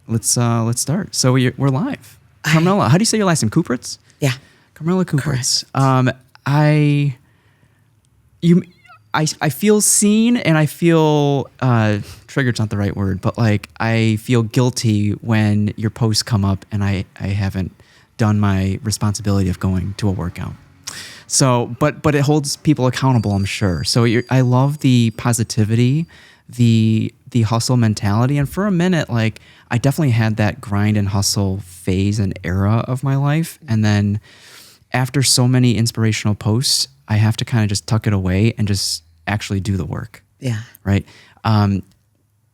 let's start. So we're live. Carmilla, how do you say your last name? Kupritz? Yeah. Carmilla Kupritz. I feel seen, and I feel triggered's not the right word, but like I feel guilty when your posts come up and I haven't done my responsibility of going to a workout. So, but it holds people accountable, I'm sure. So I love the positivity, the hustle mentality, and for a minute, like I definitely had that grind and hustle phase and era of my life, and then after so many inspirational posts, I have to kind of just tuck it away and just actually do the work. Yeah. Right.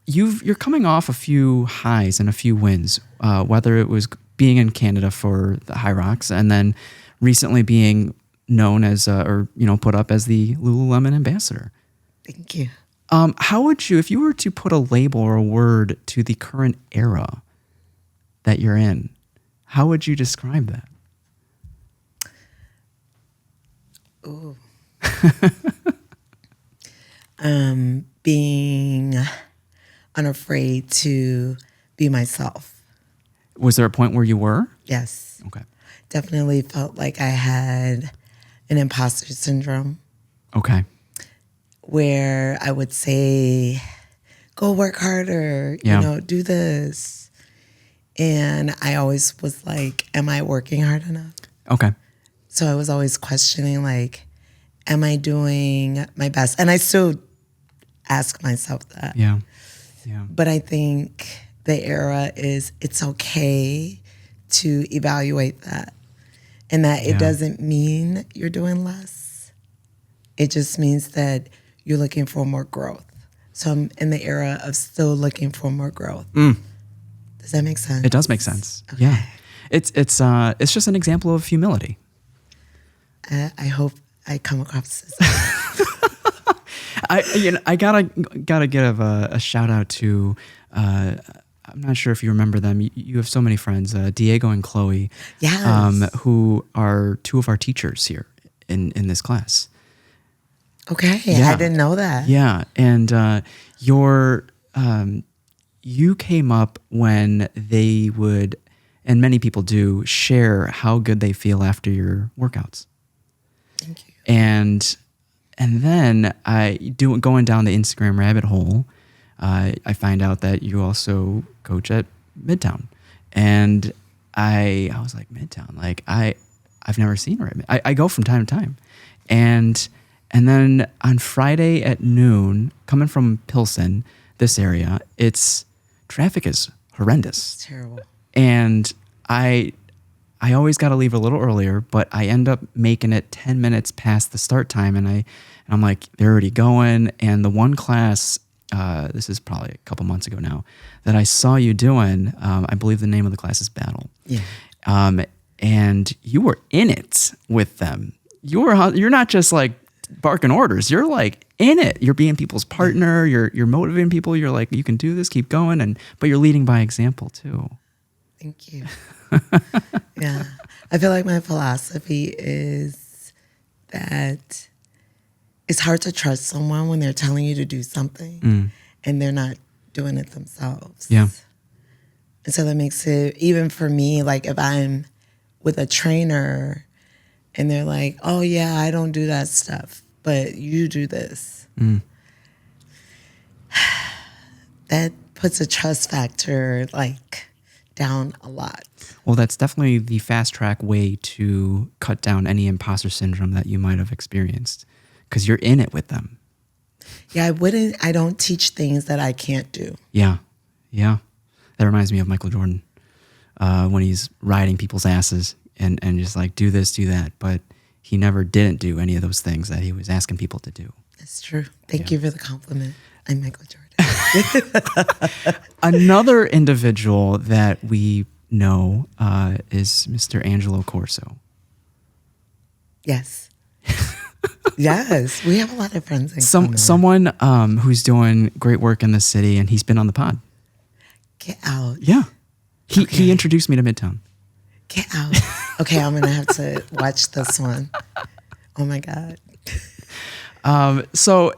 You're coming off a few highs and a few wins, whether it was being in Canada for the High Rocks and then recently being known as, put up as the Lululemon Ambassador. Thank you. How would you, if you were to put a label or a word to the current era that you're in, how would you describe that? Ooh. Being unafraid to be myself. Was there a point where you were? Yes. Okay. Definitely felt like I had an imposter syndrome. Okay. Where I would say, go work harder, do this. And I always was like, am I working hard enough? Okay. So I was always questioning, like, am I doing my best? And I still ask myself that. Yeah. Yeah. But I think the era is it's okay to evaluate that. And that it doesn't mean you're doing less. It just means that you're looking for more growth. So I'm in the era of still looking for more growth. Does that make sense? It does make sense. Okay. Yeah. It's just an example of humility. I hope I come across this. I gotta give a shout out to I'm not sure if you remember them. You have so many friends, Diego and Chloe, Yes. who are two of our teachers here in this class. Okay, Yeah. I didn't know that. Yeah, and you came up when they would, and many people do, share how good they feel after your workouts. Thank you. And then going down the Instagram rabbit hole, I find out that you also coach at Midtown, and I was like, Midtown, like I've never seen her. I go from time to time, and then on Friday at noon, coming from Pilsen, this area, traffic is horrendous. It's terrible. And I always got to leave a little earlier, but I end up making it 10 minutes past the start time, and I'm like, they're already going. And the one class, this is probably a couple months ago now, that I saw you doing, I believe the name of the class is Battle. Yeah. And you were in it with them. You're not just like barking orders. You're like in it. You're being people's partner. You're motivating people. You're like, you can do this, keep going. But you're leading by example too. Thank you. Yeah. I feel like my philosophy is that it's hard to trust someone when they're telling you to do something and they're not doing it themselves. Yeah. And so that makes it, even for me, like if I'm with a trainer and they're like, oh yeah, I don't do that stuff, but you do this. That puts a trust factor like down a lot. Well, that's definitely the fast track way to cut down any imposter syndrome that you might have experienced, because you're in it with them. Yeah, I don't teach things that I can't do. Yeah. Yeah. That reminds me of Michael Jordan, when he's riding people's asses and just like, do this, do that. But he never didn't do any of those things that he was asking people to do. That's true. Thank you for the compliment. I'm Michael Jordan. Another individual that we know is Mr. Angelo Corso. Yes. Yes. We have a lot of friends in common. Someone who's doing great work in the city, and he's been on the pod. Get out. Yeah. He Okay. introduced me to Midtown. Get out. Okay, I'm going to have to watch this one. Oh my God. So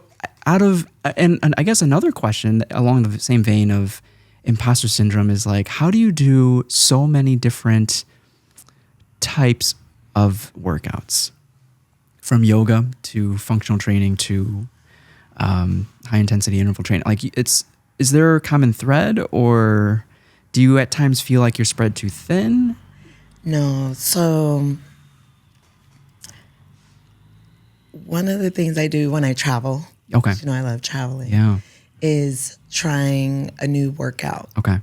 and I guess another question along the same vein of imposter syndrome is like, how do you do so many different types of workouts, from yoga to functional training to high intensity interval training? Like, is there a common thread, or do you at times feel like you're spread too thin? No. So one of the things I do when I travel, Okay. you know, I love traveling, Yeah. is trying a new workout, Okay.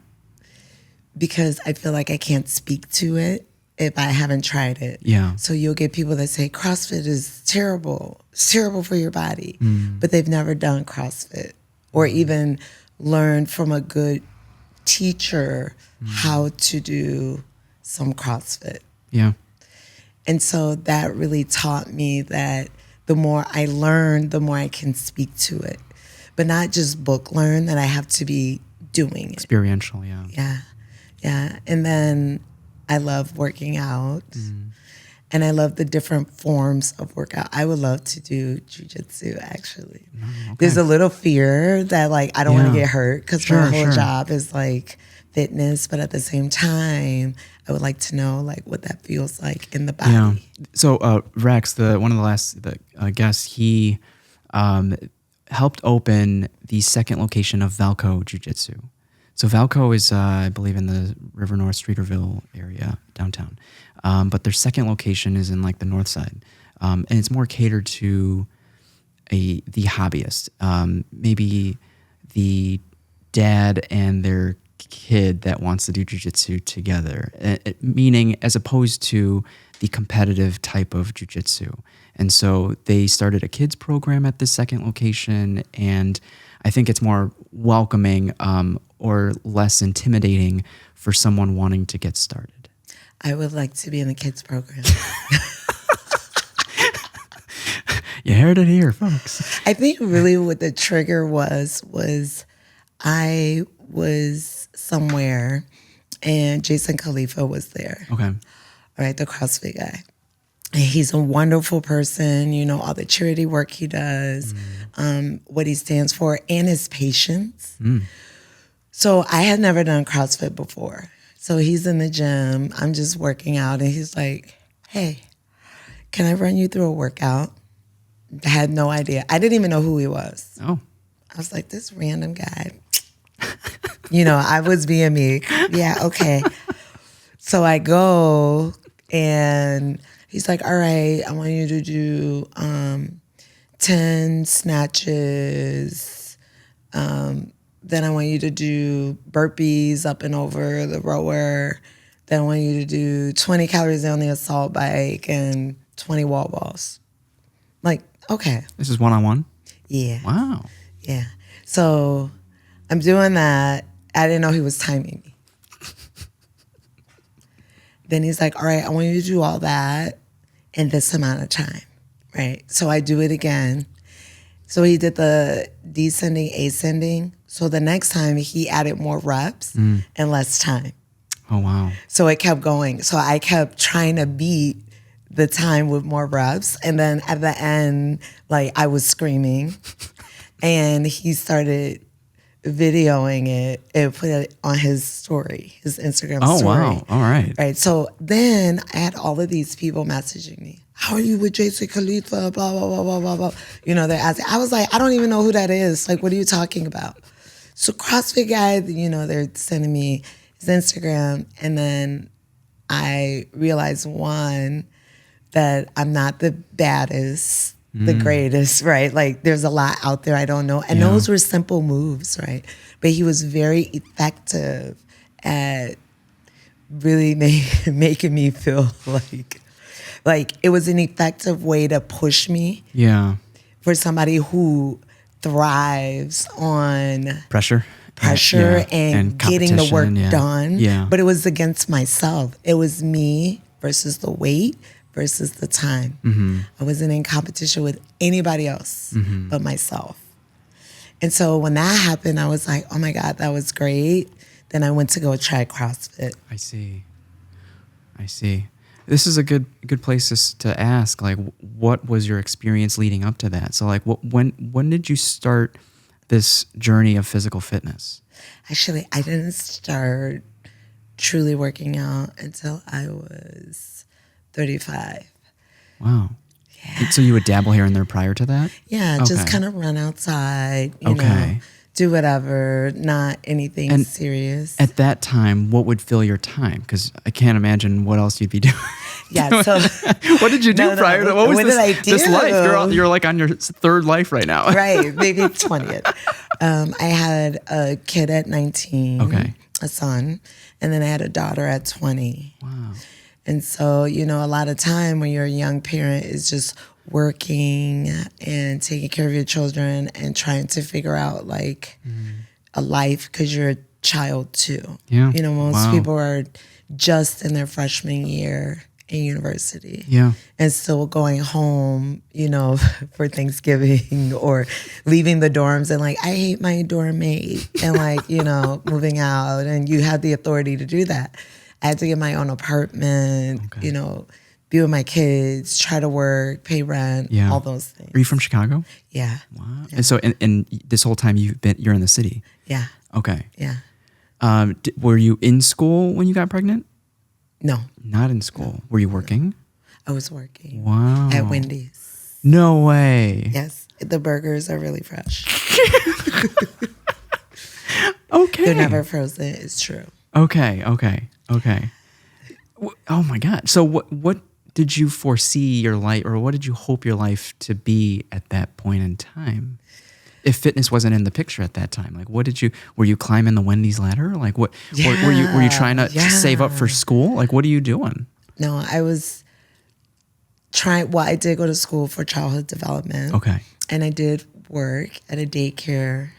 because I feel like I can't speak to it if I haven't tried it. Yeah. So you'll get people that say CrossFit is terrible. It's terrible for your body, but they've never done CrossFit or even learned from a good teacher how to do some CrossFit. Yeah. And so that really taught me that the more I learn, the more I can speak to it. But not just book learn, that I have to be doing it. Experiential. Yeah. Yeah. Yeah. And then I love working out. And I love the different forms of workout. I would love to do jujitsu, actually. Okay. There's a little fear that, like, I don't want to Yeah. get hurt, because Sure, my whole sure. job is like fitness. But at the same time, I would like to know, like, what that feels like in the body. Yeah. So Rex, one of the last guests, he helped open the second location of Valco Jiu-Jitsu. So Valco is, I believe, in the River North Streeterville area downtown. But their second location is in like the north side. And it's more catered to the hobbyist. Maybe the dad and their kid that wants to do jiu-jitsu together, meaning as opposed to the competitive type of jiu-jitsu. And so they started a kids program at this second location, and I think it's more welcoming or less intimidating for someone wanting to get started. I would like to be in the kids program. You heard it here, folks. I think really what the trigger was I was somewhere and Jason Khalifa was there. Okay. All right, the CrossFit guy. And he's a wonderful person, you know, all the charity work he does, what he stands for, and his patience. So I had never done CrossFit before. So he's in the gym, I'm just working out, and he's like, hey, can I run you through a workout? I had no idea. I didn't even know who he was. Oh. I was like, this random guy. You know, I was being me. Yeah, okay. So I go, and he's like, all right, I want you to do 10 snatches. Then I want you to do burpees up and over the rower. Then I want you to do 20 calories on the assault bike and 20 wall balls. Like, okay. This is one-on-one? Yeah. Wow. Yeah. So I'm doing that. I didn't know he was timing me. Then he's like, all right, I want you to do all that in this amount of time, right? So I do it again. So he did the descending, ascending. So the next time he added more reps and less time. Oh, wow. So it kept going. So I kept trying to beat the time with more reps. And then at the end, like, I was screaming. And he started videoing it and put it on his story, his Instagram story. Oh, wow. All right. Right. So then I had all of these people messaging me. How are you with Jason Khalifa? Blah, blah, blah, blah, blah, blah. You know, they're asking. I was like, I don't even know who that is. Like, what are you talking about? So CrossFit guy, you know, they're sending me his Instagram. And then I realized, one, that I'm not the baddest, the greatest, right? Like, there's a lot out there I don't know. And those were simple moves, right? But he was very effective at really making me feel like it was an effective way to push me. Yeah. For somebody who thrives on Pressure yeah, and getting the work done. Yeah. But it was against myself. It was me versus the weight versus the time. I wasn't in competition with anybody else but myself. And so when that happened, I was like, oh my God, that was great. Then I went to go try CrossFit. I see. This is a good place to ask, like, what was your experience leading up to that? So, like, when did you start this journey of physical fitness? Actually, I didn't start truly working out until I was 35. Wow. Yeah. So you would dabble here and there prior to that? Yeah, just kind of run outside, you know, do whatever, not anything serious. At that time, what would fill your time? Because I can't imagine what else you'd be doing. Yeah. So what did you do prior to what was did I do? This life? You're like on your third life right now. Right, maybe 20th. I had a kid at 19, a son, and then I had a daughter at 20. Wow. And so, you know, a lot of time when you're a young parent is just working and taking care of your children and trying to figure out like a life because you're a child too. Yeah. You know, most people are just in their freshman year in university. Yeah. And still going home, you know, for Thanksgiving or leaving the dorms and like, I hate my dorm mate and like, you know, moving out, and you have the authority to do that. I had to get my own apartment, you know, be with my kids, try to work, pay rent, all those things. Are you from Chicago? Yeah. Wow. Yeah. And so, and this whole time you're in the city? Yeah. Okay. Yeah. Were you in school when you got pregnant? No. Not in school. Were you working? I was working. Wow. At Wendy's. No way. Yes. The burgers are really fresh. Okay. They're never frozen. It's true. Okay. Oh my God. So what did you foresee your life, or what did you hope your life to be at that point in time? If fitness wasn't in the picture at that time, like were you climbing the Wendy's ladder? Like what, were you trying to save up for school? Like what are you doing? No, I was trying, well, I did go to school for childhood development. Okay. And I did work at a daycare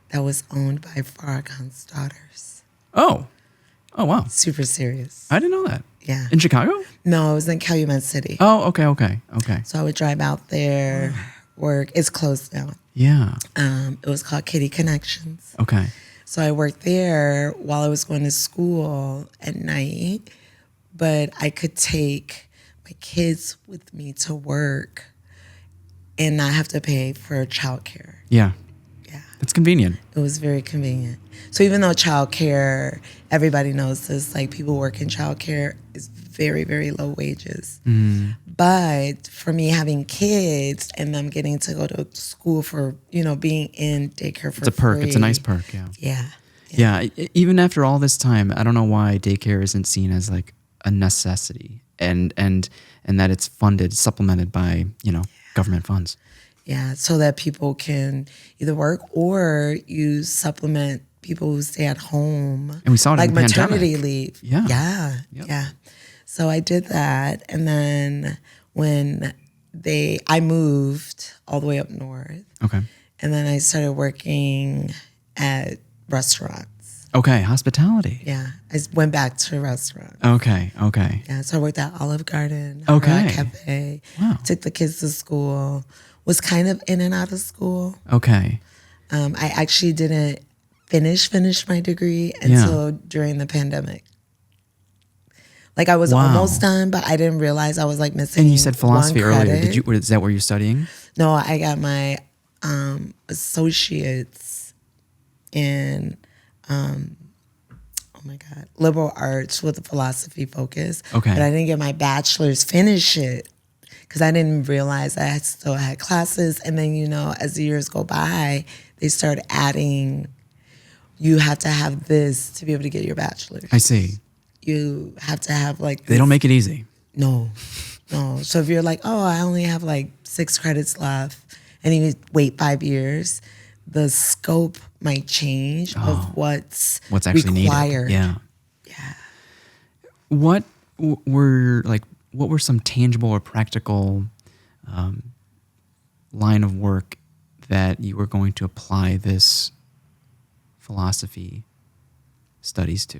that was owned by Farrakhan's daughters. Oh wow. Super serious. I didn't know that. Yeah. In Chicago? No, it was in Calumet City. Oh, okay. So I would drive out there, work. It's closed now. Yeah. It was called Kitty Connections. Okay. So I worked there while I was going to school at night, but I could take my kids with me to work and not have to pay for childcare. Yeah. Yeah. It's convenient. It was very convenient. So even though childcare, everybody knows this, like people work in childcare is very, very low wages. But for me having kids and them getting to go to school for, you know, being in daycare for free. It's a perk. It's a nice perk. Yeah. Yeah. Even after all this time, I don't know why daycare isn't seen as like a necessity and that it's funded, supplemented by, you know, government funds. Yeah, so that people can either work or you supplement people who stay at home. And we saw it like in the maternity pandemic. leave. Yeah. Yeah. So I did that, and then when I moved all the way up north. Okay. And then I started working at restaurants. Okay, hospitality. Yeah, I went back to restaurants. Okay. Yeah, so I worked at Olive Garden, Okay. Cafe. Wow. Took the kids to school. Was kind of in and out of school. Okay. I actually didn't finish my degree until during the pandemic. Like I was almost done, but I didn't realize I was like missing. And you said philosophy one earlier. credit. Is that where you're studying? No, I got my associates in liberal arts with a philosophy focus. Okay. But I didn't get my bachelor's, finish it, because I didn't realize I still had classes. And then, you know, as the years go by, they start adding, you have to have this to be able to get your bachelor's. I see. You have to have like this. They don't make it easy. No. So if you're like, oh, I only have like 6 credits left, and you wait 5 years, the scope might change of what's actually required. Needed. Yeah. What were some tangible or practical line of work that you were going to apply this philosophy studies to?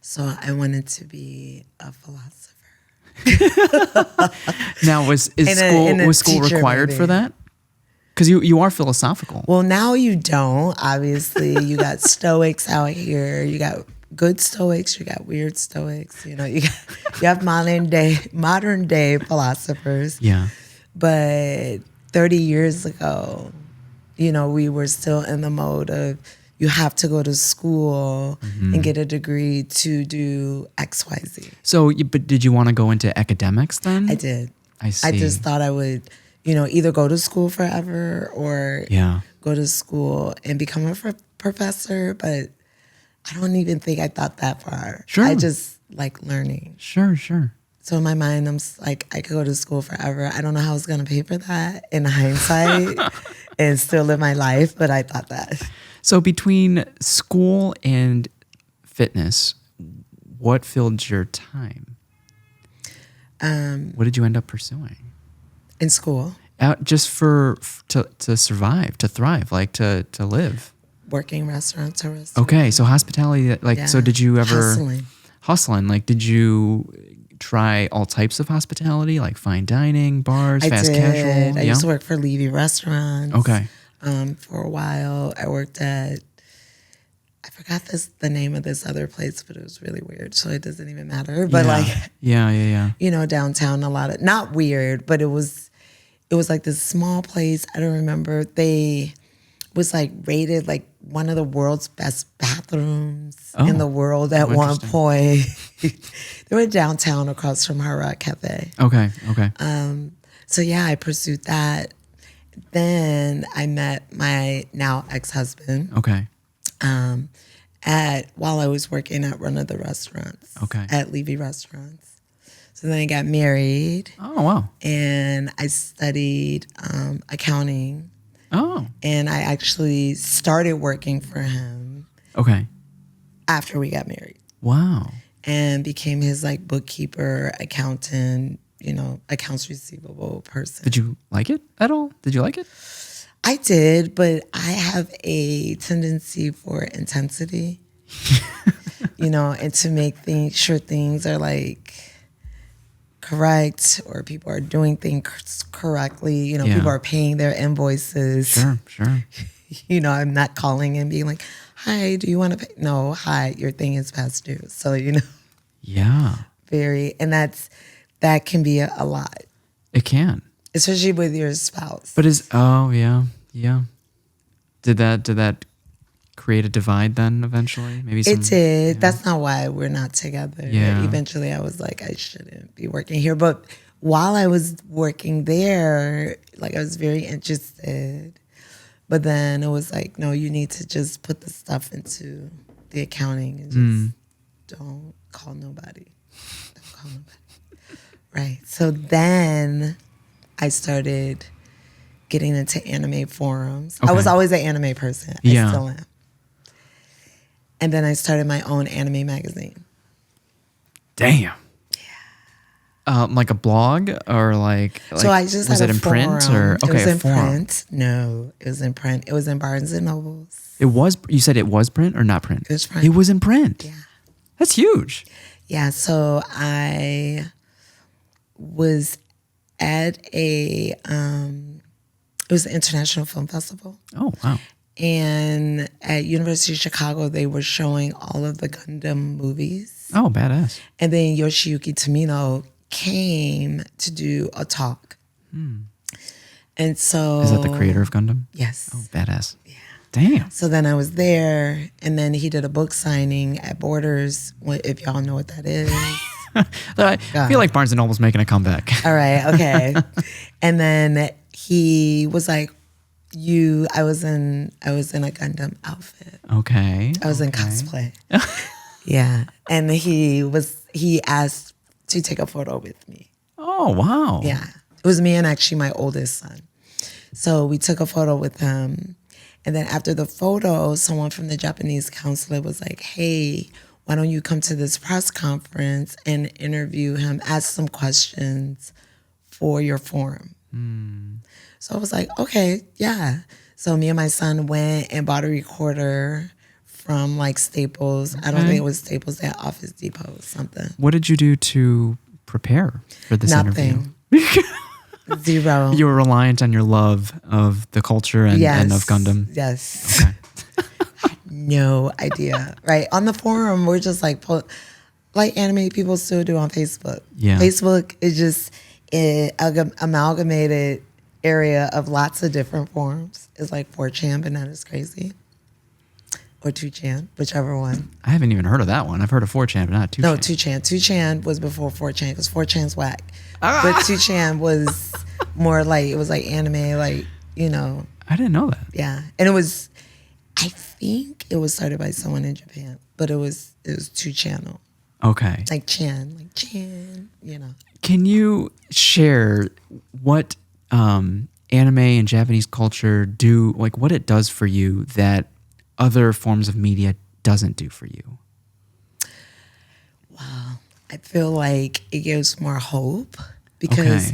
So I wanted to be a philosopher. Now, was school required maybe. for that? Because you are philosophical. Well, now you don't. Obviously, you got Stoics out here. You got good Stoics. You got weird Stoics. You know, you have modern day philosophers. Yeah. But 30 years ago, we were still in the mode of you have to go to school and get a degree to do XYZ. So, but did you want to go into academics then? I did. I see. I just thought I would, either go to school forever or go to school and become a professor. But I don't even think I thought that far. Sure. I just like learning. Sure. So in my mind, I'm like, I could go to school forever. I don't know how I was going to pay for that in hindsight and still live my life, but I thought that. So between school and fitness, what filled your time? What did you end up pursuing? In school? Just to survive, to thrive, like to live. Working restaurants. Okay, so hospitality, so did you ever... Hustling. Like, did you try all types of hospitality, like fine dining, bars, fast casual? I used to work for Levy restaurants. Okay. For a while, I worked at, I forgot the name of this other place, but it was really weird, so it doesn't even matter. But downtown, not weird, but it was like this small place. I don't remember. They was like rated like one of the world's best bathrooms in the world at one point. They were downtown across from Hard Rock Cafe. Okay. So yeah, I pursued that. Then I met my now ex-husband. Okay. While I was working at one of the restaurants. Okay. At Levy Restaurants. So then I got married. Oh wow. And I studied accounting. Oh. And I actually started working for him. Okay. After we got married. Wow. And became his like bookkeeper, accountant, accounts receivable person. Did you like it at all? Did you like it? I did, but I have a tendency for intensity, and to make sure things are like correct or people are doing things correctly. People are paying their invoices. Sure. I'm not calling and being like, hi, do you want to pay? No, hi, your thing is past due. So, Yeah. And that can be a lot. It can. Especially with your spouse. But yeah. Did that create a divide then eventually? Maybe it did. Yeah. That's not why we're not together. Yeah. Eventually I was like, I shouldn't be working here. But while I was working there, like I was very interested. But then it was like, no, you need to just put the stuff into the accounting and just don't call nobody. Right. So then I started getting into anime forums. Okay. I was always an anime person. I still am. And then I started my own anime magazine. Damn. Yeah. Like a blog or like so I just was had it in forum. Print or it was in forum. Print. No, it was in print. It was in Barnes and Nobles. It was. You said it was print or not print? It was print. It was in print. Yeah. That's huge. Yeah. So I was at it was an International Film Festival. Oh, wow. And at University of Chicago, they were showing all of the Gundam movies. Oh, badass. And then Yoshiyuki Tomino came to do a talk. And so... Is that the creator of Gundam? Yes. Oh, badass. Yeah. Damn. So then I was there, and then he did a book signing at Borders, if y'all know what that is. I feel like Barnes & Noble's making a comeback. All right, okay. And then he was like, I was in a Gundam outfit. Okay. I was in cosplay. Yeah. And he asked to take a photo with me. Oh, wow. Yeah. It was me and actually my oldest son. So we took a photo with him. And then after the photo, someone from the Japanese consulate was like, hey, why don't you come to this press conference and interview him, ask some questions for your forum. So I was like, okay, yeah. So me and my son went and bought a recorder from like Staples. Okay. I don't think it was Staples, at Office Depot or something. What did you do to prepare for this interview? Zero. You were reliant on your love of the culture and of Gundam. Yes. Okay. No idea. Right. On the forum, we're just like anime people still do on Facebook. Yeah. Facebook is just amalgamated area of lots of different forms is like 4chan, but not as crazy. Or 2chan, whichever one. I haven't even heard of that one. I've heard of 4chan, but not 2chan. No, 2chan. 2chan was before 4chan because 4chan's whack. But 2chan was more like, it was like anime, like, you know. I didn't know that. Yeah. And it was, I think it was started by someone in Japan, but it was 2channel. Okay. Like chan, you know. Can you share what anime and Japanese culture do, like what it does for you that other forms of media doesn't do for you? Wow. I feel like it gives more hope because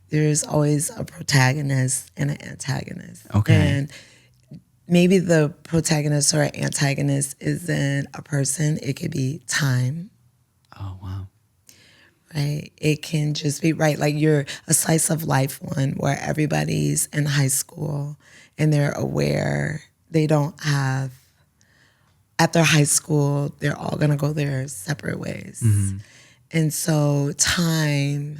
there's always a protagonist and an antagonist. Okay. And maybe the protagonist or antagonist isn't a person. It could be time. Oh, wow. Right? It can just be, right, like you're a slice of life one where everybody's in high school and they're aware they don't have, at their high school, they're all going to go their separate ways. Mm-hmm. And so time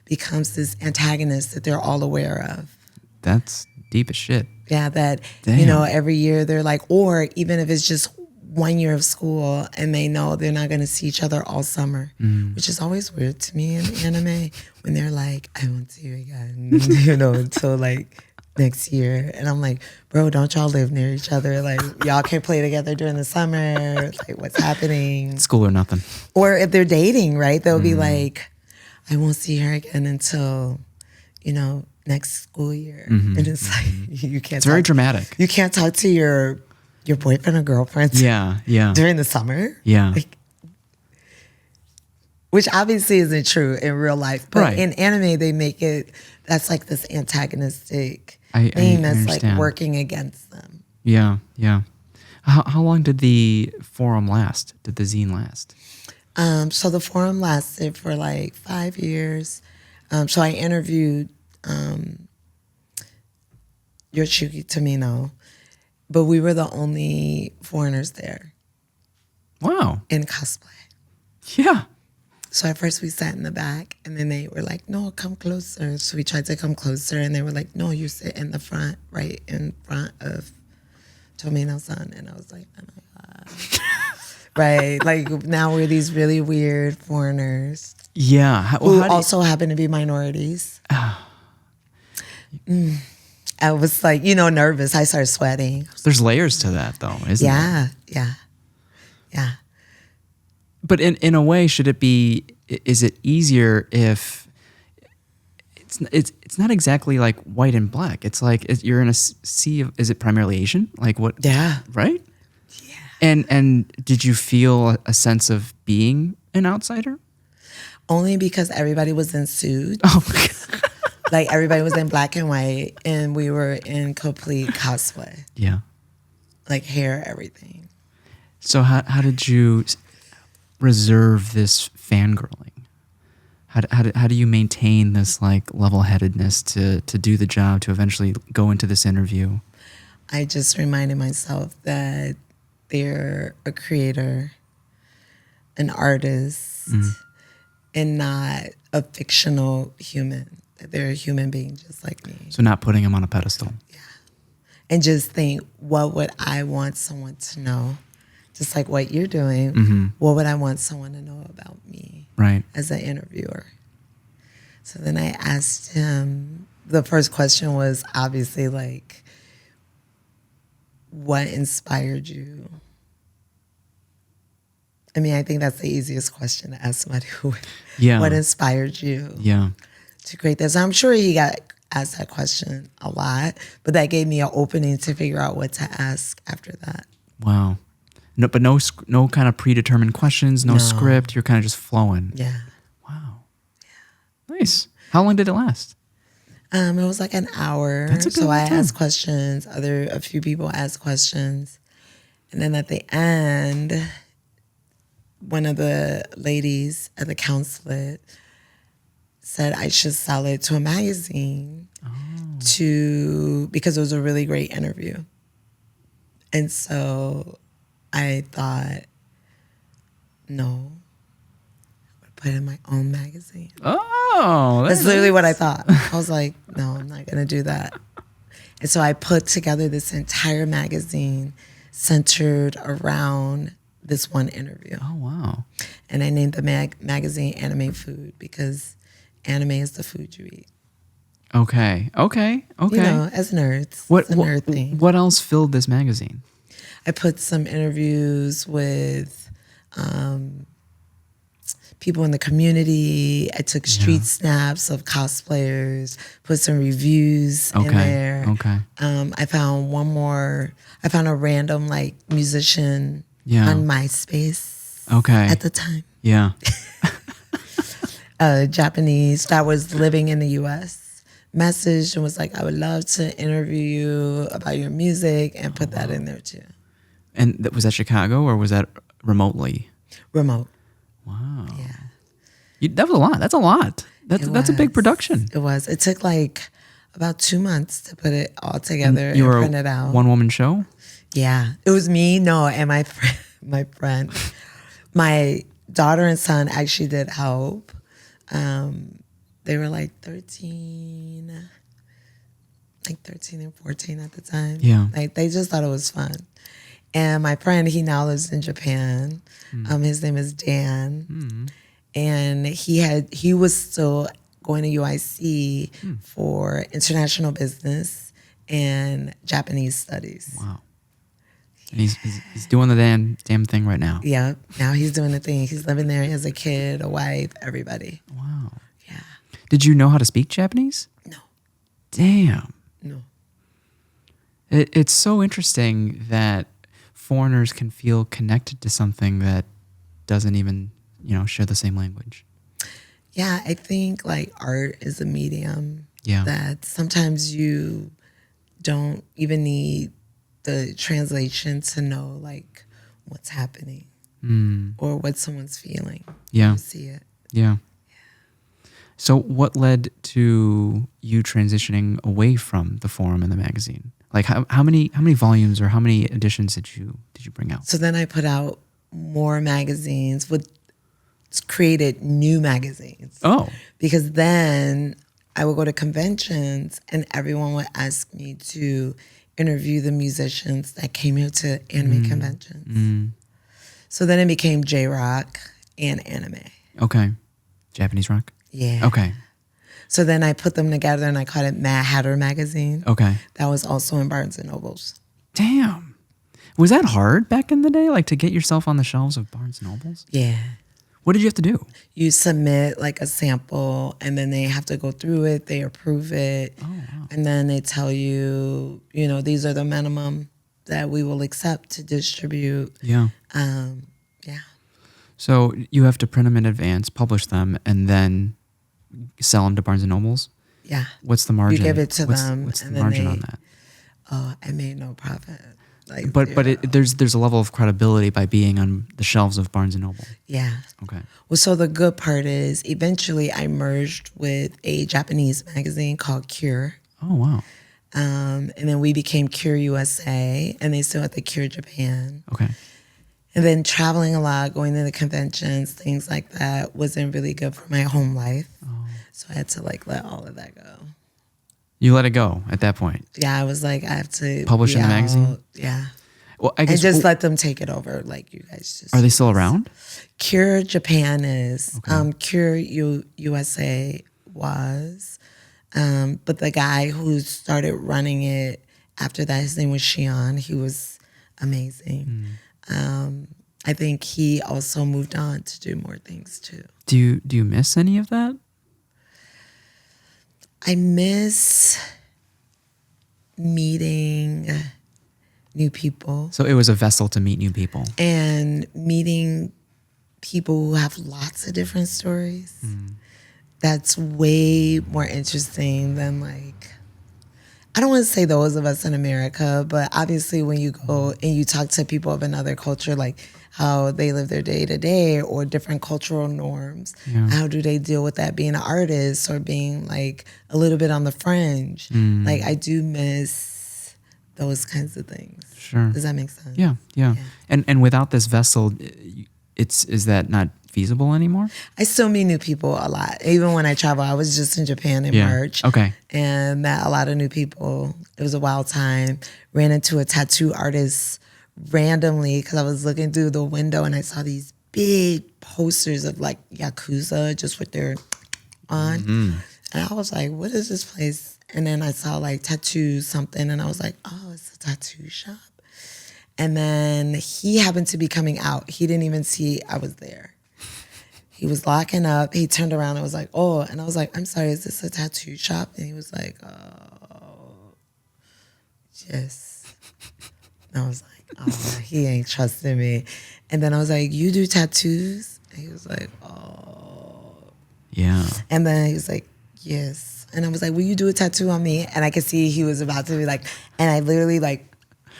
becomes this antagonist that they're all aware of. That's deep as shit. Yeah, that, Damn. you know, every year they're like, or even if it's just 1 year of school and they know they're not going to see each other all summer, which is always weird to me in anime when they're like, I won't see you again, you know, until like next year. And I'm like, bro, don't y'all live near each other? Like, y'all can't play together during the summer. Like, what's happening? School or nothing. Or if they're dating, right? They'll be like, I won't see her again until, you know, next school year. And it's like, you can't. It's very dramatic. You can't talk to your boyfriend or girlfriend. Yeah. During the summer. Yeah. Like, which obviously isn't true in real life, but in anime they make it, that's like this antagonistic thing that's like working against them. Yeah. How long did the forum last? Did the zine last? So the forum lasted for like 5 years. So I interviewed Yoshiki Tomino, but we were the only foreigners there. Wow. In cosplay. Yeah. So at first we sat in the back and then they were like, no, come closer. So we tried to come closer and they were like, no, you sit in the front, right in front of Tomino-san. And I was like, oh my God. Right? Like now we're these really weird foreigners. Yeah. Who also happen to be minorities. I was like, you know, nervous. I started sweating. There's layers to that though, isn't there? Yeah. But in a way, should it be, is it easier if it's not exactly like white and black. It's like you're in a sea of, is it primarily Asian? Like what? Yeah. Right? Yeah. And did you feel a sense of being an outsider? Only because everybody was in suits. Oh my God. Like everybody was in black and white and we were in complete cosplay. Yeah. Like hair, everything. So how did you reserve this fangirling? How do you maintain this like level-headedness to do the job, to eventually go into this interview? I just reminded myself that they're a creator, an artist, and not a fictional human. That they're a human being just like me. So not putting them on a pedestal. Yeah. And just think, what would I want someone to know? Just like what you're doing, what would I want someone to know about me as an interviewer? So then I asked him, the first question was obviously like, what inspired you? I mean, I think that's the easiest question to ask somebody who, what inspired you to create this? I'm sure he got asked that question a lot, but that gave me an opening to figure out what to ask after that. Wow. No, but no kind of predetermined questions, no script. You're kind of just flowing. Yeah. Wow. Yeah. Nice. How long did it last? It was like an hour. That's a good so I time. asked questions. A few people asked questions, and then at the end, one of the ladies at the consulate said I should sell it to a magazine because it was a really great interview. And so I thought, no, I would put it in my own magazine. Oh, Oh, That's literally what I thought. I was like, no, I'm not going to do that. And so I put together this entire magazine centered around this one interview. Oh, wow. And I named the magazine Anime Food because anime is the food you eat. Okay. You know, as nerds, it's a nerd thing. What else filled this magazine? I put some interviews with people in the community. I took street snaps of cosplayers, put some reviews in there. Okay. I found a random like musician on MySpace at the time. Yeah. Japanese that was living in the US. Messaged and was like, I would love to interview you about your music and put that in there too. And was that Chicago or was that remotely? Remote. Wow. Yeah. That was a lot. That's a lot. That's a big production. It was. It took like about 2 months to put it all together and print it out. One-woman show? Yeah. It was me, and my friend. My daughter and son actually did help. They were like 13 and 14 at the time. Yeah. Like they just thought it was fun. And my friend, he now lives in Japan. His name is Dan. And he was still going to UIC for international business and Japanese studies. Wow. And he's doing the damn thing right now. Yeah. Now he's doing the thing. He's living there. He has a kid, a wife, everybody. Wow. Yeah. Did you know how to speak Japanese? No. Damn. No. It's so interesting that foreigners can feel connected to something that doesn't even, share the same language. Yeah, I think like art is a medium Yeah. that sometimes you don't even need the translation to know like what's happening or what someone's feeling. Yeah. You see it. Yeah. So what led to you transitioning away from the forum and the magazine? Like how many volumes or how many editions did you bring out? So then I put out more magazines, created new magazines. Oh. Because then I would go to conventions and everyone would ask me to interview the musicians that came here to anime conventions. So then it became J-Rock and anime. Okay. Japanese rock? Yeah. Okay. So then I put them together and I called it Mad Hatter Magazine. Okay. That was also in Barnes & Nobles. Damn. Was that hard back in the day, like to get yourself on the shelves of Barnes & Nobles? Yeah. What did you have to do? You submit like a sample and then they have to go through it, they approve it, and then they tell you, these are the minimum that we will accept to distribute. Yeah. Yeah. So you have to print them in advance, publish them, and then sell them to Barnes & Nobles? Yeah. What's the margin? You give it to them. What's the and then margin on that? Oh, I made no profit. Like, But there's a level of credibility by being on the shelves of Barnes & Noble. Yeah. Okay. Well, so the good part is eventually I merged with a Japanese magazine called Cure. Oh, wow. And then we became Cure USA, and they still had the Cure Japan. Okay. And then traveling a lot, going to the conventions, things like that wasn't really good for my home life. Oh. So I had to like let all of that go. You let it go at that point? Yeah, I was like, I have to publish in the magazine? Yeah. Well, I guess and just let them take it over. Like you guys just. Are they still around? Cure Japan is. Okay. Cure USA was. But the guy who started running it after that, his name was Shion. He was amazing. I think he also moved on to do more things too. Do you miss any of that? I miss meeting new people. So it was a vessel to meet new people. And meeting people who have lots of different stories. That's way more interesting than like, I don't want to say those of us in America, but obviously when you go and you talk to people of another culture, like how they live their day to day or different cultural norms, how do they deal with that being an artist or being like a little bit on the fringe? Like I do miss those kinds of things. Sure. Does that make sense? Yeah. And without this vessel, is that not feasible anymore? I still meet new people a lot. Even when I travel, I was just in Japan in March. Okay. And met a lot of new people. It was a wild time. Ran into a tattoo artist randomly because I was looking through the window and I saw these big posters of like Yakuza just with their on. And I was like, what is this place? And then I saw like tattoo something and I was like, oh, it's a tattoo shop. And then he happened to be coming out. He didn't even see I was there. He was locking up. He turned around and was like, oh. And I was like, I'm sorry, is this a tattoo shop? And he was like, oh, yes. And I was like, oh, he ain't trusting me. And then I was like, you do tattoos? And he was like, oh. Yeah. And then he was like, yes. And I was like, will you do a tattoo on me? And I could see he was about to be like, and I literally like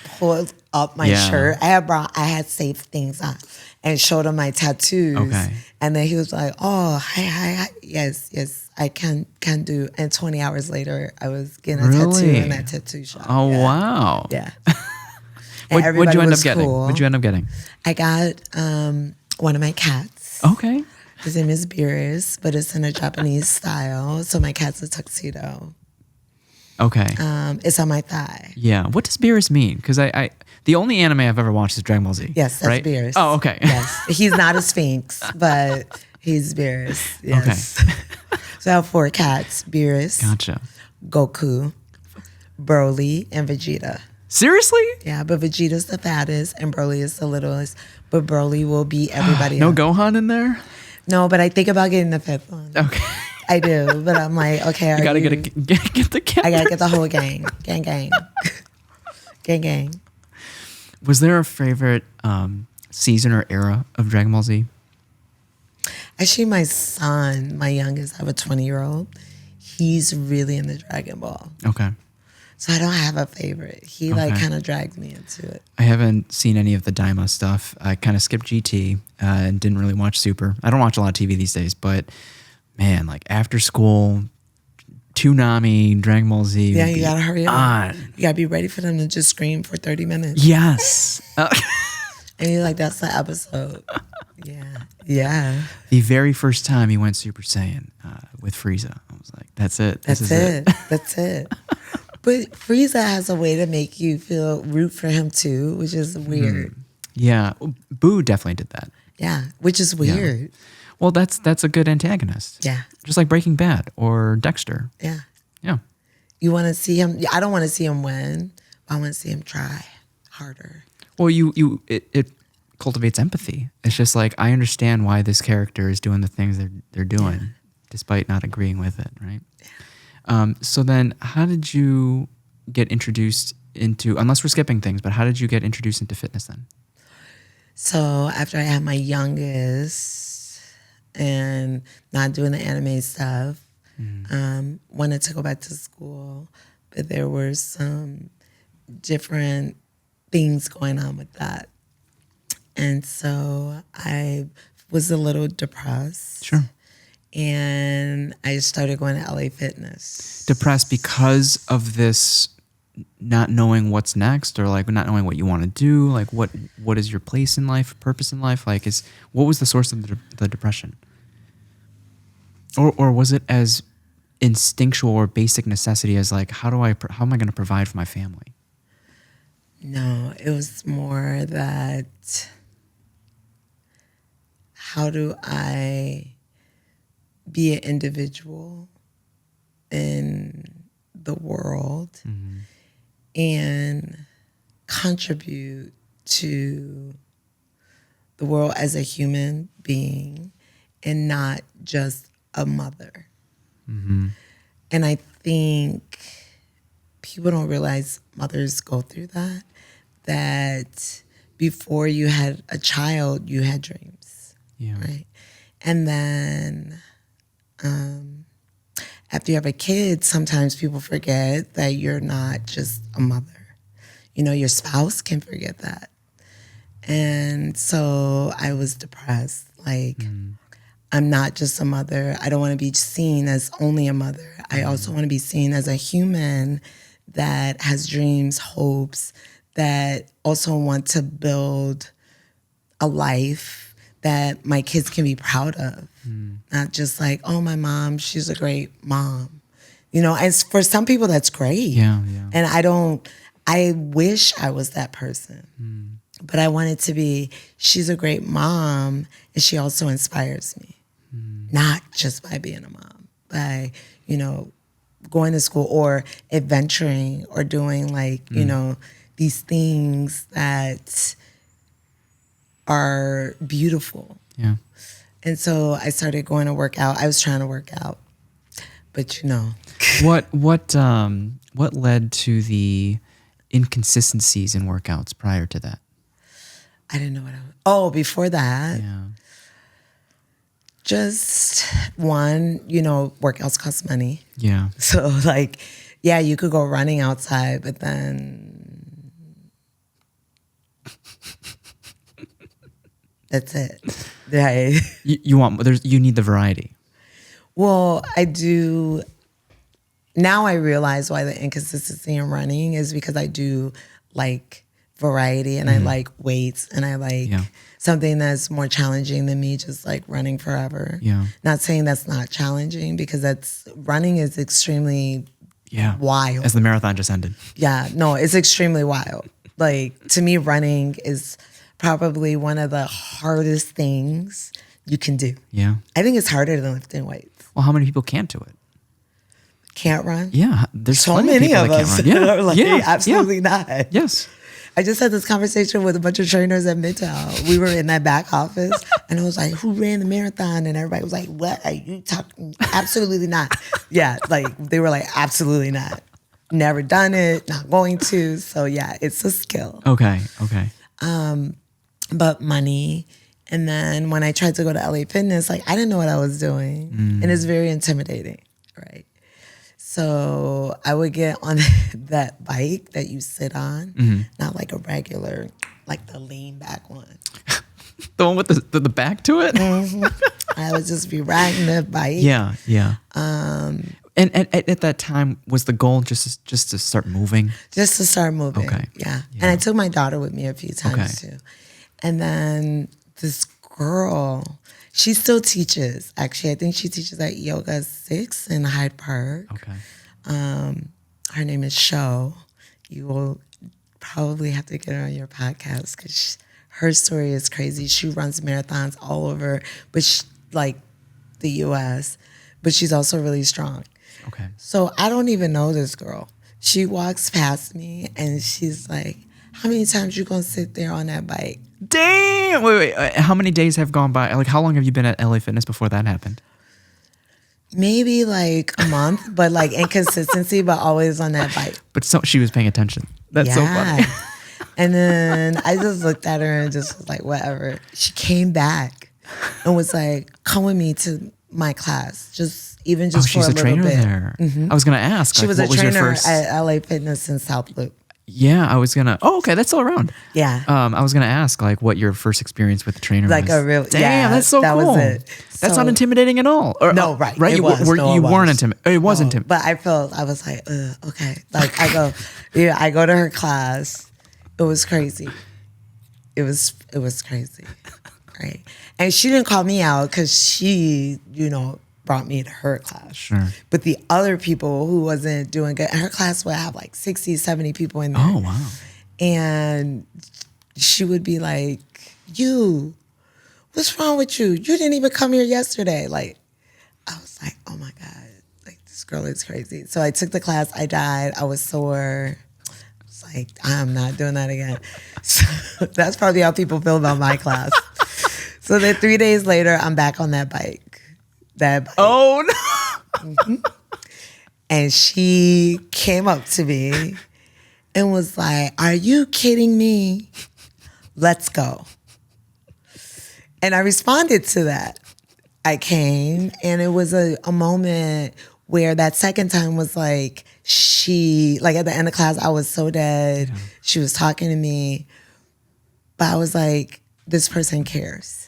pulled up my shirt. I had saved things on and showed him my tattoos. Okay. And then he was like, oh, hi. Yes, I can do. And 20 hours later, I was getting a tattoo in that tattoo shop. Oh, wow. Yeah. What'd you end up getting? What'd you end up getting? I got one of my cats. Okay. His name is Beerus, but it's in a Japanese style. So my cat's a tuxedo. Okay. It's on my thigh. Yeah. What does Beerus mean? Because the only anime I've ever watched is Dragon Ball Z. Yes, that's right? Beerus. Oh, okay. Yes. He's not a Sphinx, but he's Beerus. Yes. Okay. So I have 4 cats. Beerus. Gotcha. Goku. Broly, and Vegeta. Seriously? Yeah, but Vegeta's the fattest and Broly is the littlest. But Broly will beat everybody No else. Gohan in there? No, but I think about getting the 5th one. Okay. I do, but I'm like, okay, You gotta get the cat. I gotta get the whole gang. Gang. Gang. Was there a favorite season or era of Dragon Ball Z? Actually, my son, my youngest, I have a 20-year-old. He's really into Dragon Ball. Okay. So I don't have a favorite. He like kind of dragged me into it. I haven't seen any of the Daima stuff. I kind of skipped GT and didn't really watch Super. I don't watch a lot of TV these days, but man, like after school, Toonami, Dragon Ball Z. Yeah, you gotta hurry up. On. You gotta be ready for them to just scream for 30 minutes. Yes. And you're like, that's the episode. Yeah. The very first time he went Super Saiyan with Frieza, I was like, that's it. That's it. But Frieza has a way to make you root for him too, which is weird. Yeah. Boo definitely did that. Yeah, which is weird. Yeah. Well, that's a good antagonist. Yeah. Just like Breaking Bad or Dexter. Yeah. Yeah. You want to see him. I don't want to see him win. But I want to see him try harder. Well, it cultivates empathy. It's just like, I understand why this character is doing the things they're doing, despite not agreeing with it, right? Yeah. So then, how did you get introduced into? Unless we're skipping things, but how did you get introduced into fitness then? So after I had my youngest and not doing the anime stuff, wanted to go back to school, but there were some different things going on with that. And so I was a little depressed. Sure. And I started going to LA Fitness. Depressed because of this not knowing what's next, or like not knowing what you want to do? Like what is your place in life, purpose in life? Like what was the source of the depression? Or was it as instinctual or basic necessity as like, how am I going to provide for my family? No, it was more that, how do I be an individual in the world and contribute to the world as a human being and not just a mother. And I think people don't realize mothers go through that before you had a child, you had dreams, right? And then after you have a kid, sometimes people forget that you're not just a mother. You know, your spouse can forget that. And so I was depressed. Like, I'm not just a mother. I don't want to be seen as only a mother. I also want to be seen as a human that has dreams, hopes, that also want to build a life that my kids can be proud of. Not just like, oh, my mom, she's a great mom. You know, and for some people that's great. Yeah, yeah. And I wish I was that person. But I want it to be, she's a great mom and she also inspires me. Not just by being a mom, by, you know, going to school or adventuring or doing like, you know, these things that are beautiful. Yeah. And so I started going to work out. I was trying to work out, but you know. What led to the inconsistencies in workouts prior to that? I didn't know what I was. Oh, before that. Yeah. Just one, you know, workouts cost money. Yeah. So like, yeah, you could go running outside, but then that's it. Right. You need the variety. Well, I do. Now I realize why the inconsistency in running is because I do like variety and I like weights and I like something that's more challenging than me just like running forever. Yeah. Not saying that's not challenging because running is extremely wild. As the marathon just ended. Yeah, no, it's extremely wild. Like to me, running is probably one of the hardest things you can do. Yeah. I think it's harder than lifting weights. Well, how many people can't do it? Can't run? Yeah. There's So plenty many of of people us that can't run. are like, absolutely not. Yes. I just had this conversation with a bunch of trainers at Midtown. We were in that back office, and I was like, who ran the marathon? And everybody was like, what are you talking? Absolutely not. Yeah, like, they were like, absolutely not. Never done it, not going to. So, yeah, it's a skill. Okay. But money. And then when I tried to go to LA Fitness, like, I didn't know what I was doing. And it's very intimidating, right? So I would get on that bike that you sit on, not like a regular, like the lean back one. The one with the back to it? I would just be riding that bike. Yeah. And at that time, was the goal just to start moving? Just to start moving. Okay. Yeah. And I took my daughter with me a few times too. And then this girl, she still teaches. Actually, I think she teaches at Yoga 6 in Hyde Park. Okay. Her name is Sho. You will probably have to get her on your podcast because her story is crazy. She runs marathons all over, but like the U.S., but she's also really strong. Okay. So I don't even know this girl. She walks past me and she's like, how many times you gonna sit there on that bike? Damn! Wait. How many days have gone by? Like, how long have you been at LA Fitness before that happened? Maybe like a month, but like inconsistency, but always on that bike. But she was paying attention. That's so funny. And then I just looked at her and just was like, whatever. She came back and was like, come with me to my class. Just for a little bit. She's a trainer there. I was going to ask. She was a trainer at LA Fitness in South Loop. Yeah, I was gonna. Oh, okay, that's still around. Yeah. I was gonna ask like what your first experience with the trainer like was. A real. Damn, yeah, that's so that cool. Was it. That's not intimidating at all. Or, no, right. Right. It You was. weren't intimidated. It was intimidating. But I was like, okay. Like I go to her class. It was crazy. It was crazy. Right. And she didn't call me out because she, brought me to her class. Sure. But the other people who wasn't doing good, her class would have like 60, 70 people in there. Oh, wow. And she would be like, what's wrong with you? You didn't even come here yesterday. Like, I was like, oh my God, like this girl is crazy. So I took the class, I died, I was sore. I was like, I'm not doing that again. So that's probably how people feel about my class. So then 3 days later, I'm back on that bike. Oh no. And she came up to me and was like, are you kidding me? Let's go. And I responded to that. I came and it was a moment where that second time was like, at the end of class, I was so dead. Yeah. She was talking to me, but I was like, this person cares.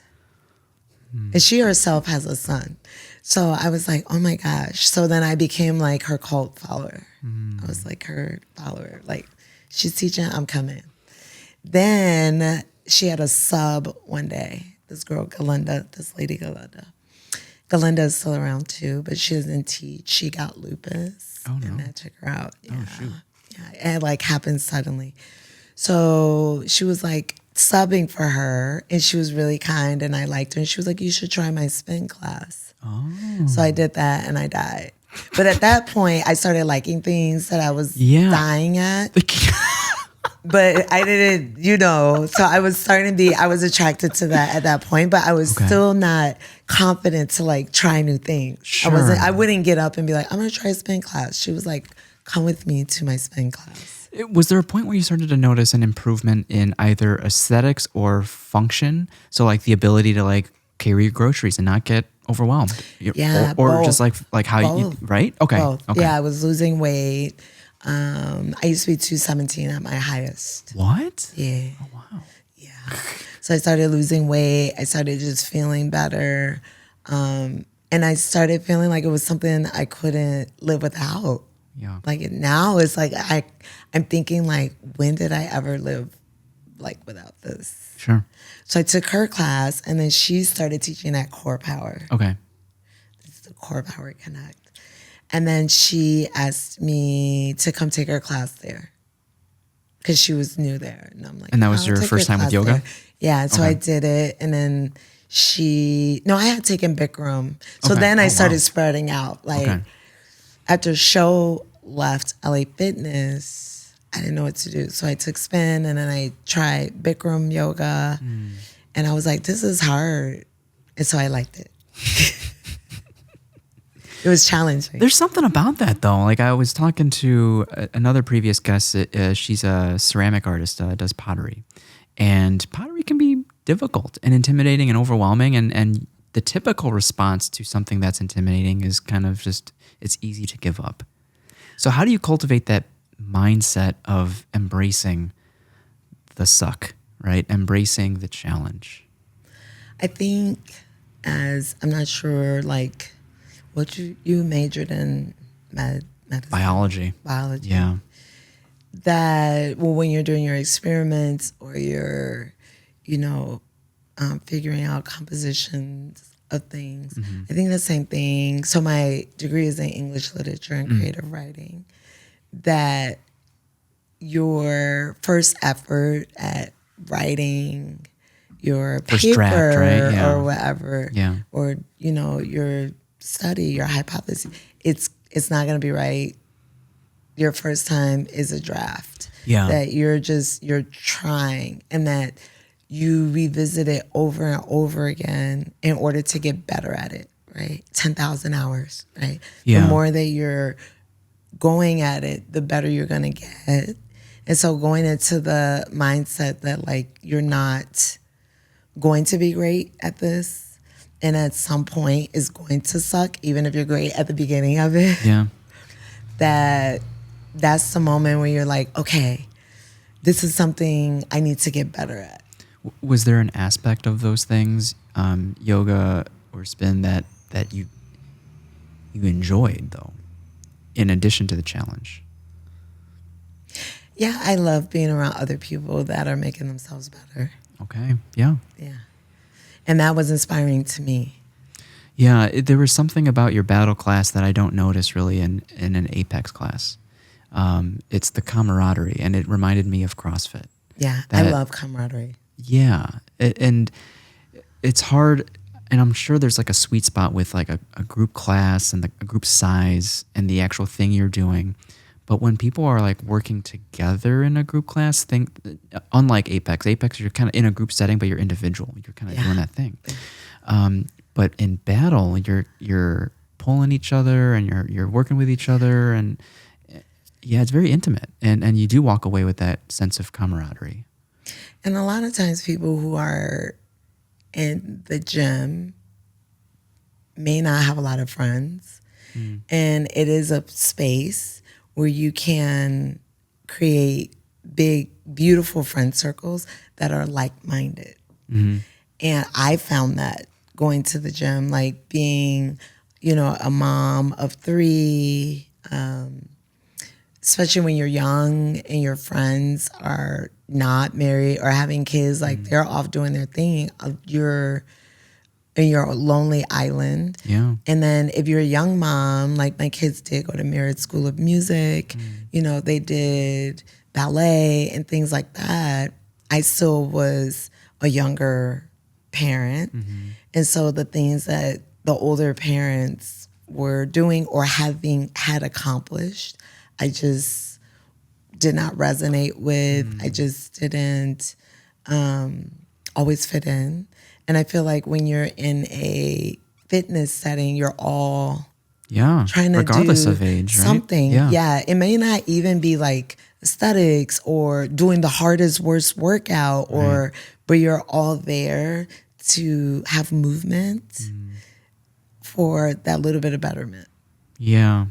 And she herself has a son. So I was like, oh my gosh. So then I became like her cult follower. I was like her follower. Like, she's teaching, I'm coming. Then she had a sub one day this girl, Galinda, this lady, Galinda. Galinda is still around too, but she doesn't teach. She got lupus. Oh, no. And that took her out. Yeah. Oh, shoot. Yeah, it like happened suddenly. So she was like subbing for her, and she was really kind, and I liked her. And she was like, you should try my spin class. Oh. So I did that, and I died. But at that point, I started liking things that I was dying at. But I didn't, so I was I was attracted to that at that point, but I was still not confident to like try new things. Sure. I wouldn't get up and be like, I'm going to try a spin class. She was like, come with me to my spin class. Was there a point where you started to notice an improvement in either aesthetics or function? So like the ability to like carry your groceries and not get overwhelmed. Yeah. Or just like how you, right? Okay. Both. Okay. Yeah, I was losing weight. I used to be 217 at my highest. What? Yeah. Oh, wow. Yeah. So I started losing weight. I started just feeling better. And I started feeling like it was something I couldn't live without. Yeah. Like now it's like I'm thinking like, when did I ever live like without this? Sure. So I took her class, and then she started teaching at Core Power. Okay. It's the Core Power Connect. And then she asked me to come take her class there because she was new there. And I'm like, and that was your first time with yoga? There. Yeah. So I did it. And then I had taken Bikram. So then I started spreading out. Like after show left LA Fitness, I didn't know what to do. So I took spin, and then I tried Bikram yoga. And I was like, this is hard. And so I liked it. It was challenging. There's something about that though. Like I was talking to another previous guest. She's a ceramic artist, does pottery, and pottery can be difficult and intimidating and overwhelming. And the typical response to something that's intimidating is kind of just, it's easy to give up. So how do you cultivate that mindset of embracing the suck, right? Embracing the challenge. I think I'm not sure, like, what you majored in medicine? Biology. Yeah. That, well, when you're doing your experiments or you're, figuring out compositions of things, I think the same thing. So my degree is in English literature and creative writing. That your first effort at writing your First paper draft, right? Yeah. or whatever, or your study, your hypothesis, it's not going to be right. Your first time is a draft. Yeah. That you're trying, and that you revisit it over and over again in order to get better at it, right? 10,000 hours, right? Yeah. The more that you're going at it, the better you're going to get. And so going into the mindset that like you're not going to be great at this, and at some point is going to suck, even if you're great at the beginning of it. Yeah. That's the moment where you're like, okay, this is something I need to get better at. Was there an aspect of those things, yoga or spin, that you enjoyed though, in addition to the challenge? Yeah, I love being around other people that are making themselves better. Okay. Yeah. Yeah. And that was inspiring to me. Yeah. There was something about your battle class that I don't notice really in an Apex class. It's the camaraderie, and it reminded me of CrossFit. Yeah, I love camaraderie. Yeah. And it's hard, and I'm sure there's like a sweet spot with like a group class and a group size and the actual thing you're doing. But when people are like working together in a group class, unlike Apex, you're kind of in a group setting, but you're individual. You're kind of doing that thing. But in battle, you're pulling each other, and you're working with each other, and yeah, it's very intimate, and you do walk away with that sense of camaraderie. And a lot of times people who are in the gym may not have a lot of friends. And it is a space where you can create big, beautiful friend circles that are like-minded. And I found that going to the gym, like being, a mom of 3, especially when you're young and your friends are not married or having kids, like they're off doing their thing. You're in your lonely island. Yeah. And then if you're a young mom, like my kids did go to Merit School of Music, you know, they did ballet and things like that. I still was a younger parent. And so the things that the older parents were doing or had accomplished, I just did not resonate with. I just didn't always fit in. And I feel like when you're in a fitness setting, you're all trying to regardless do of age, right? something. Yeah, it may not even be like aesthetics or doing the hardest, worst workout, or but you're all there to have movement for that little bit of betterment. Yeah.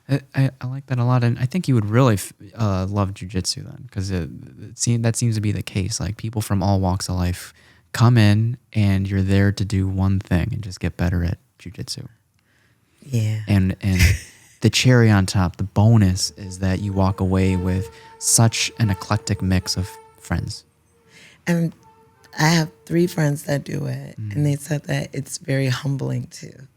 I like that a lot, and I think you would really love jujitsu then, because that seems to be the case. Like people from all walks of life come in, and you're there to do one thing and just get better at jujitsu. Yeah, and the cherry on top, the bonus, is that you walk away with such an eclectic mix of friends. And I have 3 friends that do it, and they said that it's very humbling too.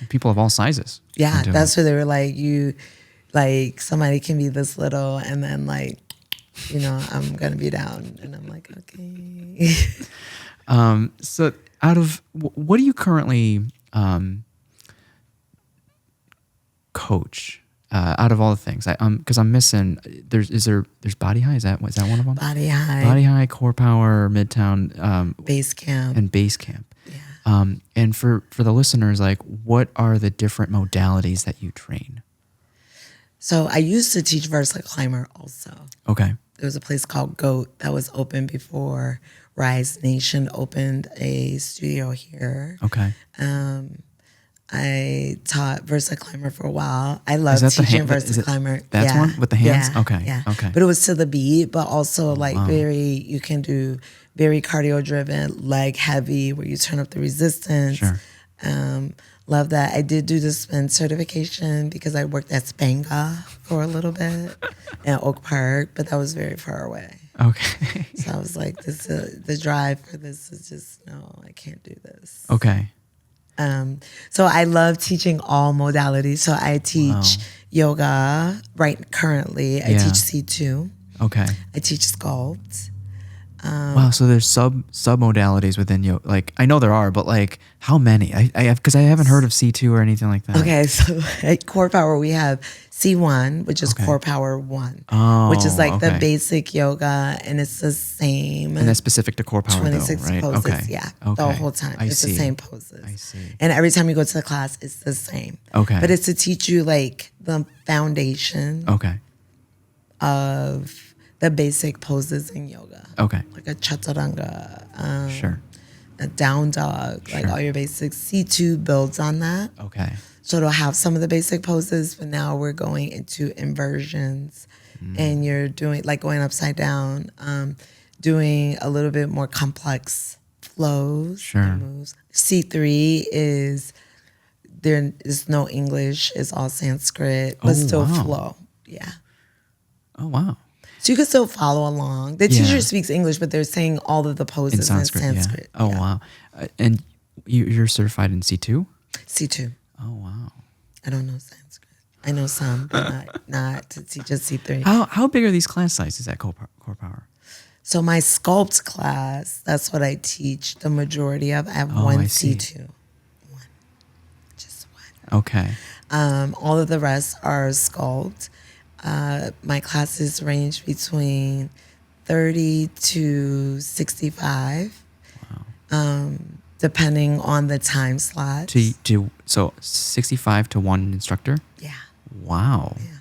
People of all sizes. Yeah, that's what they were like. You, like somebody can be this little, and then like, you know, I'm gonna be down, and I'm like, okay. So, out of what do you currently coach? Out of all the things, because I'm missing. There's Body High. Is that one of them? Body High, Core Power, Midtown, Base Camp, and Base Camp. Yeah. And for the listeners, like, what are the different modalities that you train? So I used to teach Versa Climber also. Okay. There was a place called GOAT that was open before Rise Nation opened a studio here. Okay. I taught Versa Climber for a while. I love teaching Versa Climber. That's one with the hands? Yeah, okay. Yeah. Okay. But it was to the beat, but also you can do very cardio driven, leg heavy, where you turn up the resistance. Sure. Love that. I did do the spin certification because I worked at Spanga for a little bit in Oak Park, but that was very far away. Okay. So I was like, the drive for this is just, no, I can't do this. Okay. So I love teaching all modalities. So I teach yoga currently. I teach C2. Okay. I teach sculpt. Wow. So there's sub modalities within yoga. Like, I know there are, but like, how many? Because I haven't heard of C2 or anything like that. Okay. So at Core Power, we have C1, which is Core Power 1, which is like the basic yoga, and it's the same. And that's specific to Core Power, 26 though, right? poses, okay. yeah, Okay. the whole time. It's the same poses. I see. And every time you go to the class, it's the same. Okay. But it's to teach you like the foundation of the basic poses in yoga. Okay. Like a chaturanga, Sure. a down dog, like all your basics. C2 builds on that. Okay. So it'll have some of the basic poses, but now we're going into inversions, and you're doing like going upside down, doing a little bit more complex flows and moves. C3 is there is no English; it's all Sanskrit, but still flow. Yeah. Oh wow. So you can still follow along. The teacher speaks English, but they're saying all of the poses in Sanskrit. Yeah. Oh wow. And you're certified in C2? C2. Oh wow. I don't know Sanskrit. I know some, but not to teach us C3. How big are these class sizes at Core Power? So my sculpt class, that's what I teach the majority of. I have one C2. One. Just one. Okay. All of the rest are sculpt. My classes range between 30 to 65. Wow. Depending on the time slot. So 65 to one instructor? Yeah. Wow. Yeah.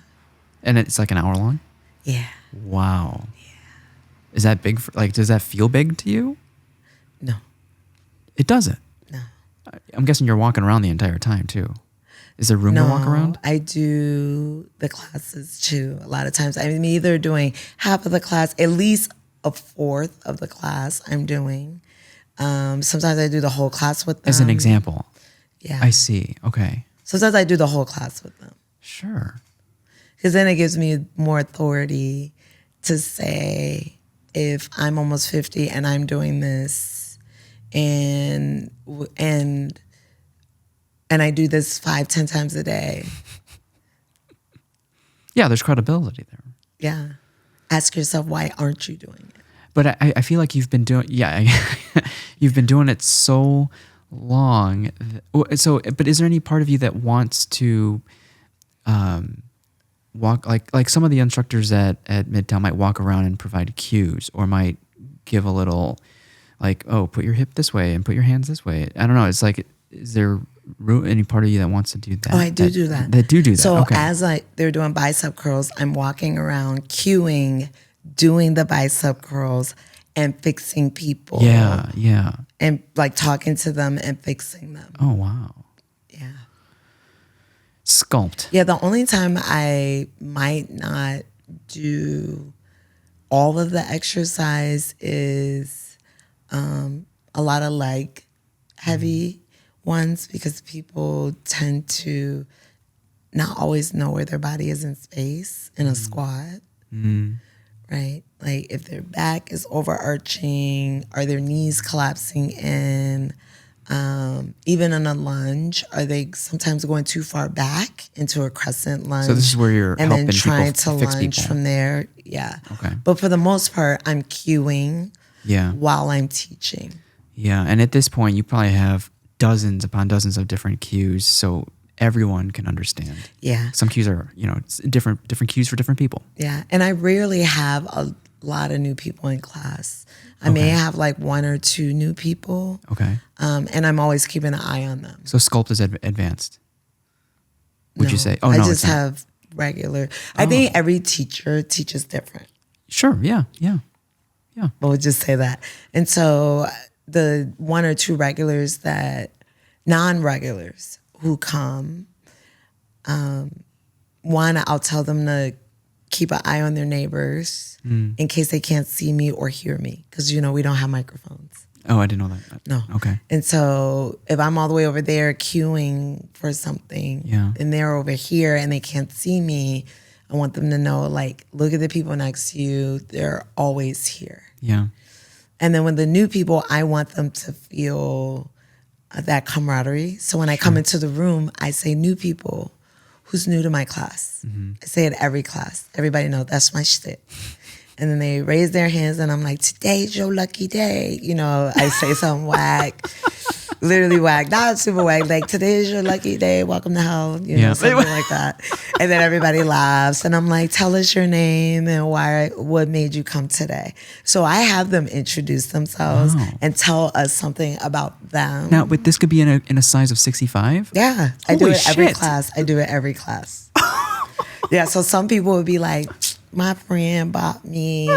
And it's like an hour long? Yeah. Wow. Yeah. Is that big? Does that feel big to you? No. It doesn't? No. I'm guessing you're walking around the entire time too. Is there room to walk around? I do the classes too. A lot of times I'm either doing half of the class, at least a fourth of the class I'm doing. Sometimes I do the whole class with them. As an example. Yeah. I see. Okay. Sometimes I do the whole class with them. Sure. Because then it gives me more authority to say, if I'm almost 50 and I'm doing this and I do this 5-10 times a day. Yeah, there's credibility there. Yeah. Ask yourself, why aren't you doing it? But I feel like you've been doing, you've been doing it so long. So, but is there any part of you that wants to walk, like some of the instructors at Midtown might walk around and provide cues, or might give a little, like, oh, put your hip this way and put your hands this way. I don't know. It's like, is there any part of you that wants to do that? Oh, I do that. That do that. So okay. as they're doing bicep curls, I'm walking around cueing, doing the bicep curls and fixing people. Yeah. And like talking to them and fixing them. Oh, wow. Yeah. Sculpt. Yeah, the only time I might not do all of the exercise is a lot of leg heavy ones, because people tend to not always know where their body is in space in a squat, right? Like if their back is overarching, are their knees collapsing in? Even in a lunge, are they sometimes going too far back into a crescent lunge? So this is where you're and helping then trying people to fix lunge people. from there. Yeah. Okay. But for the most part, I'm cueing Yeah. while I'm teaching. Yeah. And at this point, you probably have dozens upon dozens of different cues, so everyone can understand. Yeah. Some cues are, it's different cues for different people. Yeah. And I rarely have a lot of new people in class. I may have like 1 or 2 new people. Okay. And I'm always keeping an eye on them. So sculpt is advanced. Would you say? Oh, I no, just it's not. have regular. I think every teacher teaches different. Sure. Yeah. We'll just say that. And so the 1 or 2 regulars non-regulars who come, one, I'll tell them to keep an eye on their neighbors in case they can't see me or hear me, because, we don't have microphones. Oh, I didn't know that. No. Okay. And so if I'm all the way over there queuing for something and they're over here and they can't see me, I want them to know, like, look at the people next to you. They're always here. Yeah. And then when the new people, I want them to feel that camaraderie. So when I come into the room, I say, new people, who's new to my class? I say it every class. Everybody knows that's my shit. And then they raise their hands and I'm like, today's your lucky day. I say something whack, literally whack, not super whack, like today's your lucky day, welcome to hell, something like that. And then everybody laughs and I'm like, tell us your name and what made you come today. So I have them introduce themselves and tell us something about them. Now, but this could be in a size of 65? Yeah, I do Holy it every shit. class. Yeah, so some people would be like, my friend bought me.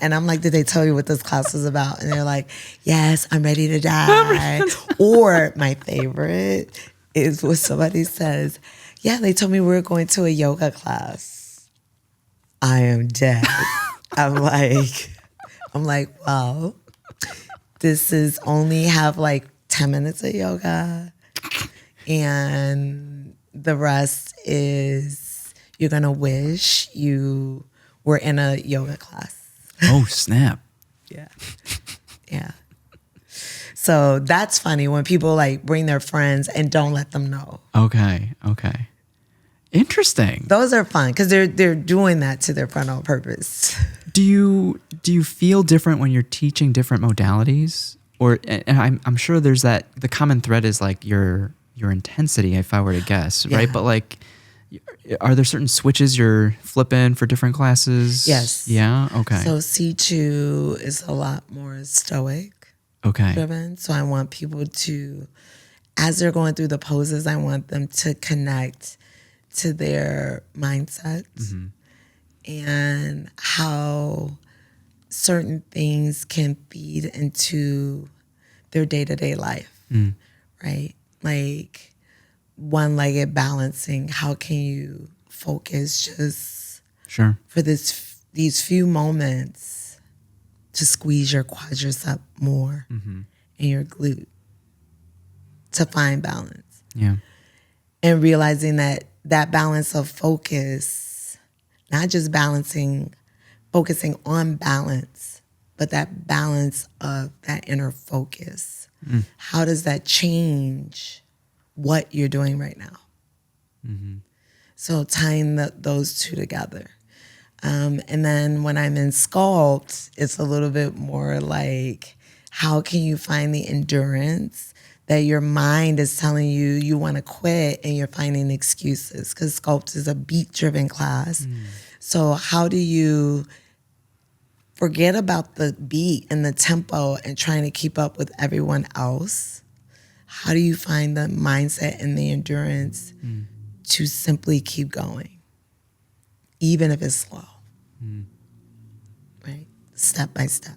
And I'm like, did they tell you what this class is about? And they're like, yes, I'm ready to die. Or my favorite is when somebody says, yeah, they told me we were going to a yoga class. I am dead. I'm like, well, this is only have like 10 minutes of yoga. And the rest is you're going to wish you were in a yoga class. Oh, snap. Yeah. So that's funny when people like bring their friends and don't let them know. Okay. Interesting. Those are fun because they're doing that to their friend on purpose. Do you feel different when you're teaching different modalities? Or and I'm sure there's the common thread is like your intensity, if I were to guess, right? But like, are there certain switches you're flipping for different classes? Yes. Yeah? Okay. So C2 is a lot more stoic driven. So I want people to, as they're going through the poses, I want them to connect to their mindsets and how certain things can feed into their day-to-day life, right? Like, one-legged balancing, how can you focus just for these few moments to squeeze your quadriceps more and your glute to find balance. Yeah. And realizing that balance of focus not just focusing on balance, but that balance of that inner focus. How does that change what you're doing right now? So tying those two together. And then when I'm in sculpt, it's a little bit more like, how can you find the endurance that your mind is telling you you want to quit and you're finding excuses? Because sculpt is a beat-driven class. So how do you forget about the beat and the tempo and trying to keep up with everyone else? How do you find the mindset and the endurance to simply keep going, even if it's slow, right? Step by step.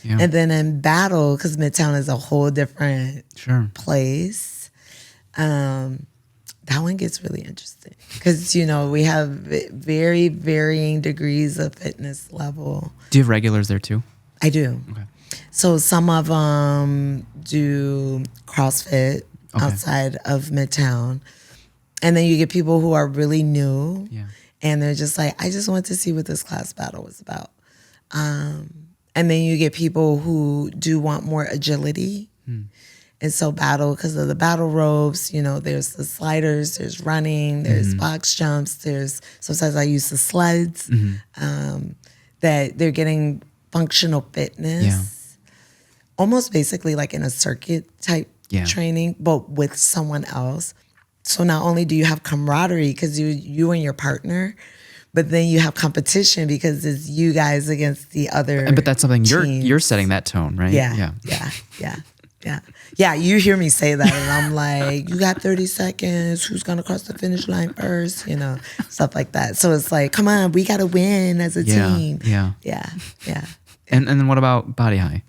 Yeah. And then in battle, because Midtown is a whole different place, that one gets really interesting. Because, we have very varying degrees of fitness level. Do you have regulars there too? I do. Okay. So some of them do CrossFit outside of Midtown. And then you get people who are really new. Yeah. And they're just like, I just want to see what this class battle was about. And then you get people who do want more agility. And so battle, because of the battle ropes, there's the sliders, there's running, there's box jumps, sometimes I use the sleds, that they're getting functional fitness, almost basically like in a circuit type training, but with someone else. So not only do you have camaraderie because you and your partner, but then you have competition because it's you guys against the other. But that's something teams. you're setting that tone, right? Yeah. You hear me say that, and I'm like, you got 30 seconds. Who's gonna cross the finish line first? Stuff like that. So it's like, come on, we gotta win as a team. Yeah. And then what about Body High?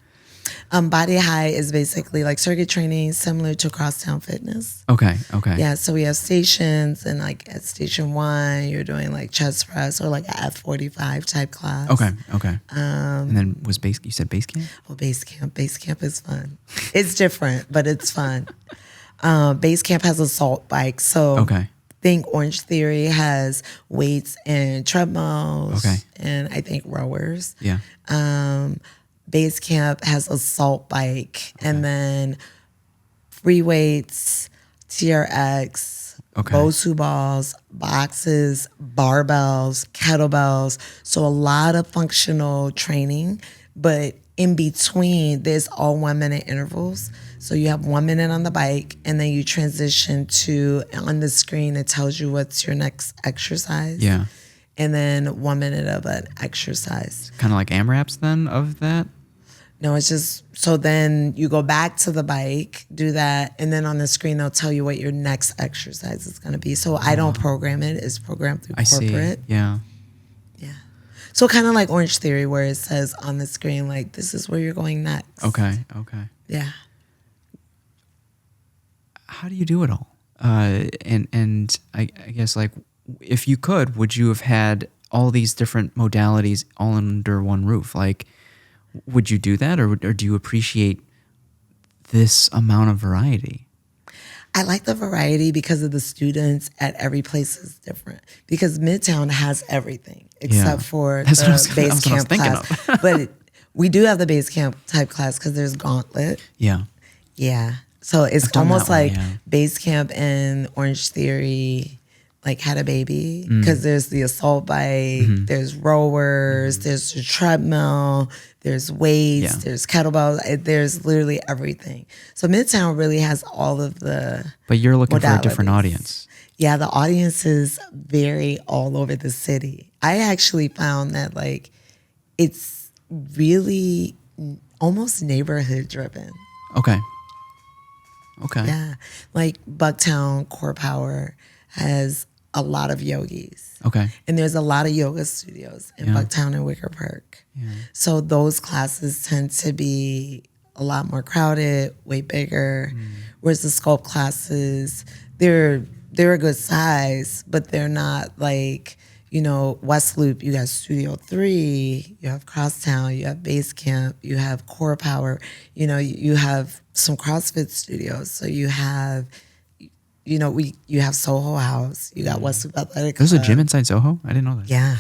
Body High is basically like circuit training, similar to Crosstown Fitness. Okay. Yeah, so we have stations, and like at station 1, you're doing like chest press or like a F45 type class. Okay. And then you said base camp? Oh, base camp is fun. It's different, but it's fun. Base camp has assault bikes, so think Orange Theory has weights and treadmills, and I think rowers. Yeah. Base camp has assault bike, and then free weights, TRX, Bosu balls, boxes, barbells, kettlebells. So a lot of functional training, but in between, there's all 1 minute intervals. So you have 1 minute on the bike, and then you transition to, on the screen, it tells you what's your next exercise. Yeah. And then 1 minute of an exercise. Kind of like AMRAPs then of that? No, it's just, so then you go back to the bike, do that, and then on the screen, they'll tell you what your next exercise is going to be. So I don't program it. It's programmed through corporate. Yeah. So kind of like Orange Theory, where it says on the screen, like, this is where you're going next. Okay. Yeah. How do you do it all? And I guess, like, if you could, would you have had all these different modalities all under one roof? Like, would you do that, or do you appreciate this amount of variety? I like the variety because of the students at every place is different. Because Midtown has everything except for the base camp class. But we do have the base camp type class because there's Gauntlet. Yeah. So it's almost like base camp and Orange Theory like had a baby, because there's the assault bike, there's rowers, there's the treadmill, there's weights, there's kettlebells, there's literally everything. So Midtown really has all of the But you're looking modalities. for a different audience. Yeah, the audiences vary all over the city. I actually found that like it's really almost neighborhood driven. Okay. Yeah, like Bucktown Core Power has a lot of yogis. Okay. And there's a lot of yoga studios in Bucktown and Wicker Park. Yeah. So those classes tend to be a lot more crowded, way bigger. Whereas the sculpt classes, they're a good size, but they're not like, West Loop, you got Studio 3, you have Crosstown, you have Base Camp, you have Core Power, you have some CrossFit studios. So you have you have Soho House, you got West Loop Athletic Club. There's a gym inside Soho? I didn't know that. Yeah,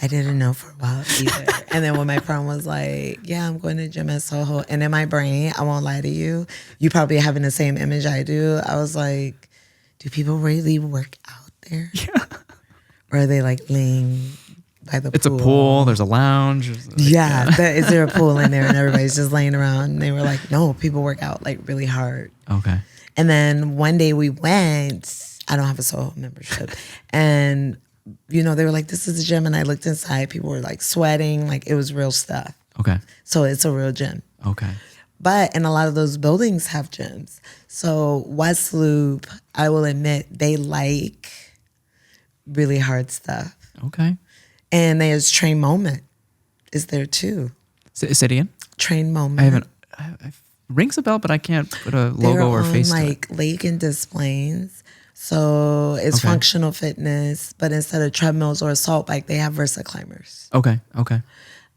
I didn't know for a while either. And then when my friend was like, "Yeah, I'm going to gym at Soho," and in my brain, I won't lie to you, you probably having the same image I do. I was like, "Do people really work out there? Yeah. Or are they like laying by the pool?" It's a pool. There's a lounge. Is there a pool in there and everybody's just laying around? And they were like, "No, people work out like really hard." Okay. And then one day we went, I don't have a Soho membership. And, they were like, "This is a gym." And I looked inside, people were like sweating, like it was real stuff. Okay. So it's a real gym. Okay. But, and a lot of those buildings have gyms. So West Loop, I will admit, they like really hard stuff. Okay. And there's Train Moment is there too. Say it again? Train Moment. I haven't, rings a bell, but I can't put a logo or face to it. Like Lake and Des Plaines. So it's functional fitness, but instead of treadmills or assault bike, they have Versa climbers. Okay. Okay.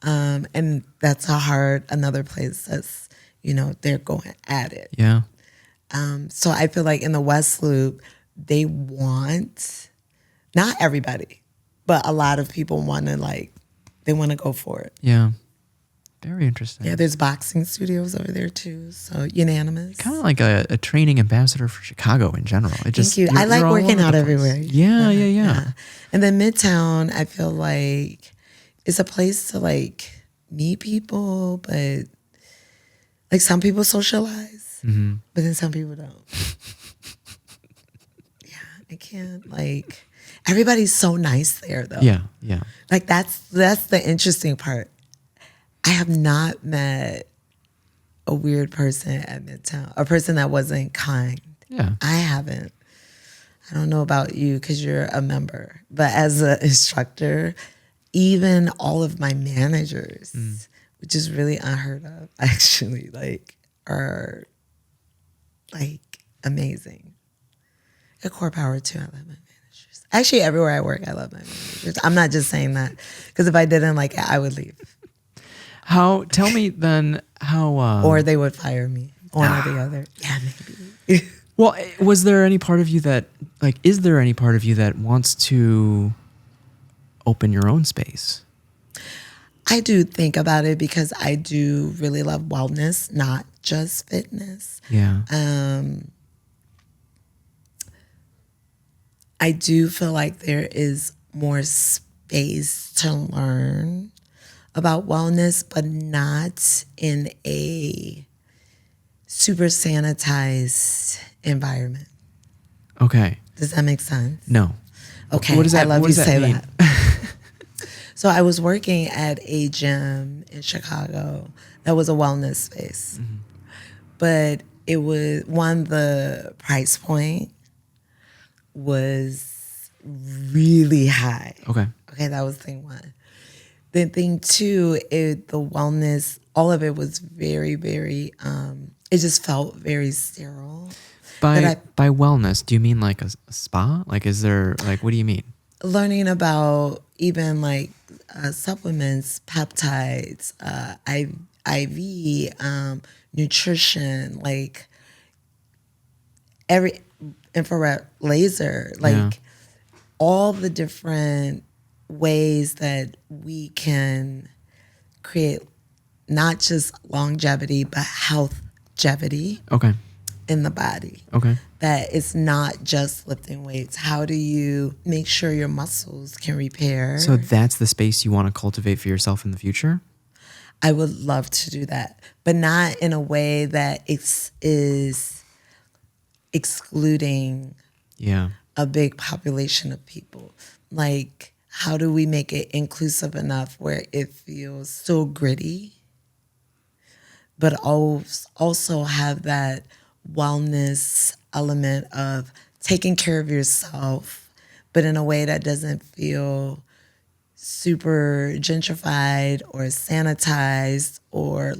And that's another place that's, they're going at it. Yeah. So I feel like in the West Loop, they want, not everybody, but a lot of people want to they want to go for it. Yeah. Very interesting. Yeah, there's boxing studios over there too. So unanimous. Kind of like a training ambassador for Chicago in general. Thank you. I like working out everywhere. Yeah. And then Midtown, I feel like it's a place to meet people, but some people socialize, but then some people don't. Yeah, I can't everybody's so nice there though. Yeah. That's the interesting part. I have not met a weird person at Midtown, a person that wasn't kind. Yeah. I haven't. I don't know about you because you're a member, but as an instructor, even all of my managers, which is really unheard of, actually, are amazing. A core power too. I love my managers. Actually, everywhere I work, I love my managers. I'm not just saying that because if I didn't like it, I would leave. Tell me then how... or they would fire me, one or the other. Yeah, maybe. Well, was there any part of you that, is there any part of you that wants to open your own space? I do think about it because I do really love wellness, not just fitness. Yeah. I do feel like there is more space to learn about wellness, but not in a super sanitized environment. Okay. Does that make sense? No. Okay. What does that, I love what you does say mean? that. So I was working at a gym in Chicago that was a wellness space, but it was the price point was really high. Okay. Okay, that was thing one. Then thing two, the wellness, all of it was very, very, it just felt very sterile. By wellness, do you mean like a spa? Is there, what do you mean? Learning about even supplements, peptides, IV, nutrition, every infrared laser, all the different ways that we can create not just longevity, but healthgevity in the body. Okay. That it's not just lifting weights. How do you make sure your muscles can repair? So that's the space you want to cultivate for yourself in the future? I would love to do that, but not in a way that is excluding a big population of people. How do we make it inclusive enough where it feels so gritty, but also have that wellness element of taking care of yourself, but in a way that doesn't feel super gentrified or sanitized or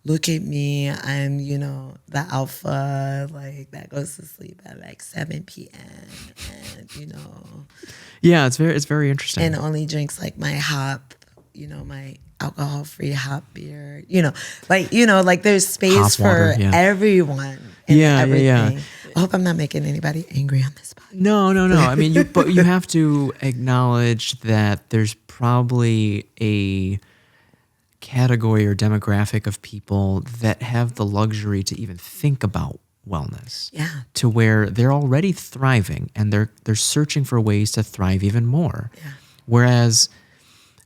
look at me, I'm, the alpha, that goes to sleep at 7 p.m. and, Yeah, it's very interesting. And only drinks my hop, my alcohol-free hop beer, there's space for everyone and everything. I hope I'm not making anybody angry on this podcast. No. I mean, but you have to acknowledge that there's probably a category or demographic of people that have the luxury to even think about wellness. Yeah. To where they're already thriving and they're searching for ways to thrive even more. Yeah. Whereas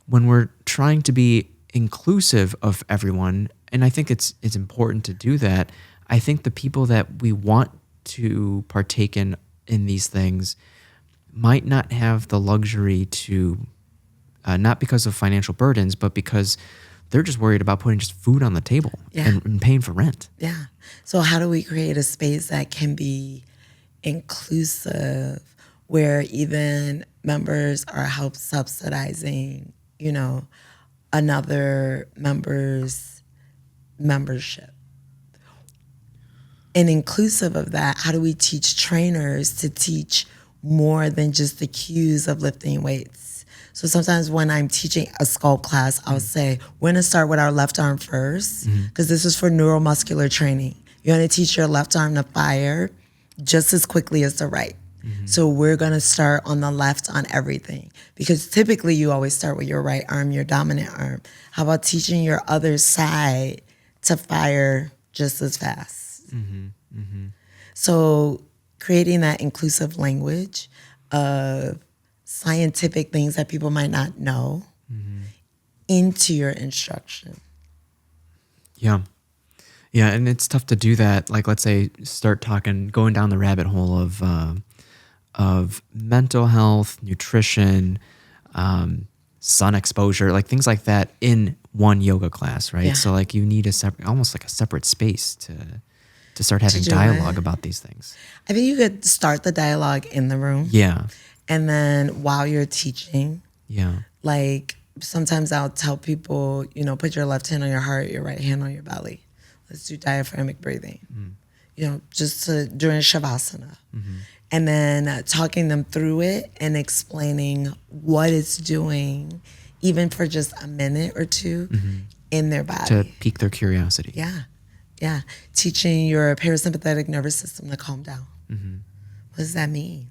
when we're trying to be inclusive of everyone, and I think it's important to do that, I think the people that we want to partake in these things might not have the luxury to, not because of financial burdens, but because they're just worried about putting just food on the table and paying for rent. Yeah. So how do we create a space that can be inclusive, where even members are help subsidizing, another member's membership? And inclusive of that, how do we teach trainers to teach more than just the cues of lifting weights? So sometimes when I'm teaching a sculpt class, I'll say, we're gonna start with our left arm first, because this is for neuromuscular training. You're gonna teach your left arm to fire just as quickly as the right. So we're gonna start on the left on everything, because typically you always start with your right arm, your dominant arm. How about teaching your other side to fire just as fast? So creating that inclusive language of scientific things that people might not know into your instruction. Yeah. Yeah, and it's tough to do that. Like, let's say, going down the rabbit hole of mental health, nutrition, sun exposure, like things like that in one yoga class, right? Yeah. So like you need almost like a separate space to start having dialogue about these things. I think you could start the dialogue in the room. Yeah. And then while you're teaching, Yeah. like sometimes I'll tell people, put your left hand on your heart, your right hand on your belly. Let's do diaphragmic breathing, just during Shavasana. And then talking them through it and explaining what it's doing, even for just a minute or two in their body. To pique their curiosity. Yeah. Yeah. Teaching your parasympathetic nervous system to calm down. What does that mean?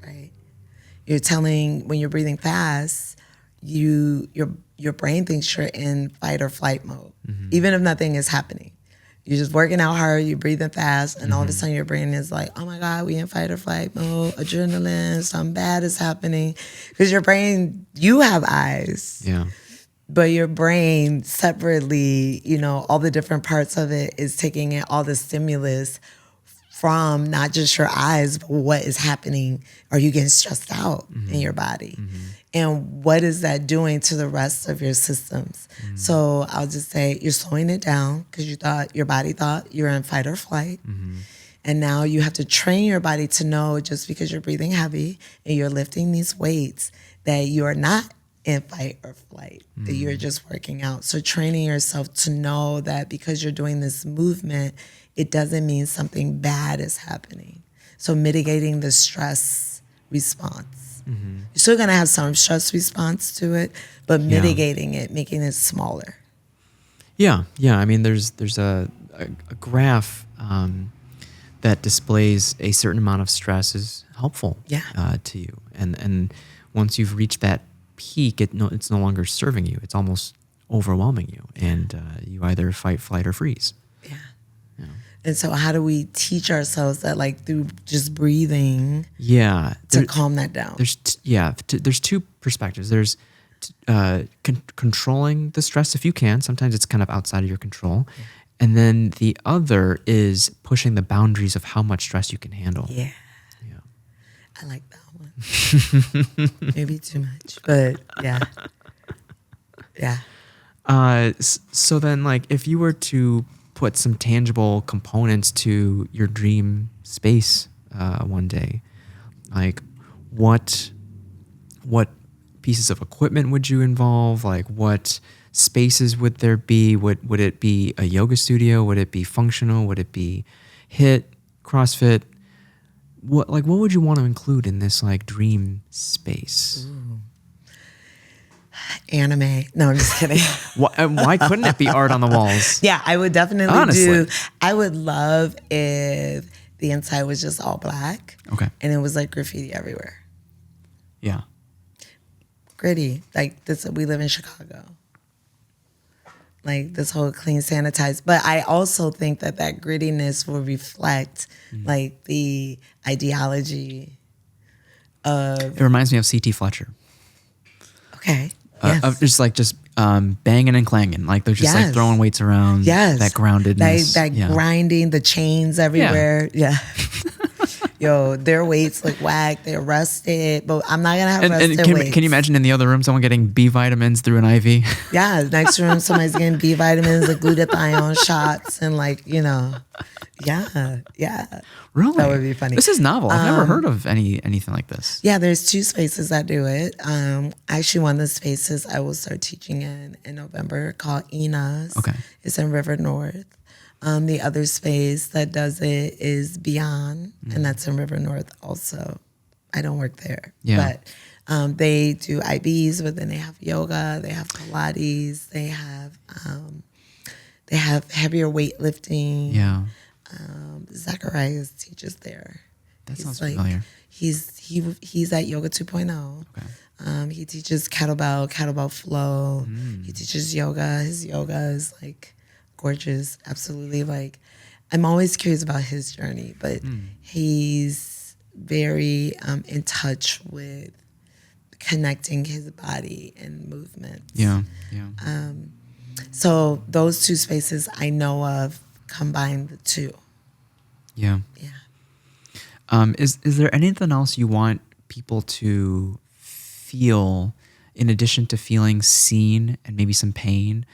Right? You're telling, when you're breathing fast, your brain thinks you're in fight or flight mode, even if nothing is happening. You're just working out hard, you're breathing fast, and all of a sudden your brain is like, oh my God, we in fight or flight mode, adrenaline, something bad is happening. Because your brain, you have eyes. Yeah. But your brain separately, all the different parts of it is taking in all the stimulus from not just your eyes, but what is happening. Are you getting stressed out in your body? And what is that doing to the rest of your systems? So I'll just say you're slowing it down because your body thought you're in fight or flight. And now you have to train your body to know, just because you're breathing heavy and you're lifting these weights, that you are not in fight or flight, that you're just working out. So training yourself to know that because you're doing this movement, it doesn't mean something bad is happening. So mitigating the stress response. You're still gonna have some stress response to it, but mitigating it, making it smaller. Yeah. I mean, there's a graph that displays a certain amount of stress is helpful to you, and once you've reached that peak, it's no longer serving you. It's almost overwhelming you, and you either fight, flight, or freeze. Yeah. And so how do we teach ourselves that, like, through just breathing to calm that down? There's two perspectives. There's controlling the stress if you can. Sometimes it's kind of outside of your control. And then the other is pushing the boundaries of how much stress you can handle. Yeah. I like that one. Maybe too much, but yeah. So then, like, if you were to put some tangible components to your dream space one day, like what pieces of equipment would you involve? Like, what spaces would there be? Would it be a yoga studio? Would it be functional? Would it be HIIT, CrossFit? What would you want to include in this, like, dream space? Ooh. Anime. No, I'm just kidding. Why couldn't it be art on the walls? Yeah, I would definitely Honestly. I would love if the inside was just all black. Okay. And it was like graffiti everywhere. Yeah. Gritty. Like this, we live in Chicago. Like this whole clean, sanitized. But I also think that grittiness will reflect like the ideology of. It reminds me of C.T. Fletcher. Okay. Yes. Of just banging and clanging. Like they're just like throwing weights around. Yes. That groundedness. That grinding, the chains everywhere. Yeah. Yo, their weights look whack. They're rusted, but I'm not gonna have rusted weights. Can you imagine in the other room someone getting B vitamins through an IV? Yeah, next room somebody's getting B vitamins, like glutathione shots, and like yeah. Really? That would be funny. This is novel. I've never heard of anything like this. Yeah, there's 2 spaces that do it. Actually, one of the spaces I will start teaching in November called Ina's. Okay. It's in River North. The other space that does it is Beyond, and that's in River North also. I don't work there. Yeah. But they do IBs, but then they have yoga, they have Pilates, they have heavier weightlifting. Yeah. Zacharias teaches there. That sounds familiar. He's at Yoga 2.0. Okay. He teaches kettlebell flow. He teaches yoga. His yoga is like gorgeous. Absolutely. Like, I'm always curious about his journey, but he's very in touch with connecting his body and movement. Yeah. So those 2 spaces I know of combine the 2. Yeah. Yeah. Is there anything else you want people to feel in addition to feeling seen and maybe some pain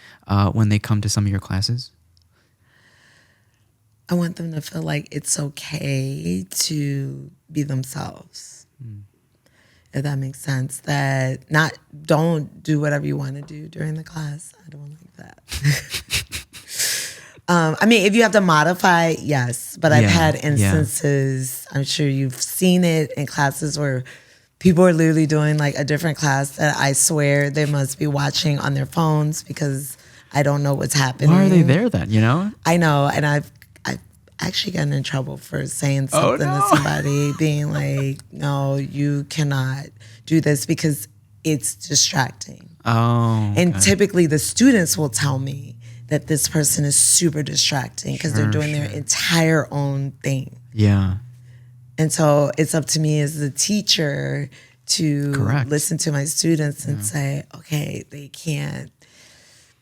when they come to some of your classes? I want them to feel like it's okay to be themselves. If that makes sense. That don't do whatever you want to do during the class. I don't like that. I mean, if you have to modify, yes. But I've had instances, I'm sure you've seen it in classes where people are literally doing like a different class that I swear they must be watching on their phones because I don't know what's happening. Why are they there then, I know, and I've actually gotten in trouble for saying something to somebody, being like, no, you cannot do this because it's distracting. Oh. Okay. And typically the students will tell me that this person is super distracting because they're doing their entire own thing. Yeah. And so it's up to me as the teacher to listen to my students and say, okay, they can't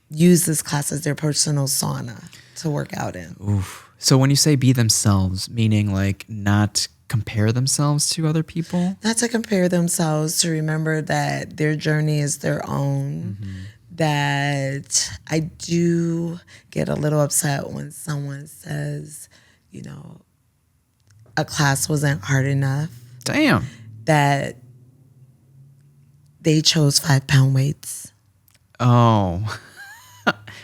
use this class as their personal sauna to work out in. Oof. So when you say be themselves, meaning like not compare themselves to other people? Not to compare themselves, to remember that their journey is their own. That I do get a little upset when someone says, a class wasn't hard enough. Damn. That they chose 5-pound weights. Oh,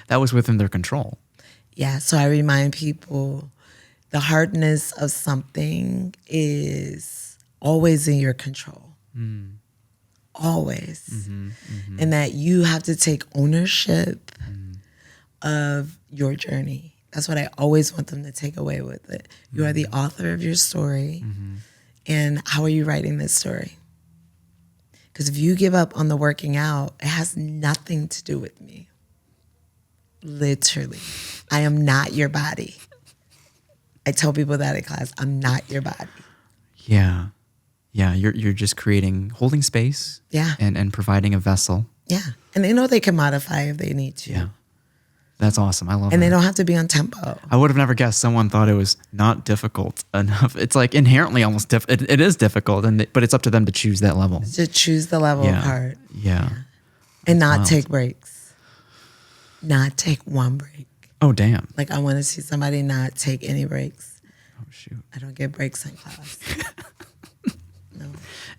that was within their control. Yeah, so I remind people the hardness of something is always in your control. Always. And that you have to take ownership of your journey. That's what I always want them to take away with it. You are the author of your story. And how are you writing this story? Because if you give up on the working out, it has nothing to do with me. Literally. I am not your body. I tell people that in class. I'm not your body. Yeah. Yeah. You're just holding space. Yeah. And providing a vessel. Yeah. And they know they can modify if they need to. Yeah. That's awesome. I love it. And they don't have to be on tempo. I would have never guessed someone thought it was not difficult enough. It's like inherently almost it is difficult, but it's up to them to choose that level. To choose the level of heart. Yeah. And not take breaks. Not take one break. Oh, damn. Like I want to see somebody not take any breaks. Oh, shoot. I don't get breaks in class. No.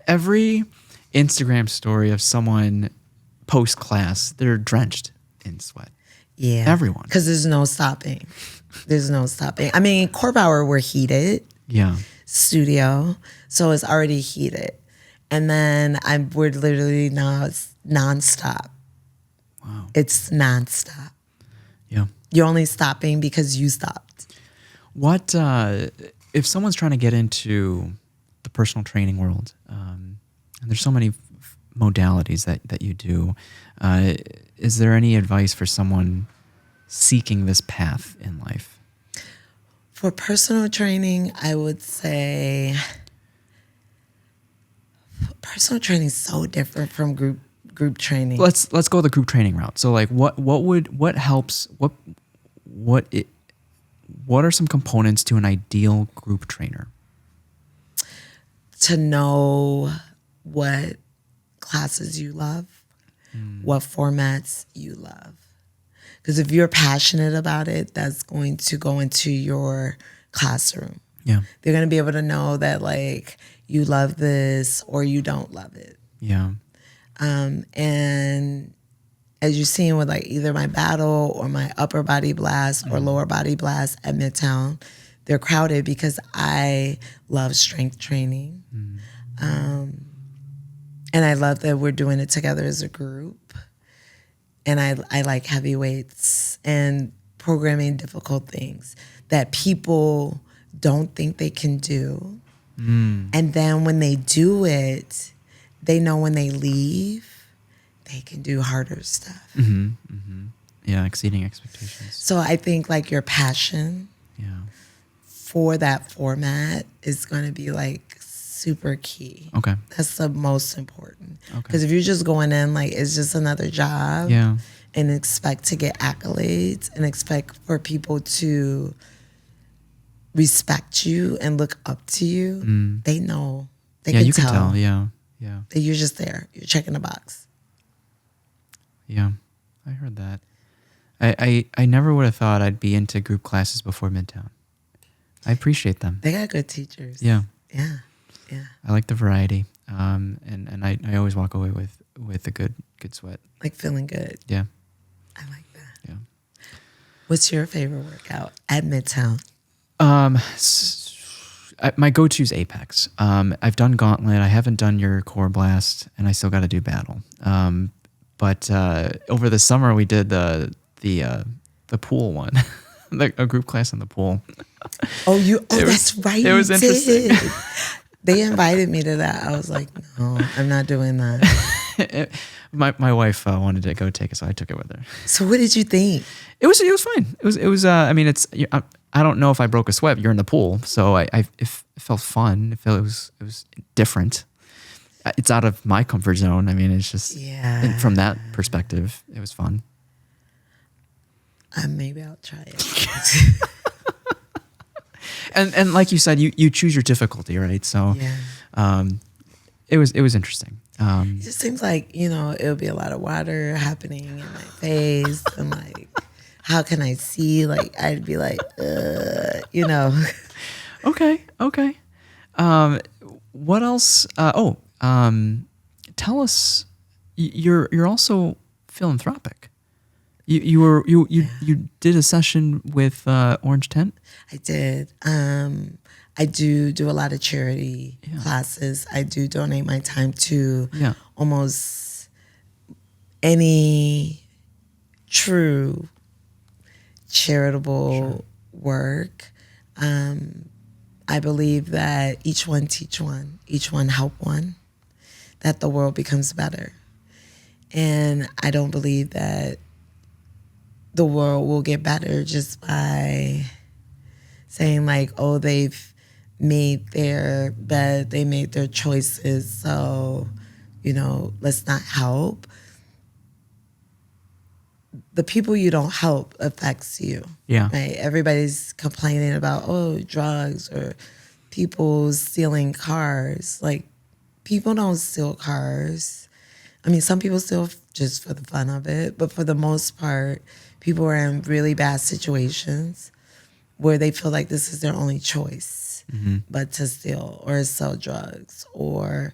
Every Instagram story of someone post-class, they're drenched in sweat. Yeah. Everyone. Because there's no stopping. There's no stopping. I mean, Corp Hour, we're heated. Yeah. Studio. So it's already heated. And then we're literally now nonstop. Wow. It's nonstop. Yeah. You're only stopping because you stopped. What if someone's trying to get into the personal training world, and there's so many modalities that you do, is there any advice for someone seeking this path in life? For personal training, I would say personal training is so different from group training. Let's go the group training route. So like what are some components to an ideal group trainer? To know what classes you love, what formats you love. Because if you're passionate about it, that's going to go into your classroom. Yeah. They're going to be able to know that like you love this or you don't love it. Yeah. And as you're seeing with like either my battle or my upper body blast or lower body blast at Midtown, they're crowded because I love strength training. And I love that we're doing it together as a group. And I like heavy weights and programming difficult things that people don't think they can do. And then when they do it, they know when they leave, they can do harder stuff. Yeah, exceeding expectations. So I think like your passion for that format is going to be like super key. Okay. That's the most important. Okay. Because if you're just going in like it's just another job and expect to get accolades and expect for people to respect you and look up to you, they know. They can tell. Yeah. That you're just there. You're checking a box. Yeah, I heard that. I never would have thought I'd be into group classes before Midtown. I appreciate them. They got good teachers. Yeah. Yeah. I like the variety. And I always walk away with a good sweat. Like feeling good. Yeah. I like that. Yeah. What's your favorite workout at Midtown? My go-to is Apex. I've done Gauntlet. I haven't done your Core Blast, and I still got to do Battle. But over the summer we did the pool one, a group class in the pool. That's right. It was interesting. They invited me to that. I was like, no, I'm not doing that. My wife wanted to go take it, so I took it with her. So what did you think? It was fine. It was. I mean, I don't know if I broke a sweat. You're in the pool, so it felt fun. It was different. It's out of my comfort zone. I mean, it's just from that perspective, it was fun. Maybe I'll try it. And like you said, you choose your difficulty, right? So it was interesting. It just seems like, it'll be a lot of water happening in my face. And like, how can I see? Like, I'd be like, Okay. What else? Tell us, you're also philanthropic. You did a session with Orange Tent? I did. I do a lot of charity classes. I do donate my time to almost any true charitable work. I believe that each one teach one, each one help one, that the world becomes better. And I don't believe that the world will get better just by saying like, oh, they've made their bed, they made their choices, so, let's not help. The people you don't help affects you. Yeah. Right? Everybody's complaining about, drugs or people stealing cars. Like, people don't steal cars. I mean, some people steal just for the fun of it, but for the most part, people are in really bad situations where they feel like this is their only choice, but to steal or sell drugs or,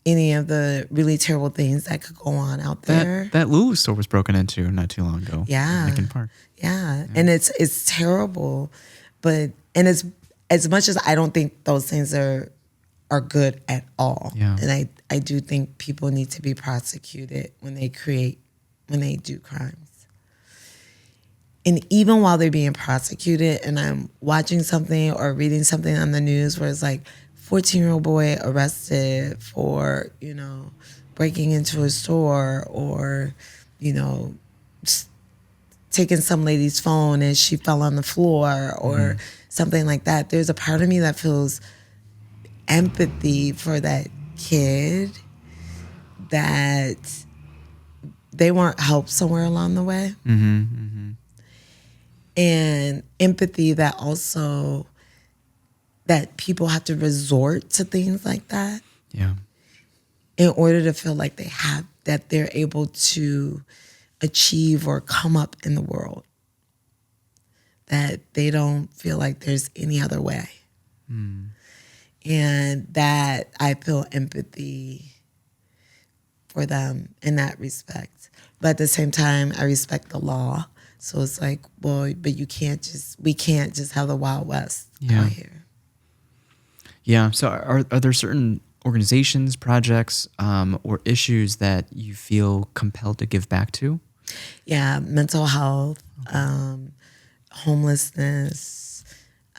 any of the really terrible things that could go on out there. That Lulu store was broken into not too long ago. Yeah. In Lincoln Park. Yeah. And it's terrible. And as much as I don't think those things are good at all. Yeah. And I do think people need to be prosecuted when they do crimes. And even while they're being prosecuted and I'm watching something or reading something on the news where it's like 14-year-old boy arrested for, breaking into a store or, taking some lady's phone and she fell on the floor or something like that. There's a part of me that feels empathy for that kid that they weren't helped somewhere along the way. And empathy that also that people have to resort to things like that in order to feel like that they're able to achieve or come up in the world, that they don't feel like there's any other way. And that I feel empathy for them in that respect. But at the same time, I respect the law. So it's like, well, but we can't just have the Wild West out here. Yeah. So are there certain organizations, projects, or issues that you feel compelled to give back to? Yeah, mental health, homelessness,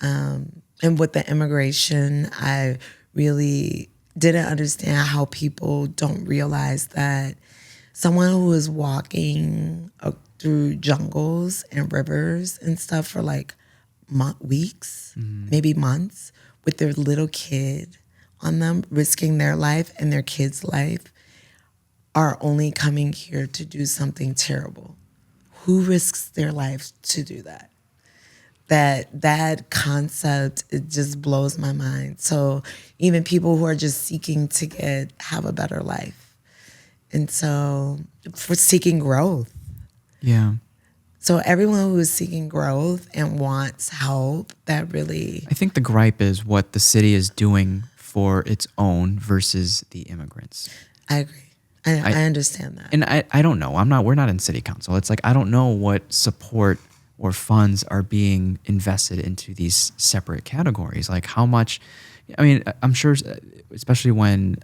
and with the immigration, I really didn't understand how people don't realize that someone who is walking through jungles and rivers and stuff for like weeks, maybe months, with their little kid on them, risking their life and their kid's life, are only coming here to do something terrible. Who risks their life to do that? That concept, it just blows my mind. So even people who are just seeking to have a better life. And so for seeking growth. Yeah. So everyone who is seeking growth and wants help, that really... I think the gripe is what the city is doing for its own versus the immigrants. I agree. I understand that. And I don't know. We're not in city council. It's like, I don't know what support or funds are being invested into these separate categories. Like how much, I'm sure, especially when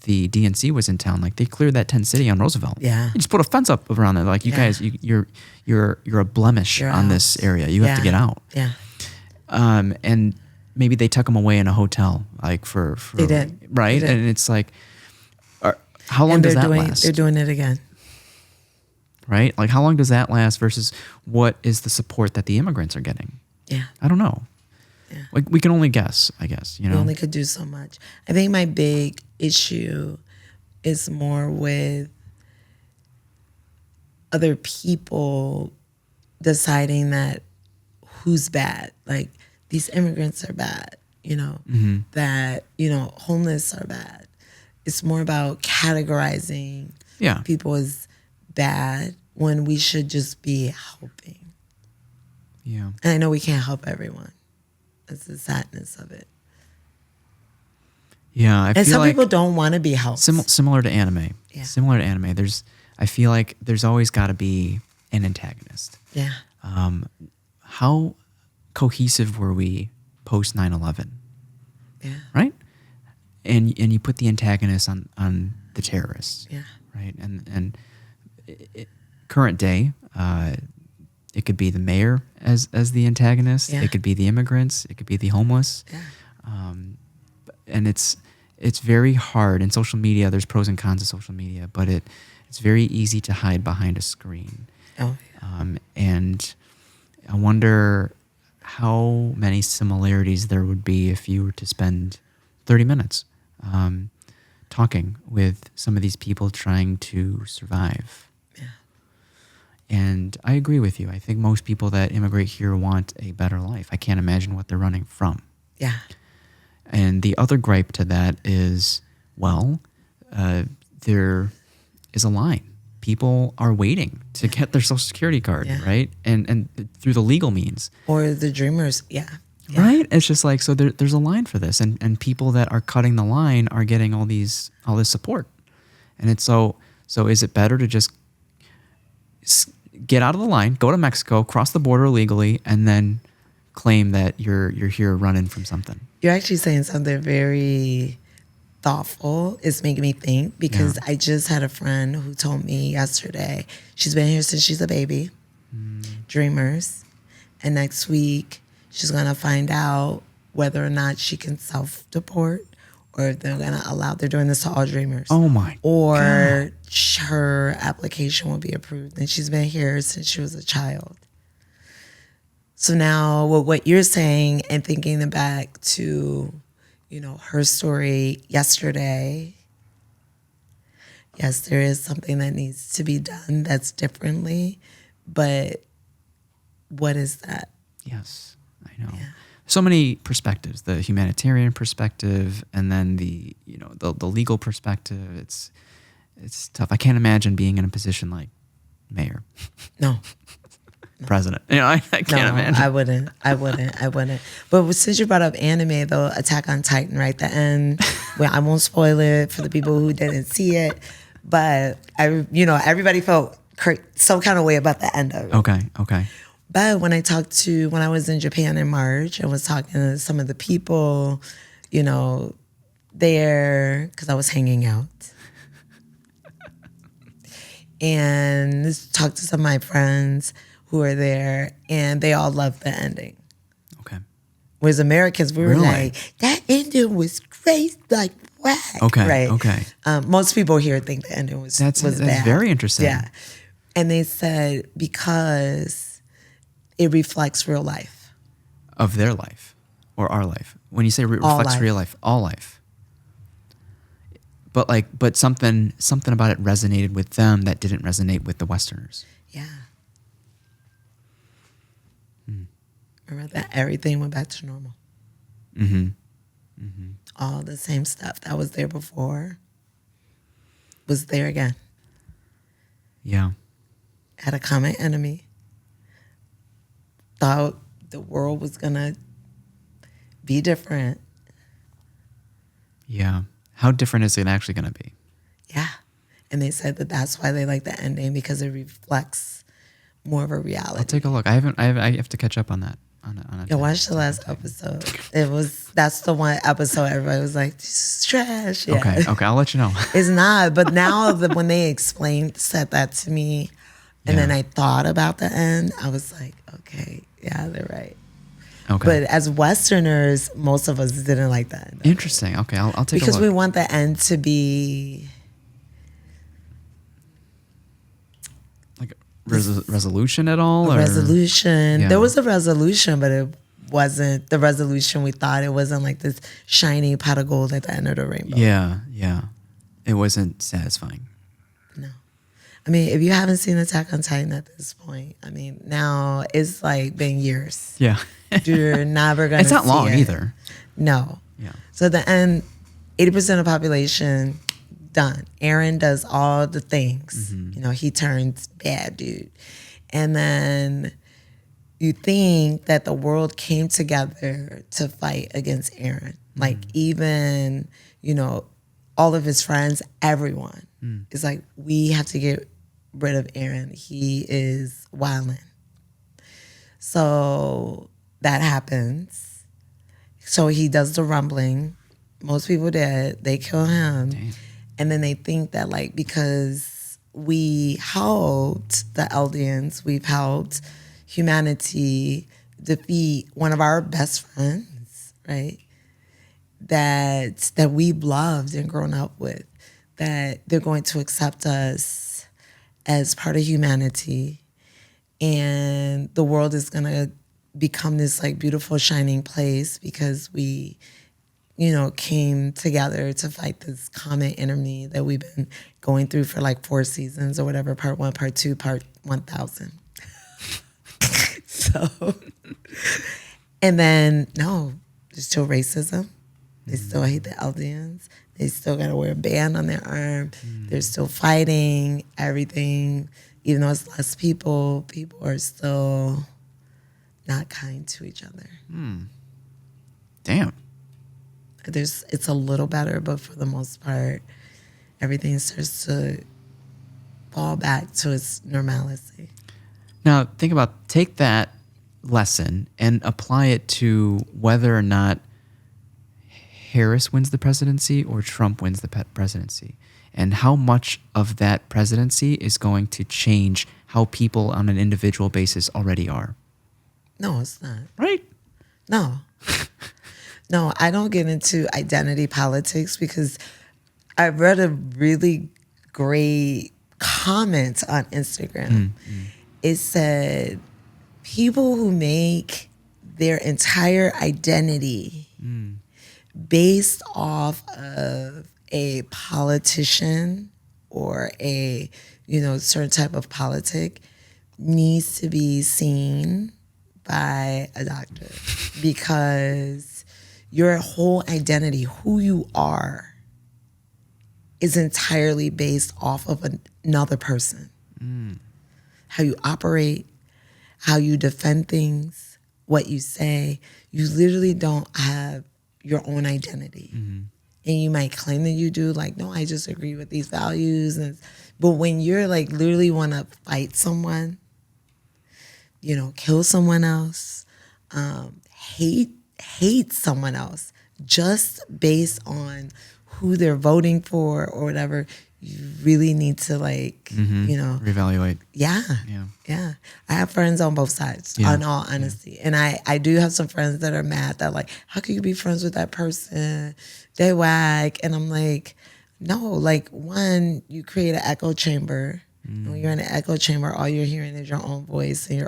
the DNC was in town, like they cleared that tent city on Roosevelt. Yeah. They just put a fence up around it. Like you guys, you're a blemish on this area. You have to get out. Yeah. And maybe they tuck them away in a hotel, like for they did. Right. They did. And it's like, how long does that last? They're doing it again. Right? Like how long does that last versus what is the support that the immigrants are getting? Yeah. I don't know. Yeah. Like we can only guess, I guess, We only could do so much. I think my big issue is more with other people deciding that who's bad. Like these immigrants are bad, that, homeless are bad. It's more about categorizing people as bad when we should just be helping. Yeah. And I know we can't help everyone. That's the sadness of it. Yeah. I and feel some like people don't want to be helped. Similar to anime. Yeah. Similar to anime. I feel like there's always got to be an antagonist. Yeah. How cohesive were we post 9/11? Yeah. Right? And you put the antagonist on the terrorists. Yeah. Right? And current day, it could be the mayor as the antagonist. Yeah. It could be the immigrants. It could be the homeless. Yeah. And it's very hard. In social media, there's pros and cons of social media, but it's very easy to hide behind a screen. Oh, yeah. And I wonder how many similarities there would be if you were to spend 30 minutes talking with some of these people trying to survive. Yeah. And I agree with you. I think most people that immigrate here want a better life. I can't imagine what they're running from. Yeah. And the other gripe to that is, there is a line. People are waiting to get their Social Security card, right? And through the legal means. Or the dreamers, yeah. Right? It's just like, so there's a line for this. And people that are cutting the line are getting all this support. And it's so is it better to just get out of the line, go to Mexico, cross the border illegally, and then claim that you're here running from something? You're actually saying something very thoughtful. It's making me think because I just had a friend who told me yesterday, she's been here since she's a baby. dreamers. And next week, she's going to find out whether or not she can self-deport or if they're going to allow, they're doing this to all dreamers. Oh my Or God. her application will be approved. And she's been here since she was a child. So now with what you're saying and thinking back to, you know, her story yesterday, yes, there is something that needs to be done that's differently, but what is that? Yes, I know. Yeah. So many perspectives, the humanitarian perspective and then the, you know, the legal perspective. It's tough. I can't imagine being in a position like mayor. No. President. You know, I can't imagine. I wouldn't. But since you brought up anime, though, Attack on Titan, right? The end, well, I won't spoil it for the people who didn't see it, but everybody felt some kind of way about the end of it. Okay. But when I was in Japan in March, I was talking to some of the people, you know, there, because I was hanging out. And talked to some of my friends who were there, and they all loved the ending. Okay. Whereas Americans, we were Really? like, that ending was great, like, whack. Okay, Right? okay. Most people here think the ending was That's bad. very interesting. Yeah. And they said because it reflects real life. Of their life or our life. When you say reflects life. real life, all life. But something about it resonated with them that didn't resonate with the Westerners. Yeah. Remember that everything went back to normal. Mm-hmm. All the same stuff that was there before was there again. Yeah. Had a common enemy. Thought the world was gonna be different. Yeah. How different is it actually going to be? Yeah. And they said that that's why they like the ending, because it reflects more of a reality. I'll take a look. I have to catch up on that. Yeah, watch the last episode. That's the one episode everybody was like, this is trash. Yeah. Okay, I'll let you know. It's not, but now when they said that to me, and then I thought about the end, I was like, okay, yeah, they're right. Okay. But as Westerners, most of us didn't like the end. Interesting. Okay, I'll take a look. Because we want the end to be like resolution at all? a resolution. Yeah. There was a resolution, but it wasn't the resolution we thought. It wasn't like this shiny pot of gold at the end of the rainbow. Yeah. It wasn't satisfying. No. I mean, if you haven't seen Attack on Titan at this point, I mean, now it's like been years. Yeah. You're never going to see it. It's not long either. No. Yeah. So at the end, 80% of the population, done. Aaron does all the things. Mm-hmm. You know, he turns bad dude. And then you think that the world came together to fight against Aaron. Mm-hmm. Like even, you know, all of his friends, everyone. It's like, we have to get rid of Aaron. He is wilding. So that happens. So he does the rumbling. Most people did. They kill him. Damn. And then they think that like because we helped the Eldians, we've helped humanity defeat one of our best friends, right? That we've loved and grown up with, that they're going to accept us as part of humanity, and the world is gonna become this like beautiful shining place because we, you know, came together to fight this common enemy that we've been going through for like 4 seasons or whatever, part 1, part 2, part 1000. So, and then no, there's still racism. They still hate the Eldians. They still gotta wear a band on their arm. They're still fighting everything. Even though it's less people are still not kind to each other. Damn. It's a little better, but for the most part, everything starts to fall back to its normalcy. Now, take that lesson and apply it to whether or not Harris wins the presidency or Trump wins the presidency, and how much of that presidency is going to change how people on an individual basis already are. No, it's not. Right? No. No, I don't get into identity politics because I read a really great comment on Instagram. It said, people who make their entire identity based off of a politician or a, certain type of politic needs to be seen by a doctor, because your whole identity, who you are, is entirely based off of another person. How you operate, how you defend things, what you say. You literally don't have your own identity. And you might claim that you do, like, no, I just agree with these values. But when you're like literally want to fight someone, kill someone else, hate someone else just based on who they're voting for or whatever, you really need to reevaluate. Yeah. I have friends on both sides, in all honesty. And I do have some friends that are mad that like, how can you be friends with that person? They whack. And I'm like, no, like, one, you create an echo chamber. When you're in an echo chamber, all you're hearing is your own voice and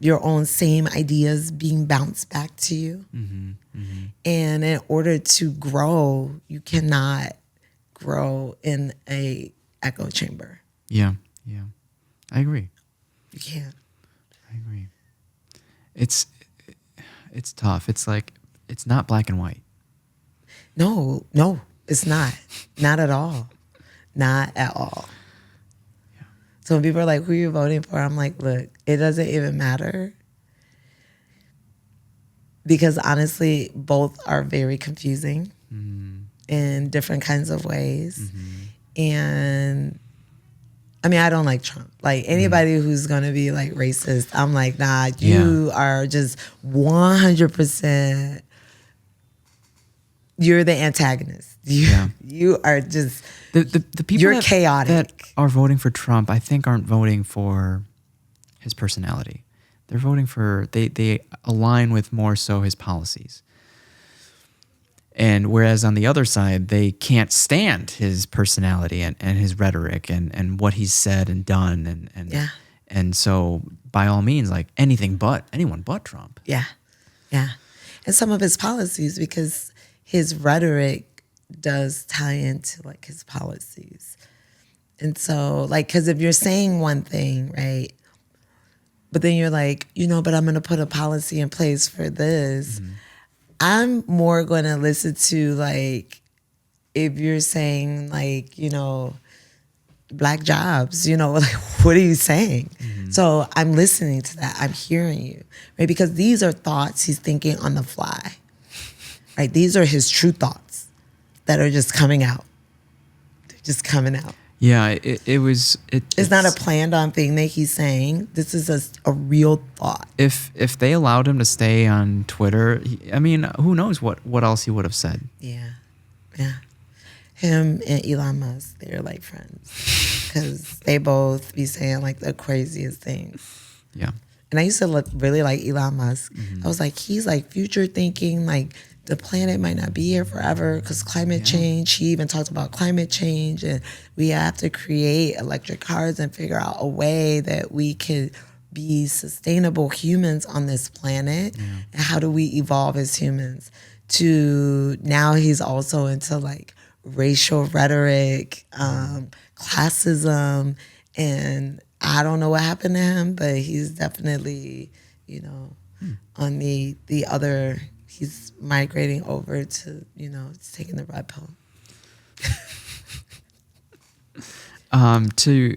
your own same ideas being bounced back to you. And in order to grow, you cannot grow in a echo chamber. Yeah. I agree. You can't. I agree. It's tough. It's like, it's not black and white. No, it's not. Not at all. Not at all. Yeah. So when people are like, who are you voting for? I'm like, look, it doesn't even matter. Because honestly, both are very confusing in different kinds of ways. And I mean, I don't like Trump. Like, anybody who's going to be like racist, I'm like, nah, you are just 100%, you're the antagonist. You are just, the people you're chaotic. that are voting for Trump, I think, aren't voting for his personality. They're voting for, they align with more so his policies. And whereas on the other side, they can't stand his personality and his rhetoric and what he's said and done. And so by all means, like anyone but Trump. Yeah. And some of his policies, because his rhetoric does tie into like his policies. And so like, cause if you're saying one thing, right, but then you're like, but I'm going to put a policy in place for this. I'm more going to listen to like, if you're saying like, black jobs, like, what are you saying? So I'm listening to that. I'm hearing you, right? Because these are thoughts he's thinking on the fly, right? These are his true thoughts that are just coming out. They're just coming out. Yeah, it's not a planned on thing that he's saying. This is a real thought. If they allowed him to stay on Twitter, I mean, who knows what else he would have said. Yeah. Him and Elon Musk, they're like friends because they both be saying like the craziest things. Yeah. And I used to really like Elon Musk. I was like, he's like future thinking, like the planet might not be here forever because climate change. He even talked about climate change, and we have to create electric cars and figure out a way that we could be sustainable humans on this planet. And how do we evolve as humans? To now he's also into like racial rhetoric, classism, and I don't know what happened to him, but he's definitely, on the other. He's migrating over to, taking the red pill. To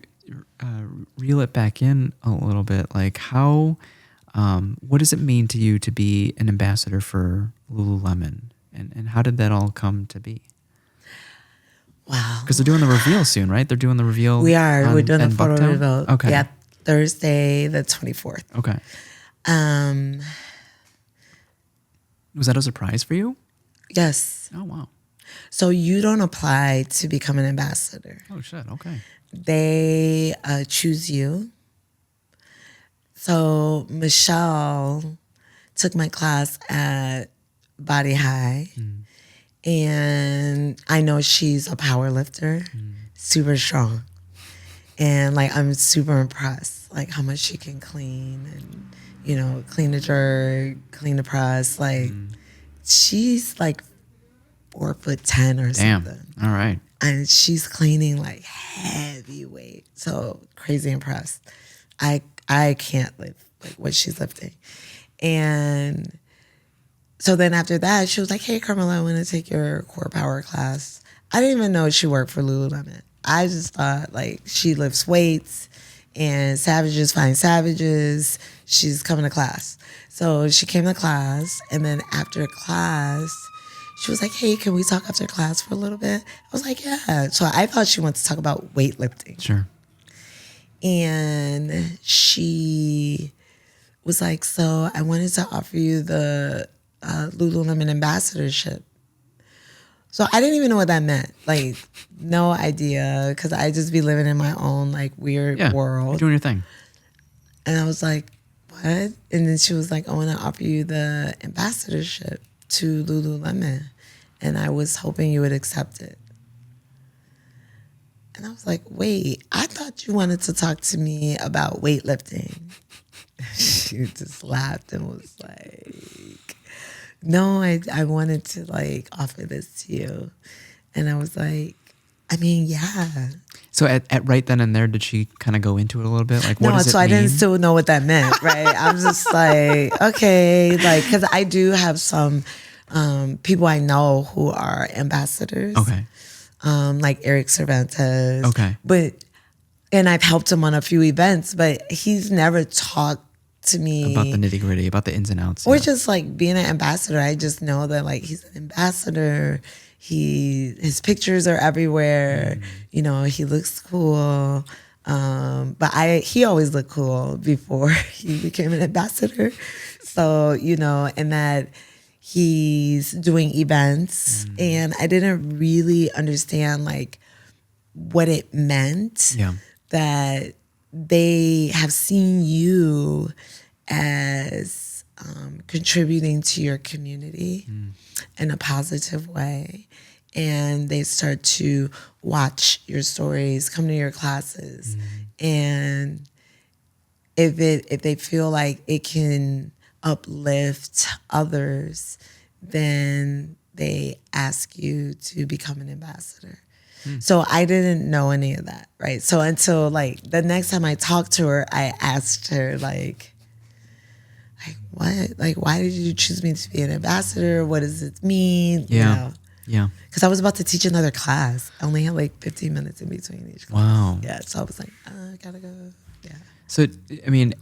reel it back in a little bit, like what does it mean to you to be an ambassador for Lululemon? And how did that all come to be? Wow. Because they're doing the reveal soon, right? They're doing the reveal. We are. We're doing the photo Bucktown? reveal. Okay. Yeah, Thursday the 24th. Okay. Was that a surprise for you? Yes. Oh, wow. So you don't apply to become an ambassador. Oh, shit. Okay. They choose you. So Michelle took my class at Body High, and I know she's a power lifter, super strong. And like, I'm super impressed, like how much she can clean and, you know, clean the jerk, clean the press. Like she's like 4'10" or something. All right. And she's cleaning like heavyweight. So crazy impressed. I can't lift like what she's lifting. And so then after that, she was like, hey, Carmilla, I want to take your core power class. I didn't even know she worked for Lululemon. I just thought like she lifts weights and savages find savages. She's coming to class. So she came to class, and then after class, she was like, hey, can we talk after class for a little bit? I was like, yeah. So I thought she wanted to talk about weightlifting. Sure. And she was like, so I wanted to offer you the Lululemon Ambassadorship. So I didn't even know what that meant. Like, no idea, because I just be living in my own like weird world. You're doing your thing. And I was like, what? And then she was like, I want to offer you the ambassadorship to Lululemon. And I was hoping you would accept it. And I was like, wait, I thought you wanted to talk to me about weightlifting. She just laughed and was like, no, I wanted to like offer this to you. And I was like, I mean, yeah. So at right then and there, did she kind of go into it a little bit? Like, what does it so mean? I didn't still know what that meant, right? I was just like, okay, like, because I do have some people I know who are ambassadors. Okay. Like Eric Cervantes. Okay. And I've helped him on a few events, but he's never talked to me about the nitty gritty, about the ins and outs. Or just like being an ambassador. I just know that like he's an ambassador. His pictures are everywhere. You know, he looks cool. But he always looked cool before he became an ambassador. So, you know, and that he's doing events, and I didn't really understand like what it meant that they have seen you as contributing to your community in a positive way. And they start to watch your stories, come to your classes. And if they feel like it can uplift others, then they ask you to become an ambassador. So I didn't know any of that, right? So until like the next time I talked to her, I asked her like what? Like, why did you choose me to be an ambassador? What does it mean? You know? Yeah. Because I was about to teach another class. I only had like 15 minutes in between each class. Wow. Yeah. So I was like, I gotta go. Yeah. So, I mean,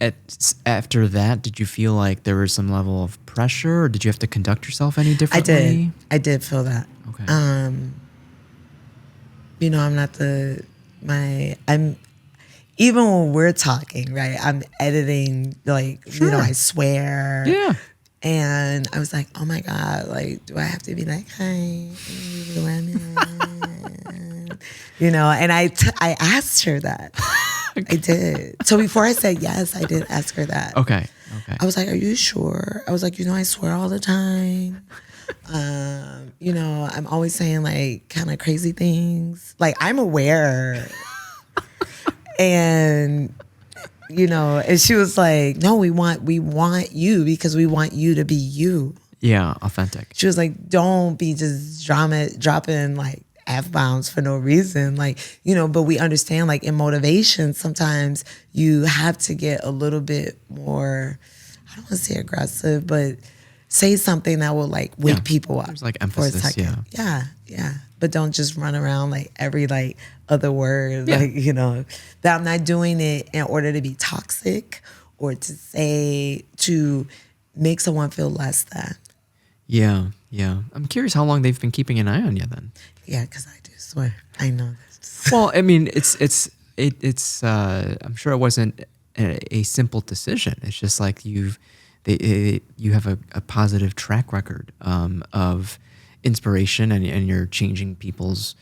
after that, did you feel like there was some level of pressure, or did you have to conduct yourself any differently? I did feel that. Okay. You know, even when we're talking, right, I'm editing, like, you know, I swear. Yeah. And I was like, oh my God, like, do I have to be like, hi, Lululemon? You know, and I asked her that. I did. So before I said yes, I did ask her that. Okay. I was like, are you sure? I was like, you know, I swear all the time. You know, I'm always saying like kind of crazy things. Like, I'm aware. And, you know, and she was like, no, we want you because we want you to be you. Yeah, authentic. She was like, don't be just dropping like F-bombs for no reason. Like, you know, but we understand like in motivation, sometimes you have to get a little bit more, I don't want to say aggressive, but say something that will like wake people up. There's like emphasis, for a second. Yeah. But don't just run around like every like other word, like, you know, that I'm not doing it in order to be toxic or to make someone feel less than. Yeah. I'm curious how long they've been keeping an eye on you then. Yeah, because I do swear. I know this. Well, I mean, it's I'm sure it wasn't a simple decision. It's just like you have a positive track record of inspiration, and you're changing people's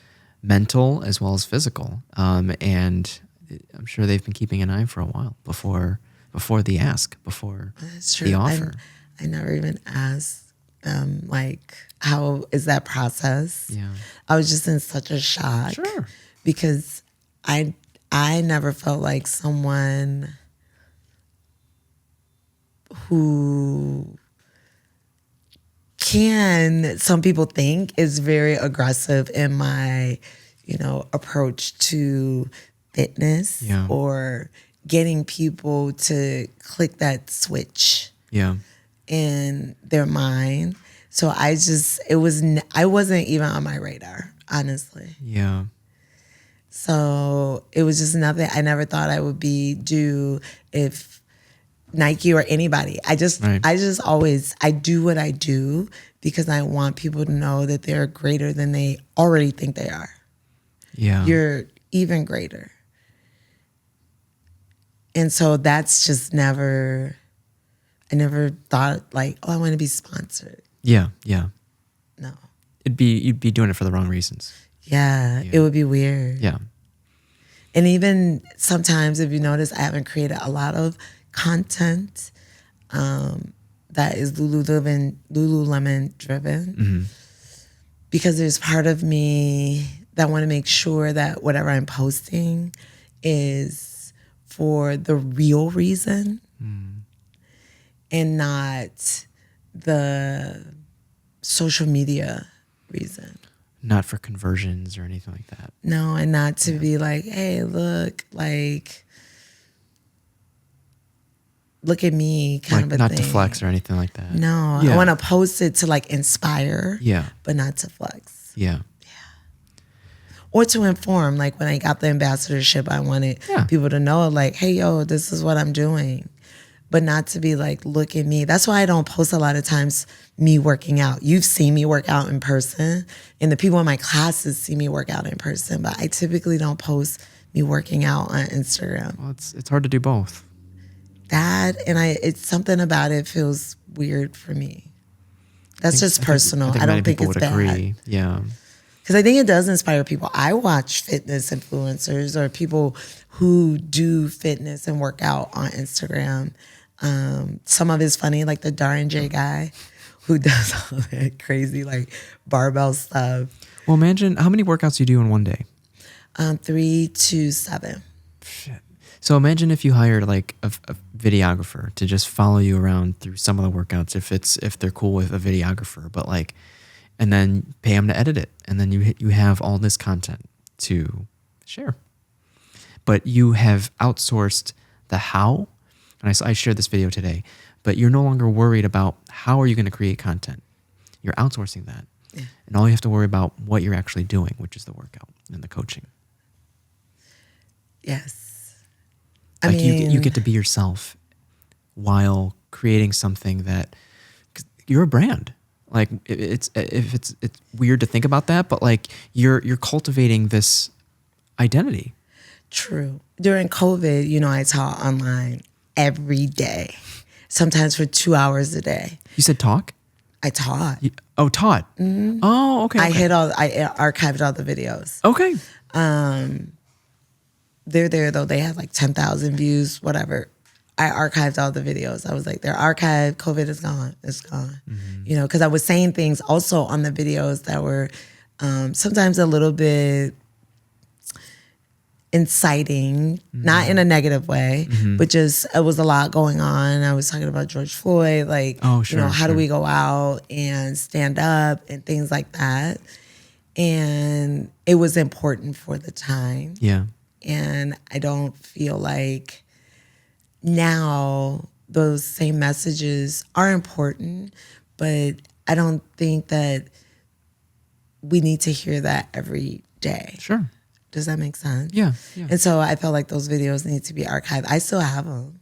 mental as well as physical. And I'm sure they've been keeping an eye for a while before before the ask, before That's true. the offer. I never even asked them, like, how is that process? Yeah. I was just in such a shock. Sure. Because I never felt like someone who some people think is very aggressive in my, approach to fitness or getting people to click that switch in their mind. So I wasn't even on my radar, honestly. Yeah. So it was just nothing I never thought I would do if Nike or anybody. I do what I do because I want people to know that they're greater than they already think they are. Yeah. You're even greater. And so that's just I never thought like, oh, I want to be sponsored. Yeah. Yeah. No. You'd be doing it for the wrong reasons. Yeah, it would be weird. Yeah. And even sometimes, if you notice, I haven't created a lot of content that is Lululemon driven, because there's part of me that want to make sure that whatever I'm posting is for the real reason and not the social media reason. Not for conversions or anything like that. No, and not to be like, hey, look at me kind of a not thing. Not to flex or anything like that. No, I want to post it to like inspire, but not to flex. Yeah. Or to inform. Like when I got the ambassadorship, I wanted people to know like, hey, yo, this is what I'm doing. But not to be like, look at me. That's why I don't post a lot of times me working out. You've seen me work out in person, and the people in my classes see me work out in person, but I typically don't post me working out on Instagram. Well, it's hard to do both. That, and it's something about it feels weird for me. That's just personal. I don't think it's bad. Agree. Yeah. Because I think it does inspire people. I watch fitness influencers or people who do fitness and work out on Instagram. Some of it's funny, like the Darren J guy who does all that crazy like barbell stuff. Well, imagine how many workouts you do in one day. 3 to 7. Shit. So imagine if you hired like a videographer to just follow you around through some of the workouts, if they're cool with a videographer, but like, and then pay them to edit it, and then you have all this content to share. But you have outsourced the how. And I shared this video today, but you're no longer worried about how are you going to create content. You're outsourcing that. Yeah. And all you have to worry about what you're actually doing, which is the workout and the coaching. Yes. Like you get to be yourself while creating something that, 'cause you're a brand. Like it's weird to think about that, but like you're cultivating this identity. True. During COVID, I taught online every day, sometimes for 2 hours a day. You said talk? I taught. Taught. Mm-hmm. Oh, okay. I archived all the videos. Okay. They're there though. They had like 10,000 views, whatever. I archived all the videos. I was like, they're archived. COVID is gone. It's gone. Mm-hmm. Because I was saying things also on the videos that were sometimes a little bit inciting, not in a negative way, but just it was a lot going on. I was talking about George Floyd, like, how do we go out and stand up and things like that. And it was important for the time. Yeah. And I don't feel like now those same messages are important, but I don't think that we need to hear that every day. Sure. Does that make sense? Yeah. And so I felt like those videos need to be archived. I still have them.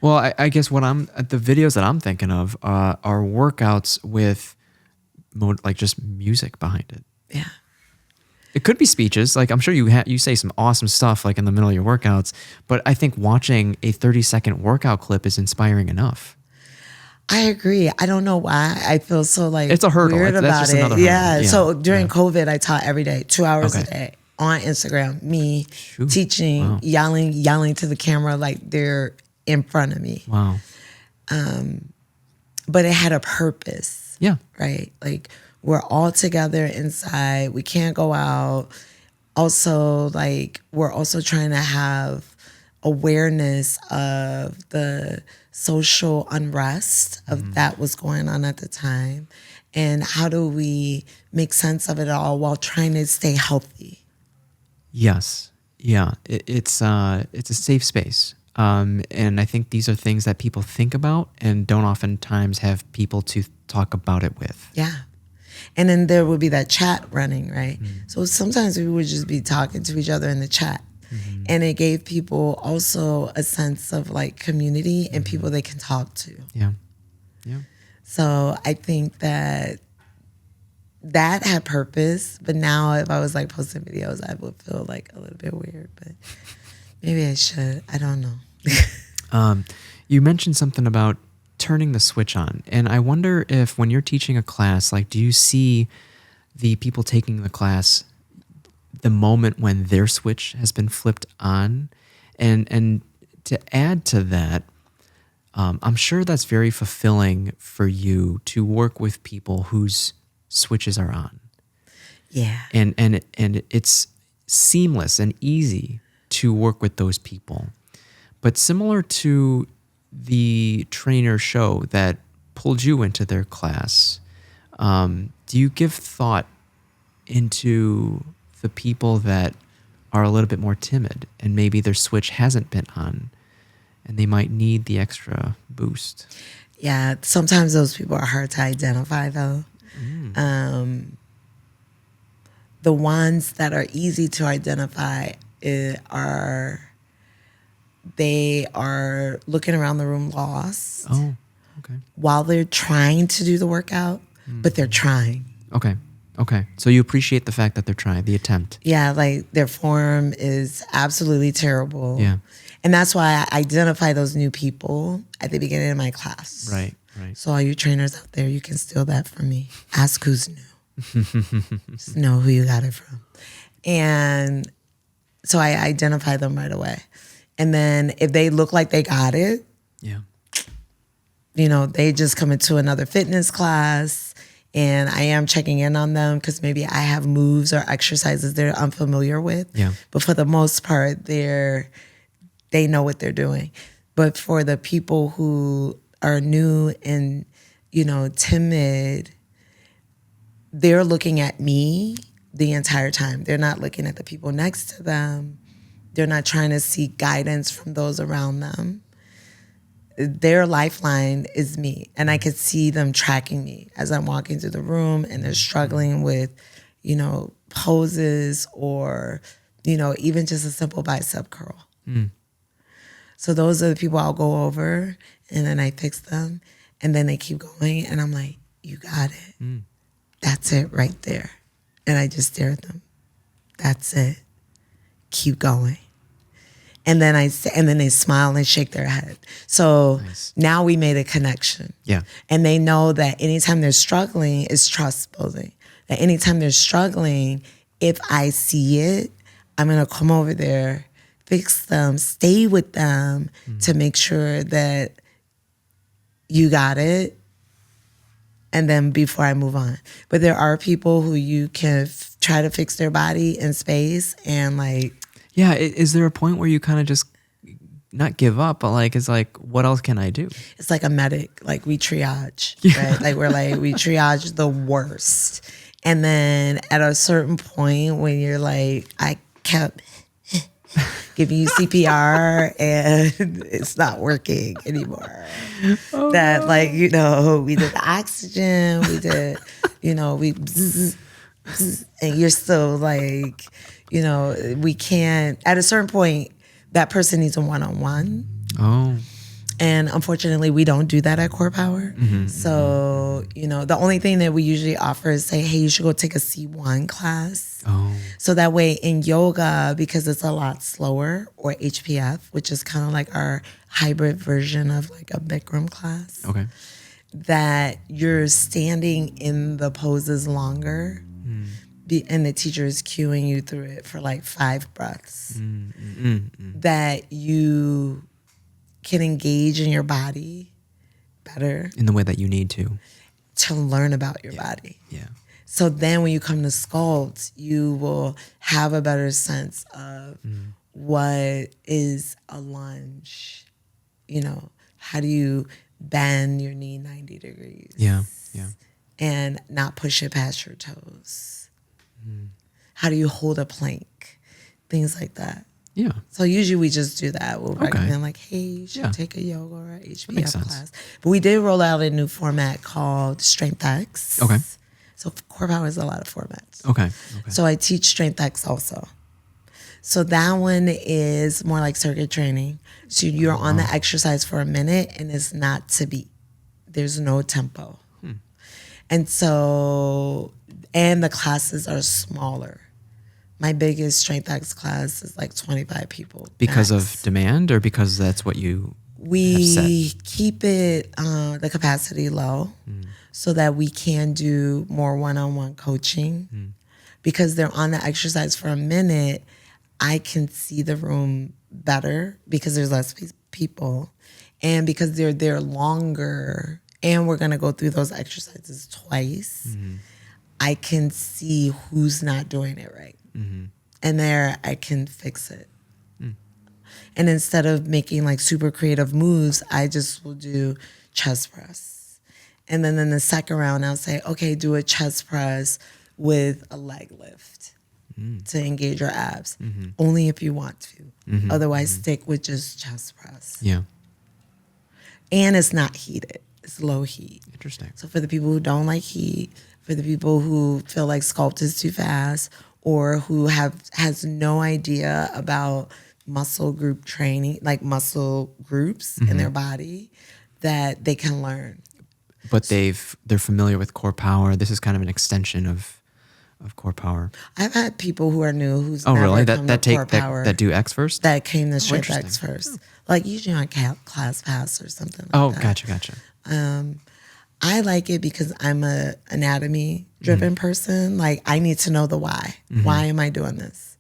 Well, I guess the videos that I'm thinking of are workouts with like just music behind it. Yeah. It could be speeches. Like I'm sure you say some awesome stuff like in the middle of your workouts, but I think watching a 30-second workout clip is inspiring enough. I agree. I don't know why I feel so like it's a hurdle. Weird That's about just it. Another hurdle. Yeah. So during COVID, I taught every day, 2 hours a day on Instagram. Me teaching, yelling to the camera like they're in front of me. Wow. But it had a purpose. Yeah. Right? Like, we're all together inside. We can't go out. Also, like, we're also trying to have awareness of the social unrest of that was going on at the time. And how do we make sense of it all while trying to stay healthy? Yes. Yeah. It's a safe space. And I think these are things that people think about and don't oftentimes have people to talk about it with. Yeah. And then there would be that chat running, right? So sometimes we would just be talking to each other in the chat. And it gave people also a sense of like community and people they can talk to. Yeah. Yeah. So I think that had purpose. But now if I was like posting videos, I would feel like a little bit weird. But maybe I should. I don't know. You mentioned something about turning the switch on. And I wonder if when you're teaching a class, like, do you see the people taking the class the moment when their switch has been flipped on? And to add to that, I'm sure that's very fulfilling for you to work with people whose switches are on. Yeah. And it's seamless and easy to work with those people. But similar to the trainer show that pulled you into their class, do you give thought into the people that are a little bit more timid and maybe their switch hasn't been on and they might need the extra boost? Yeah. Sometimes those people are hard to identify, though. The ones that are easy to identify they are looking around the room lost. Oh, okay. While they're trying to do the workout, but they're trying. Okay. So you appreciate the fact that they're trying, the attempt. Yeah, like their form is absolutely terrible. Yeah. And that's why I identify those new people at the beginning of my class. Right. So all you trainers out there, you can steal that from me. Ask who's new. Just know who you got it from. And so I identify them right away. And then if they look like they got it, Yeah. They just come into another fitness class and I am checking in on them because maybe I have moves or exercises they're unfamiliar with. Yeah. But for the most part, they know what they're doing. But for the people who are new and, timid, they're looking at me the entire time. They're not looking at the people next to them. They're not trying to seek guidance from those around them. Their lifeline is me. And I could see them tracking me as I'm walking through the room and they're struggling with, poses or, even just a simple bicep curl. So those are the people I'll go over and then I fix them and then they keep going and I'm like, you got it. That's it right there. And I just stare at them. That's it. Keep going. And then they smile and shake their head. So Nice. Now we made a connection. Yeah. And they know that anytime they're struggling, it's trust building. That anytime they're struggling, if I see it, I'm going to come over there, fix them, stay with them to make sure that you got it. And then before I move on. But there are people who you can try to fix their body in space and like. Yeah. Is there a point where you kind of just not give up, but like, it's like, what else can I do? It's like a medic. Like we triage, Yeah. right? We triage the worst. And then at a certain point when you're like, I kept giving you CPR and it's not working anymore. Oh, That we did the oxygen, we did, we bzz, bzz, and you're still like, we can't, at a certain point, that person needs a one-on-one. Oh. And unfortunately, we don't do that at Core Power. So, the only thing that we usually offer is say, hey, you should go take a C1 class. Oh. So that way in yoga, because it's a lot slower, or HPF, which is kind of like our hybrid version of like a Bikram class, Okay. that you're standing in the poses longer. And the teacher is cueing you through it for like 5 breaths. That you can engage in your body better In the way that you need to learn about your body. Yeah. So then when you come to sculpt, you will have a better sense of what is a lunge. You know, how do you bend your knee 90 degrees? Yeah. And not push it past your toes. How do you hold a plank? Things like that. Yeah. So usually we just do that. We'll Okay. recommend like, hey, you should Yeah. take a yoga or a makes HPF sense. class. But we did roll out a new format called Strength X. Okay. So Core Power is a lot of formats. Okay. So I teach Strength X also. So that one is more like circuit training. So you're on the exercise for a minute and it's not to beat. There's no tempo. And so, and the classes are smaller. My biggest Strength X class is like 25 people. Because max. of demand or because that's what you We keep it the capacity low so that we can do more one-on-one coaching. Because they're on the exercise for a minute, I can see the room better because there's less people, and because they're there longer, and we're gonna go through those exercises twice. I can see who's not doing it right, and there I can fix it. And instead of making like super creative moves, I just will do chest press. And then in the second round, I'll say, okay, do a chest press with a leg lift to engage your abs. Only if you want to. Otherwise, stick with just chest press. Yeah. And it's not heated. It's low heat. Interesting. So for the people who don't like heat, for the people who feel like sculpt is too fast, or who has no idea about muscle group training, like muscle groups in their body, that they can learn. But they're familiar with Core Power. This is kind of an extension of Core Power. I've had people who are new who's Oh, never really? come That to take Core Power that do X first? that came to Strength X interesting. first. Like usually on Class Pass or something like Oh, that. gotcha. I like it because I'm a anatomy driven person. Like I need to know the why. Why am I doing this?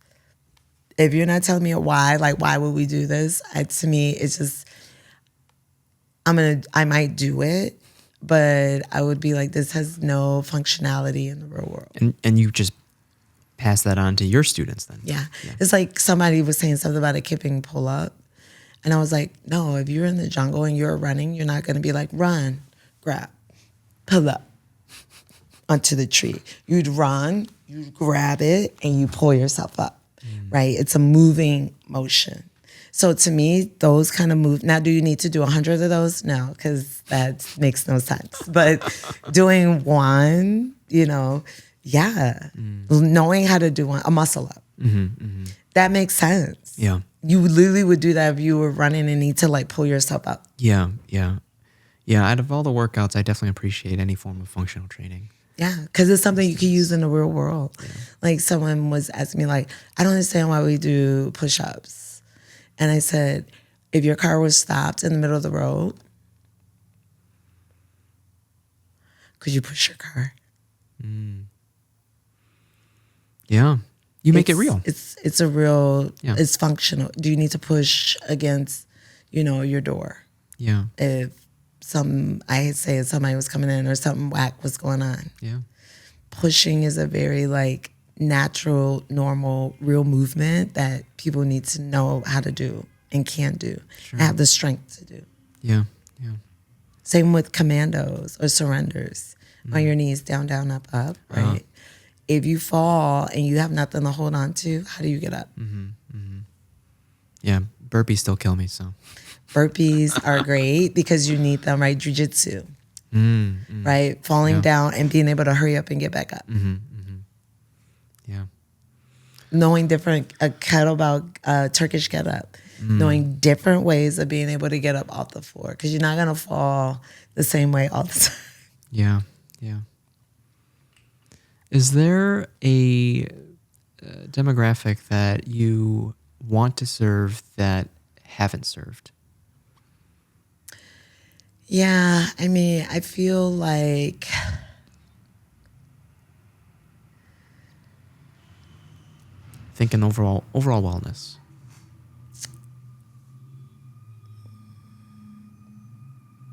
If you're not telling me a why, like why would we do this? To me, it's just I might do it, but I would be like, this has no functionality in the real world. And you just pass that on to your students then. Yeah. It's like somebody was saying something about a kipping pull up. And I was like, no, if you're in the jungle and you're running, you're not going to be like, run, grab, pull up onto the tree. You'd run, you grab it, and you pull yourself up, right? It's a moving motion. So to me, those kind of move. Now, do you need to do 100 of those? No, because that makes no sense. But doing one, knowing how to do a muscle up, that makes sense. Yeah. You literally would do that if you were running and need to like pull yourself up. Yeah. Out of all the workouts, I definitely appreciate any form of functional training. Yeah, because it's something you can use in the real world. Yeah. Like someone was asking me like, I don't understand why we do push-ups. And I said, if your car was stopped in the middle of the road, could you push your car? Yeah. You make it real. It's a real, it's functional. Do you need to push against, your door? Yeah. If I say if somebody was coming in or something whack was going on. Yeah. Pushing is a very like natural, normal, real movement that people need to know how to do and can do. And have the strength to do. Yeah. Same with commandos or surrenders. On your knees, down, down, up, up, right? If you fall and you have nothing to hold on to, how do you get up? Yeah, burpees still kill me, so. Burpees are great because you need them, right? Jiu-jitsu, right? Falling down and being able to hurry up and get back up. Yeah. Knowing different, a kettlebell, Turkish get up. Knowing different ways of being able to get up off the floor because you're not going to fall the same way all the time. Yeah. Is there a demographic that you want to serve that haven't served? Yeah, I mean, I feel like Thinking overall wellness.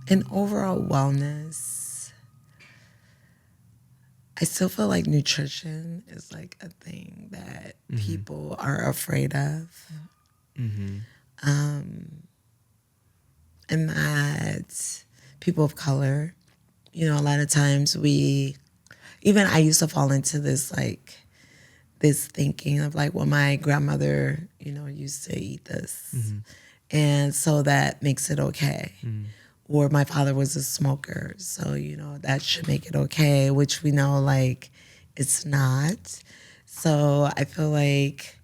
And overall wellness, I still feel like nutrition is like a thing that people are afraid of. And that people of color, you know, a lot of times even I used to fall into this thinking of like, well, my grandmother, you know, used to eat this. And so that makes it okay. Or my father was a smoker, so, you know, that should make it okay, which we know, like, it's not. So I feel like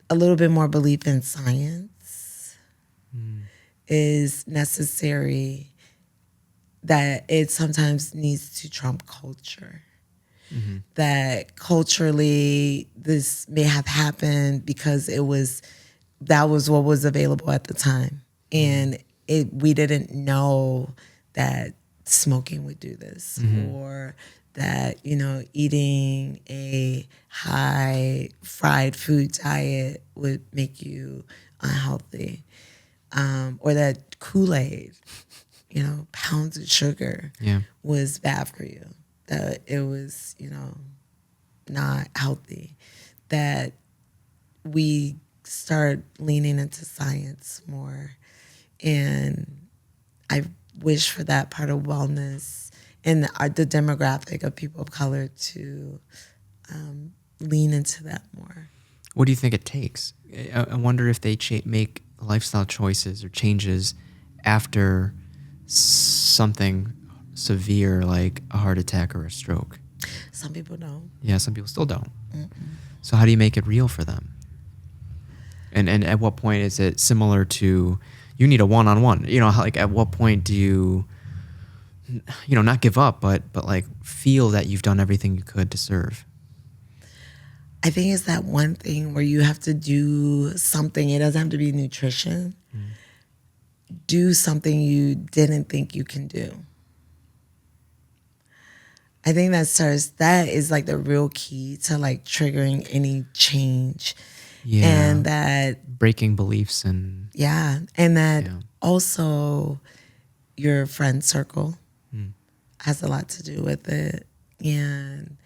a little bit more belief in science is necessary, that it sometimes needs to trump culture. That culturally this may have happened because that was what was available at the time. And we didn't know that smoking would do this, or that, you know, eating a high fried food diet would make you unhealthy, or that Kool-Aid, you know, pounds of sugar was bad for you, that it was, you know, not healthy, that we start leaning into science more. And I wish for that part of wellness and the demographic of people of color to lean into that more. What do you think it takes? I wonder if they make lifestyle choices or changes after something severe like a heart attack or a stroke. Some people don't. Yeah, some people still don't. So how do you make it real for them? And at what point is it similar to, you need a one-on-one? You know, like at what point do you know, not give up, but like feel that you've done everything you could to serve? I think it's that one thing where you have to do something. It doesn't have to be nutrition. Do something you didn't think you can do. I think that is like the real key to like triggering any change. Yeah. And that breaking beliefs and and that also your friend circle has a lot to do with it. And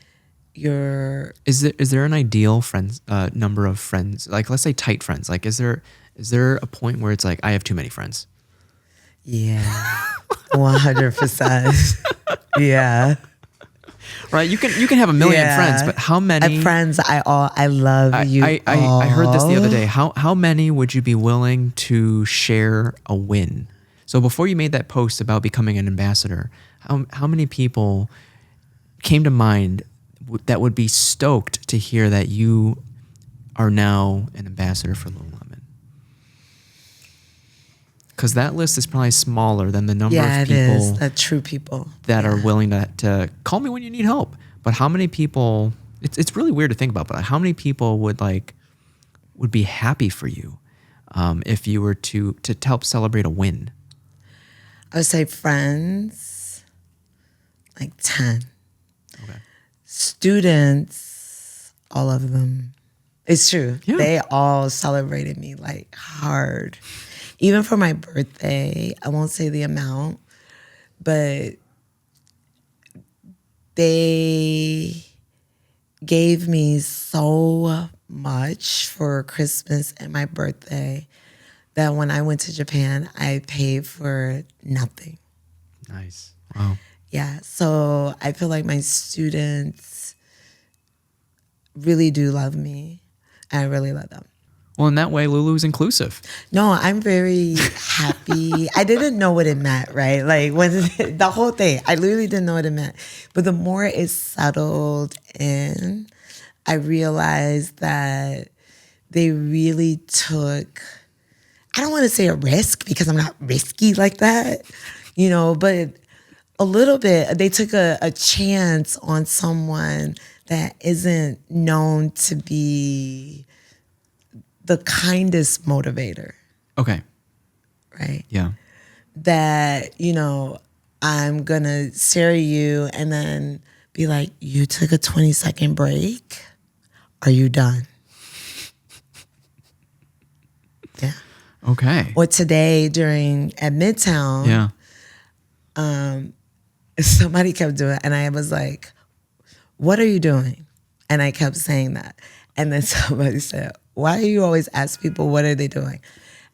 is there an ideal friends number of friends? Like, let's say tight friends. Like, is there a point where it's like, I have too many friends? Yeah, 100%. Yeah. Right, you can have a million friends, but how many friends? I love you. I heard this the other day. How many would you be willing to share a win? So before you made that post about becoming an ambassador, how many people came to mind that would be stoked to hear that you are now an ambassador for Lululemon? Because that list is probably smaller than the number of people true people that are willing to call me when you need help. But how many people? It's really weird to think about. But how many people would be happy for you if you were to help celebrate a win? I would say friends, like 10. Okay. Students, all of them. It's true. Yeah. They all celebrated me like hard. Even for my birthday, I won't say the amount, but they gave me so much for Christmas and my birthday that when I went to Japan, I paid for nothing. Nice. Wow. Yeah, so I feel like my students really do love me. I really love them. Well, in that way, Lulu's inclusive. No, I'm very happy. I didn't know what it meant, right? Like when the whole thing, I literally didn't know what it meant. But the more it settled in, I realized that they really took, I don't want to say a risk because I'm not risky like that, you know, but a little bit, they took a chance on someone that isn't known to be the kindest motivator. Okay. Right? Yeah. That, you know, I'm going to stare at you and then be like, you took a 20-second break? Are you done? Yeah. Okay. Or today at Midtown, Yeah. somebody kept doing it, and I was like, what are you doing? And I kept saying that. And then somebody said, why do you always ask people what are they doing?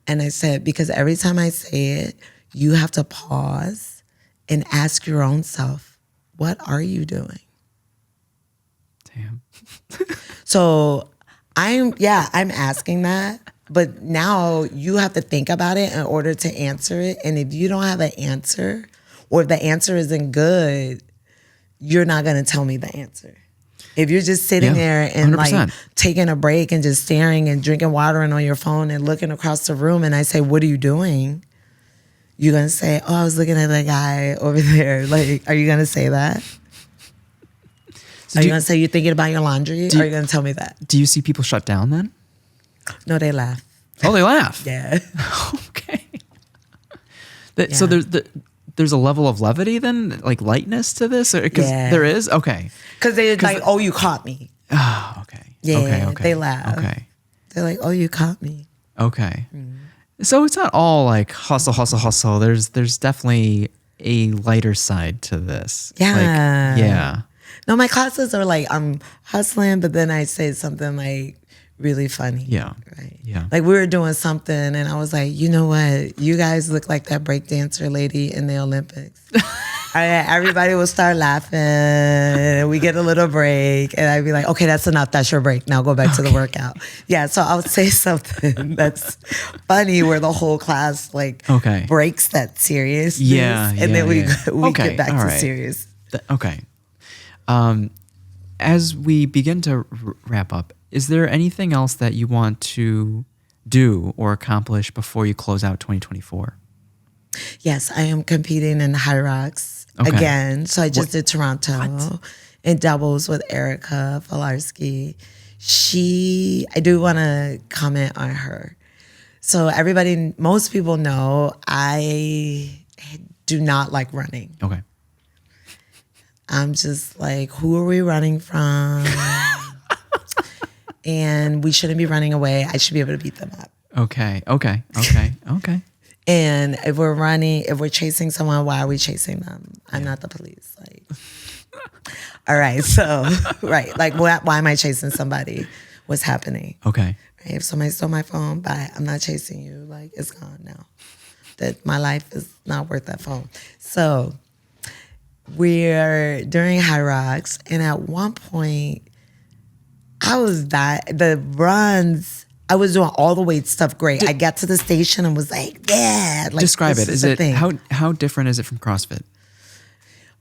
And I said, because every time I say it, you have to pause and ask your own self, what are you doing? Damn. So I'm asking that, but now you have to think about it in order to answer it. And if you don't have an answer, or if the answer isn't good, you're not going to tell me the answer. If you're just sitting there and 100%. like taking a break and just staring and drinking water and on your phone and looking across the room, and I say, what are you doing? You're going to say, oh, I was looking at that guy over there. Like, are you going to say that? So are you going to say you're thinking about your laundry? Or are you going to tell me that? Do you see people shut down then? No, they laugh. Oh, they laugh. Yeah. Okay. So there's a level of levity then, like lightness to this? Because there is? Okay. Because they're like, oh, you caught me. Oh, okay. Yeah, okay. they laugh. Okay. They're like, oh, you caught me. Okay. So it's not all like hustle. There's definitely a lighter side to this. Yeah. Like, yeah. No, my classes are like, I'm hustling, but then I say something like really funny. Yeah. Right. Yeah. Like we were doing something and I was like, you know what? You guys look like that breakdancer lady in the Olympics. Everybody will start laughing. We get a little break. And I'd be like, okay, that's enough. That's your break. Now go back to the workout. Yeah. So I would say something that's funny where the whole class breaks that seriousness. Yeah. And then we get back to serious. Okay. As we begin to wrap up, is there anything else that you want to do or accomplish before you close out 2024? Yes, I am competing in High Rocks again. So I just did Toronto in doubles with Erica Falarski. I do want to comment on her. So most people know I do not like running. Okay. I'm just like, who are we running from? And we shouldn't be running away. I should be able to beat them up. Okay. And if we're chasing someone, why are we chasing them? I'm not the police. Like, all right. So, right. Like, why am I chasing somebody? What's happening? Okay. Right? If somebody stole my phone, bye. I'm not chasing you. Like, it's gone now. That my life is not worth that phone. So we're during High Rocks. And at one point, I was the runs, I was doing all the weight stuff great. I got to the station and was like, yeah. Like, describe it. Is it how different is it from CrossFit?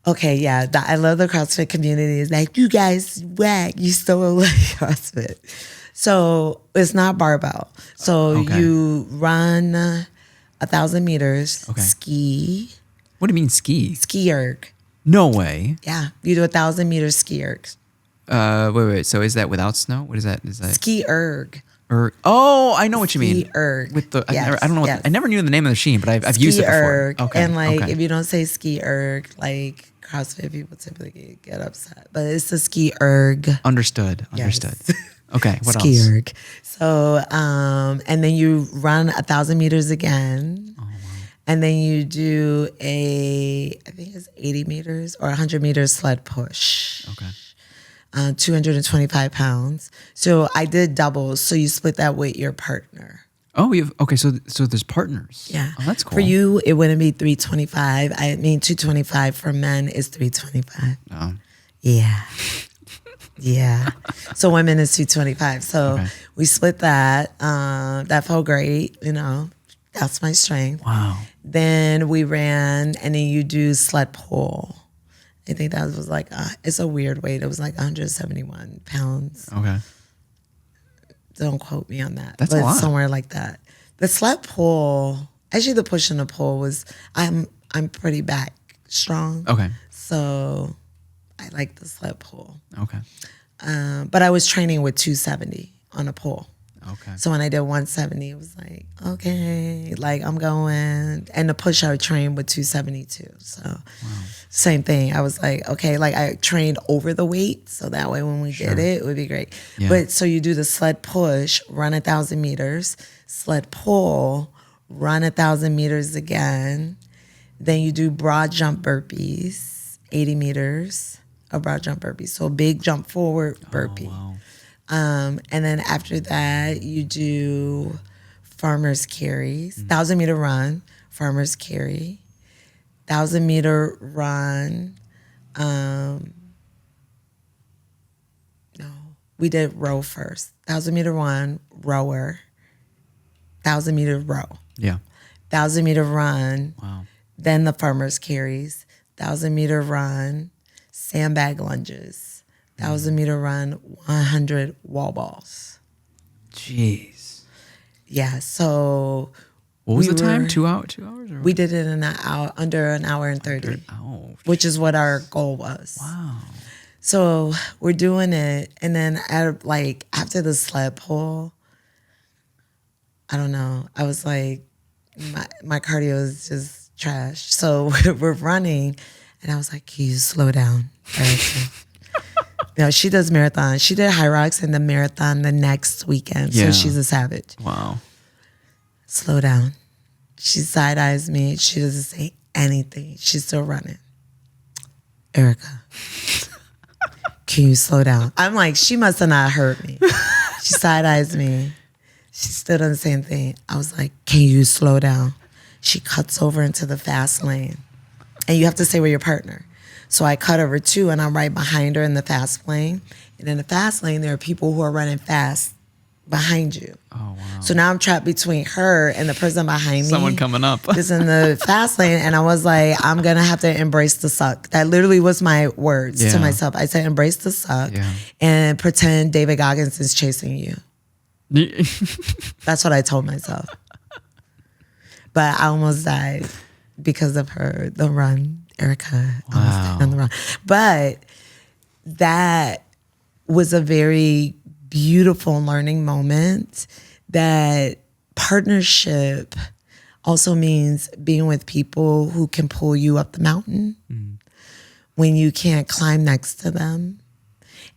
Okay, yeah. I love the CrossFit community. It's like, you guys whack. You still like CrossFit. So it's not barbell. So you run 1,000 meters, ski. What do you mean ski? Ski erg. No way. Yeah. You do 1,000 meters ski erg. Wait. So is that without snow? What is that? Is that ski erg? Oh, I know what you mean. Ski erg. With the, I don't know. I never knew the name of the machine, but I've used it before. Erg. Okay. And if you don't say ski erg, like CrossFit people typically get upset, but it's the ski erg. Understood. Yes. Okay. What ski else? Erg. So, and then you run 1,000 meters again. Oh, wow. And then you do I think it's 80 meters or 100 meters sled push. Okay. 225 pounds. So I did doubles. So you split that with your partner. Oh, so there's partners. Yeah. Oh, that's cool. For you, it wouldn't be 325. 225 for men is 325. Oh. Yeah. Yeah. So women is 225. So we split that. That felt great. That's my strength. Wow. Then we ran, and then you do sled pull. I think that was like, it's a weird weight. It was like 171 pounds. Okay. Don't quote me on that. That's a lot. Somewhere like that. The sled pull, actually the push and the pull was, I'm pretty back strong. Okay. So I like the sled pull. Okay. But I was training with 270 on a pull. Okay. So when I did 170, it was like, okay, like I'm going. And the push I trained with 272. So same thing. I was like, okay, like I trained over the weight. So that way when we did it would be great. Yeah. But so you do the sled push, run 1,000 meters, sled pull, run 1,000 meters again. Then you do broad jump burpees, 80 meters of broad jump burpees. So big jump forward burpee. Oh, wow. And then after that, you do farmer's carries, 1,000 meter run, farmer's carry, 1,000 meter run. No, we did row first. 1,000 meter run, rower, 1,000 meter row. Yeah. 1,000 meter run. Wow. Then the farmer's carries, 1,000 meter run, sandbag lunges, 1,000 meter run, 100 wall balls. Jeez. Yeah. So what was the time? 2 hours? Or we did it in an hour, under an hour and 30, Ouch. which is what our goal was. Wow. So we're doing it, and then after the sled pull, I don't know. I was like, my cardio is just trash. So we're running, and I was like, can you slow down, Erica? She does marathon. She did high rocks and the marathon the next weekend. Yeah. So she's a savage. Wow. Slow down. She side eyes me. She doesn't say anything. She's still running. Erica, can you slow down? I'm like, she must have not heard me. She side eyes me. She still doesn't say anything. I was like, can you slow down? She cuts over into the fast lane. And you have to stay with your partner. So I cut over too, and I'm right behind her in the fast lane. And in the fast lane, there are people who are running fast behind you. Oh, wow. So now I'm trapped between her and the person behind me. Someone coming up. Is in the fast lane. And I was like, I'm going to have to embrace the suck. That literally was my words to myself. I said, embrace the suck and pretend David Goggins is chasing you. That's what I told myself. But I almost died because of her, the run. Erica almost died on the run. But that was a very beautiful learning moment. That partnership also means being with people who can pull you up the mountain when you can't climb next to them,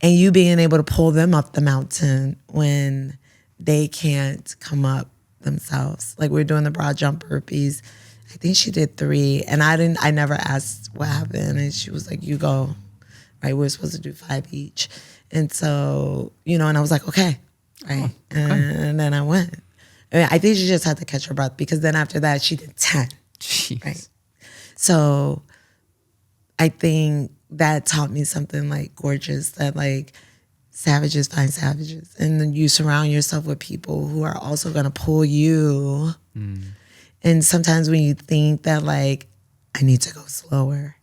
and you being able to pull them up the mountain when they can't come up themselves. Like we're doing the broad jump burpees. I think she did 3, and I never asked what happened, and she was like, you go. Right, we're supposed to do 5 each. And so, and I was like, okay. Right. Oh, okay. And then I went. I think she just had to catch her breath, because then after that she did 10. Jeez. Right. So I think that taught me something like gorgeous, that like savages find savages. And then you surround yourself with people who are also going to pull you. And sometimes when you think that like, I need to go slower,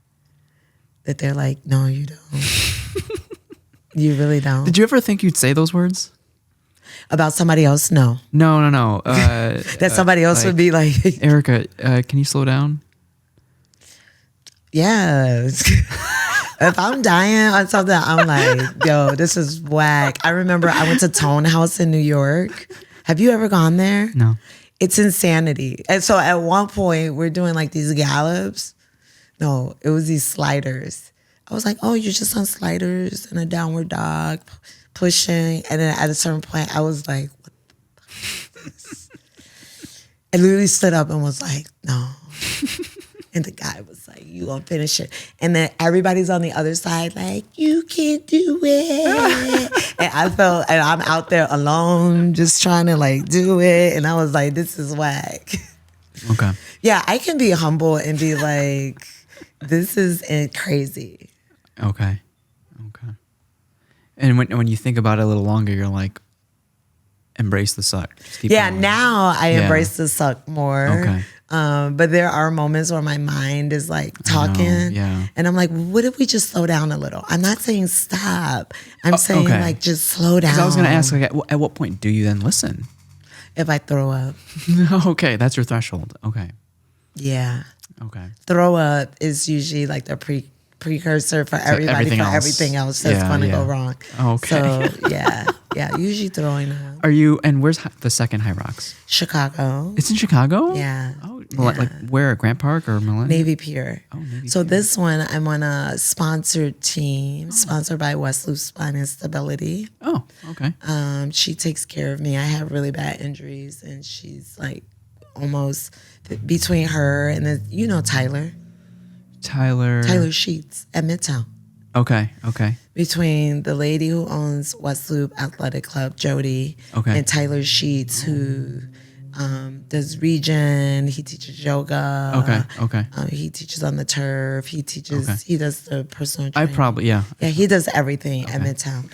that they're like, no, you don't. You really don't. Did you ever think you'd say those words? About somebody else? No. No. That somebody else would be like, Erica, can you slow down? Yes. If I'm dying on something, I'm like, yo, this is whack. I remember I went to Tone House in New York. Have you ever gone there? No. It's insanity. And so at one point, we're doing like these gallops. No, it was these sliders. I was like, oh, you're just on sliders and a downward dog, pushing. And then at a certain point, I was like, what the fuck is this? I literally stood up and was like, no. And the guy was like, you gonna finish it. And then everybody's on the other side like, you can't do it. And I felt, and I'm out there alone just trying to like do it. And I was like, this is whack. Okay. Yeah, I can be humble and be like, this is crazy. Okay. And when you think about it a little longer, you're like, embrace the suck. Just keep going. Now I embrace the suck more. Okay. But there are moments where my mind is like talking, and I'm like, what if we just slow down a little? I'm not saying stop. I'm saying like just slow down. 'Cause I was going to ask, like, at what point do you then listen? If I throw up. Okay, that's your threshold. Okay. Yeah. Okay. Throw up is usually like the precursor for everybody everything else that's going to go wrong. Okay. So usually throwing up. Are you? And where's the second High Rocks? Chicago. It's in Chicago. Yeah. Oh, like where? Grant Park or Millennium? Navy Pier. Oh, Navy So Pier. this one, I'm on a sponsored team, sponsored by West Loop Spine and Stability. Oh, okay. She takes care of me. I have really bad injuries, and she's like almost between her and then, Tyler Sheets at Midtown. Okay. Between the lady who owns West Loop Athletic Club, Jody, and Tyler Sheets, who does Regen. He teaches yoga. Okay. He teaches on the turf. He teaches. He does the personal training. Yeah. He does everything at Midtown.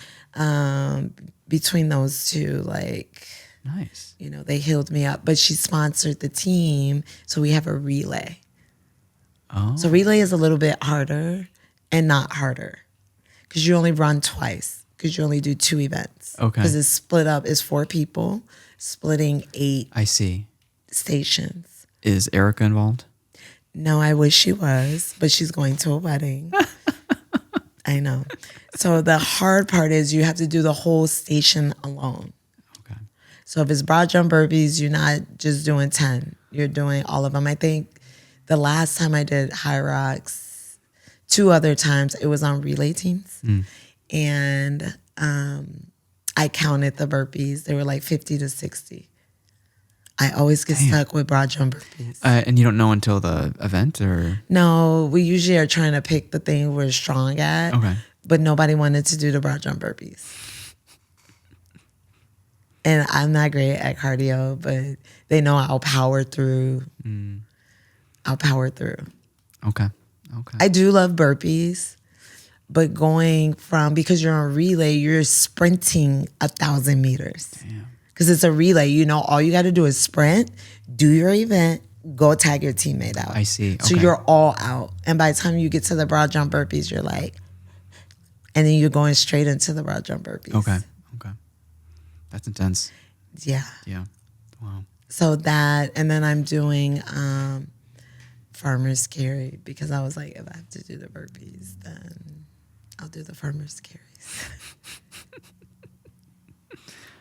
Between those two, Nice. They healed me up. But she sponsored the team, so we have a relay. Oh. So relay is a little bit harder and not harder because you only run twice because you only do 2 events. Okay. Because it's split up. It's 4 people splitting 8 I see. stations. Is Erica involved? No, I wish she was, but she's going to a wedding. I know. So the hard part is you have to do the whole station alone. Okay. So if it's broad jump burpees, you're not just doing 10. You're doing all of them. I think the last time I did high rocks, 2 other times, it was on relay teams. And I counted the burpees. They were like 50 to 60. I always get stuck with broad jump burpees. And you don't know until the event, or? No, we usually are trying to pick the thing we're strong at. Okay. But nobody wanted to do the broad jump burpees. And I'm not great at cardio, but they know I'll power through. I'll power through. Okay. I do love burpees, but going from, because you're on relay, you're sprinting 1,000 meters. Damn. Because it's a relay, all you got to do is sprint, do your event, go tag your teammate out. I see. So Okay. you're all out. And by the time you get to the broad jump burpees, you're like, and then you're going straight into the broad jump burpees. Okay. That's intense. Yeah. Yeah. Wow. So that, and then I'm doing farmer's carry because I was like, if I have to do the burpees, then I'll do the farmer's carries.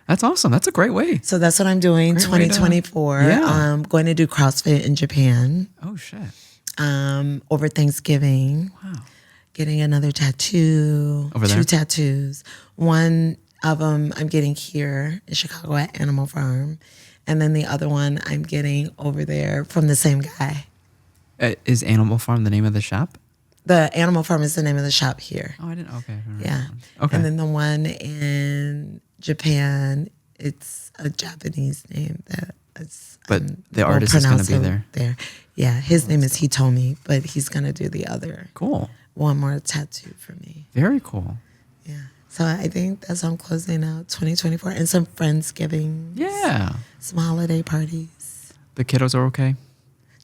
That's awesome. That's a great way. So that's what I'm doing. Great way to- 2024. Yeah. I'm going to do CrossFit in Japan Oh shit. over Thanksgiving. Wow. Getting another tattoo. Over there? 2 tattoos. One of them I'm getting here in Chicago at Animal Farm. And then the other one I'm getting over there from the same guy. Is Animal Farm the name of the shop? The Animal Farm is the name of the shop here. Oh, I didn't. Okay. Yeah. Okay. And then the one in Japan, it's a Japanese name that it's. But the artist is going to be there. Yeah, his name is Hitomi, but he's going to do the other. Cool. One more tattoo for me. Very cool. Yeah. So I think that's how I'm closing out 2024 and some Friendsgiving. Yeah. Some holiday parties. The kiddos are okay?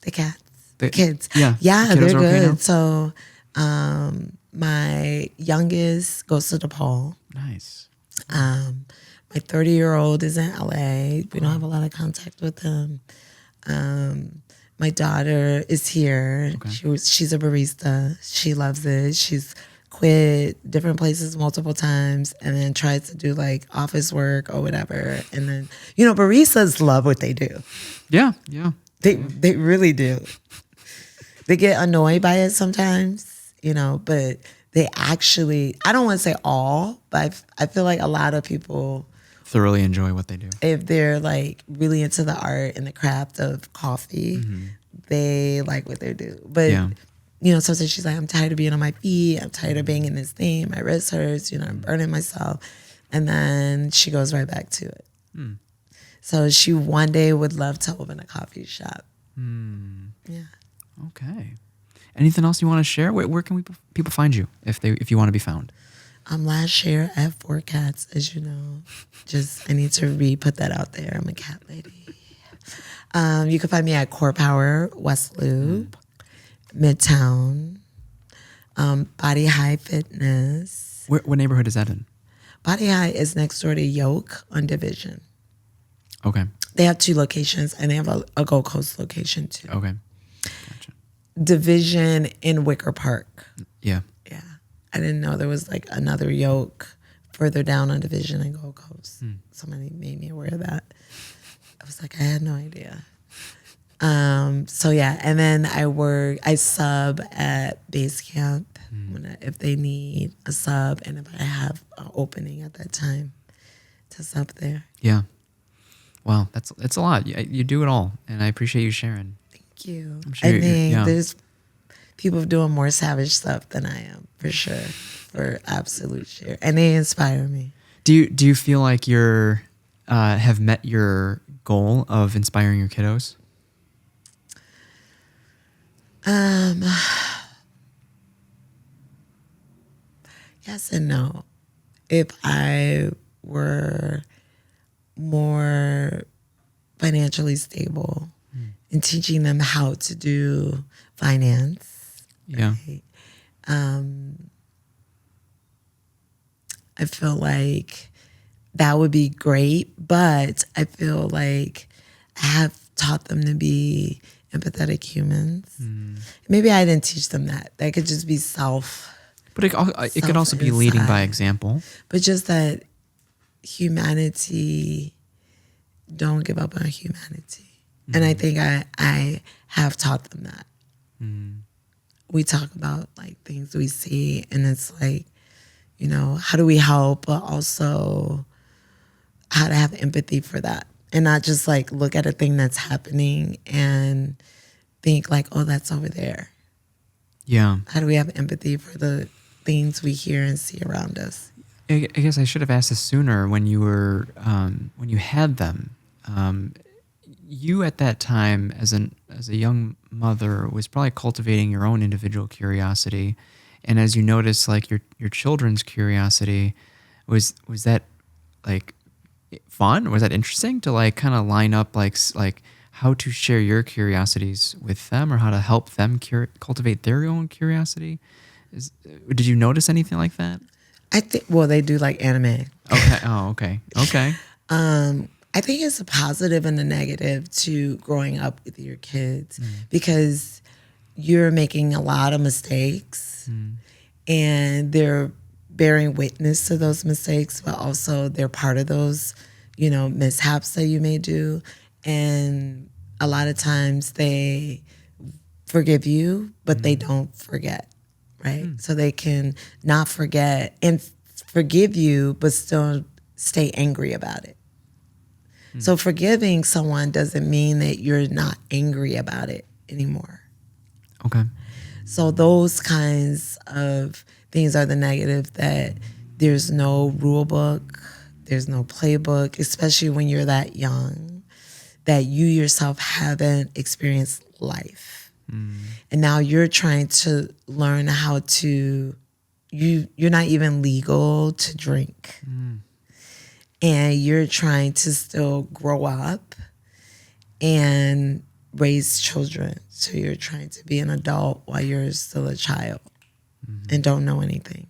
The cats. The Kids. Yeah. Yeah, The kiddos they're are okay good. now? So my youngest goes to DePaul. Nice. My 30-year-old is in LA. We don't have a lot of contact with him. My daughter is here. Okay. She's a barista. She loves it. She's quit different places multiple times and then tries to do like office work or whatever. And then, baristas love what they do. Yeah. Yeah. They really do. They get annoyed by it sometimes, but they actually, I don't want to say all, but I feel like a lot of people Thoroughly enjoy what they do. if they're like really into the art and the craft of coffee, they like what they do. But Yeah. sometimes she's like, I'm tired of being on my feet. I'm tired of being in this thing. My wrist hurts. I'm burning myself. And then she goes right back to it. So she one day would love to open a coffee shop. Yeah. Okay. Anything else you want to share? Where can people find you if you want to be found? Last year I have 4 cats, as you know. I need to put that out there. I'm a cat lady. You can find me at Core Power, West Loop, Midtown, Body High Fitness. What neighborhood is that in? Body High is next door to Yoke on Division. Okay. They have 2 locations, and they have a Gold Coast location too. Okay. Gotcha. Division in Wicker Park. Yeah. Yeah. I didn't know there was like another Yoke further down on Division and Gold Coast. Somebody made me aware of that. I was like, I had no idea. So yeah, and then I sub at Base Camp if they need a sub and if I have an opening at that time to sub there. Yeah. Wow, that's a lot. You do it all, and I appreciate you sharing. Thank you. I'm sure I think there's people doing more savage stuff than I am, for sure, for absolute sure, and they inspire me. Do you feel like you're have met your goal of inspiring your kiddos? Yes and no. If I were more financially stable and teaching them how to do finance, Yeah. right? I feel like that would be great, but I feel like I have taught them to be empathetic humans. Maybe I didn't teach them that. That could just be But it could also be leading by example. But just that humanity, don't give up on humanity. And I think I have taught them that. We talk about like things we see, and it's like, you know, how do we help, but also how to have empathy for that, and not just like look at a thing that's happening and think like, oh, that's over there. Yeah. How do we have empathy for the things we hear and see around us? I guess I should have asked this sooner when you were when you had them. You at that time, as a young mother, was probably cultivating your own individual curiosity, and as you noticed, like your children's curiosity, was that like fun? Was that interesting to like kind of line up like how to share your curiosities with them, or how to help them cultivate their own curiosity? Did you notice anything like that? I think, well, they do like anime. Okay. Oh, okay. Okay. I think it's a positive and a negative to growing up with your kids, because you're making a lot of mistakes and they're bearing witness to those mistakes, but also they're part of those, you know, mishaps that you may do. And a lot of times they forgive you, but they don't forget, right? So they can not forget and forgive you, but still stay angry about it. So forgiving someone doesn't mean that you're not angry about it anymore. Okay. So those kinds of things are the negative, that there's no rule book, there's no playbook, especially when you're that young, that you yourself haven't experienced life. And now you're trying to learn how to, you're not even legal to drink. And you're trying to still grow up and raise children. So you're trying to be an adult while you're still a child and don't know anything.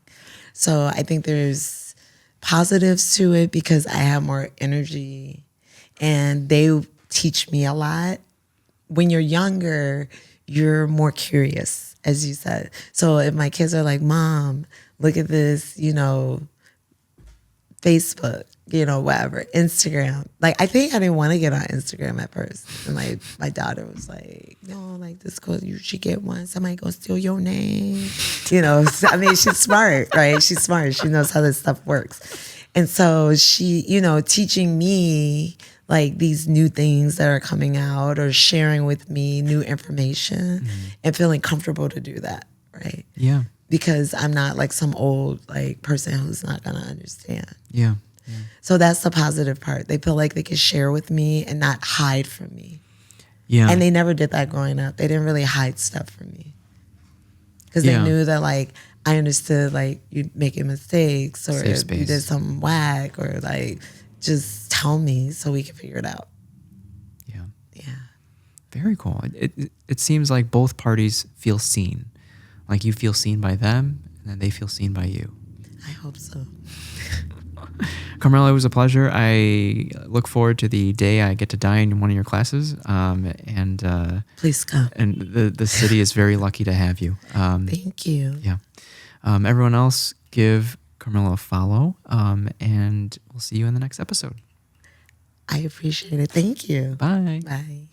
So I think there's positives to it, because I have more energy and they teach me a lot. When you're younger, you're more curious, as you said. So if my kids are like, Mom, look at this, you know, Facebook, you know, whatever, Instagram. Like, I think I didn't want to get on Instagram at first. And like, my daughter was like, no, like, this girl, you should get one. Somebody gonna steal your name. You know, I mean, she's smart, right? She's smart. She knows how this stuff works. And so she, you know, teaching me like these new things that are coming out, or sharing with me new information and feeling comfortable to do that, right? Yeah. Because I'm not like some old like person who's not gonna understand. Yeah. So that's the positive part. They feel like they can share with me and not hide from me. Yeah. And they never did that growing up. They didn't really hide stuff from me, because they knew that like I understood like you making mistakes, or if you did something whack, or like just tell me so we can figure it out. Yeah. Yeah. Very cool. It seems like both parties feel seen. Like you feel seen by them, and then they feel seen by you. I hope so. Carmilla, it was a pleasure. I look forward to the day I get to dine in one of your classes. And please come. And the city is very lucky to have you. Thank you. Yeah. Everyone else, give Carmilla a follow, and we'll see you in the next episode. I appreciate it. Thank you. Bye. Bye.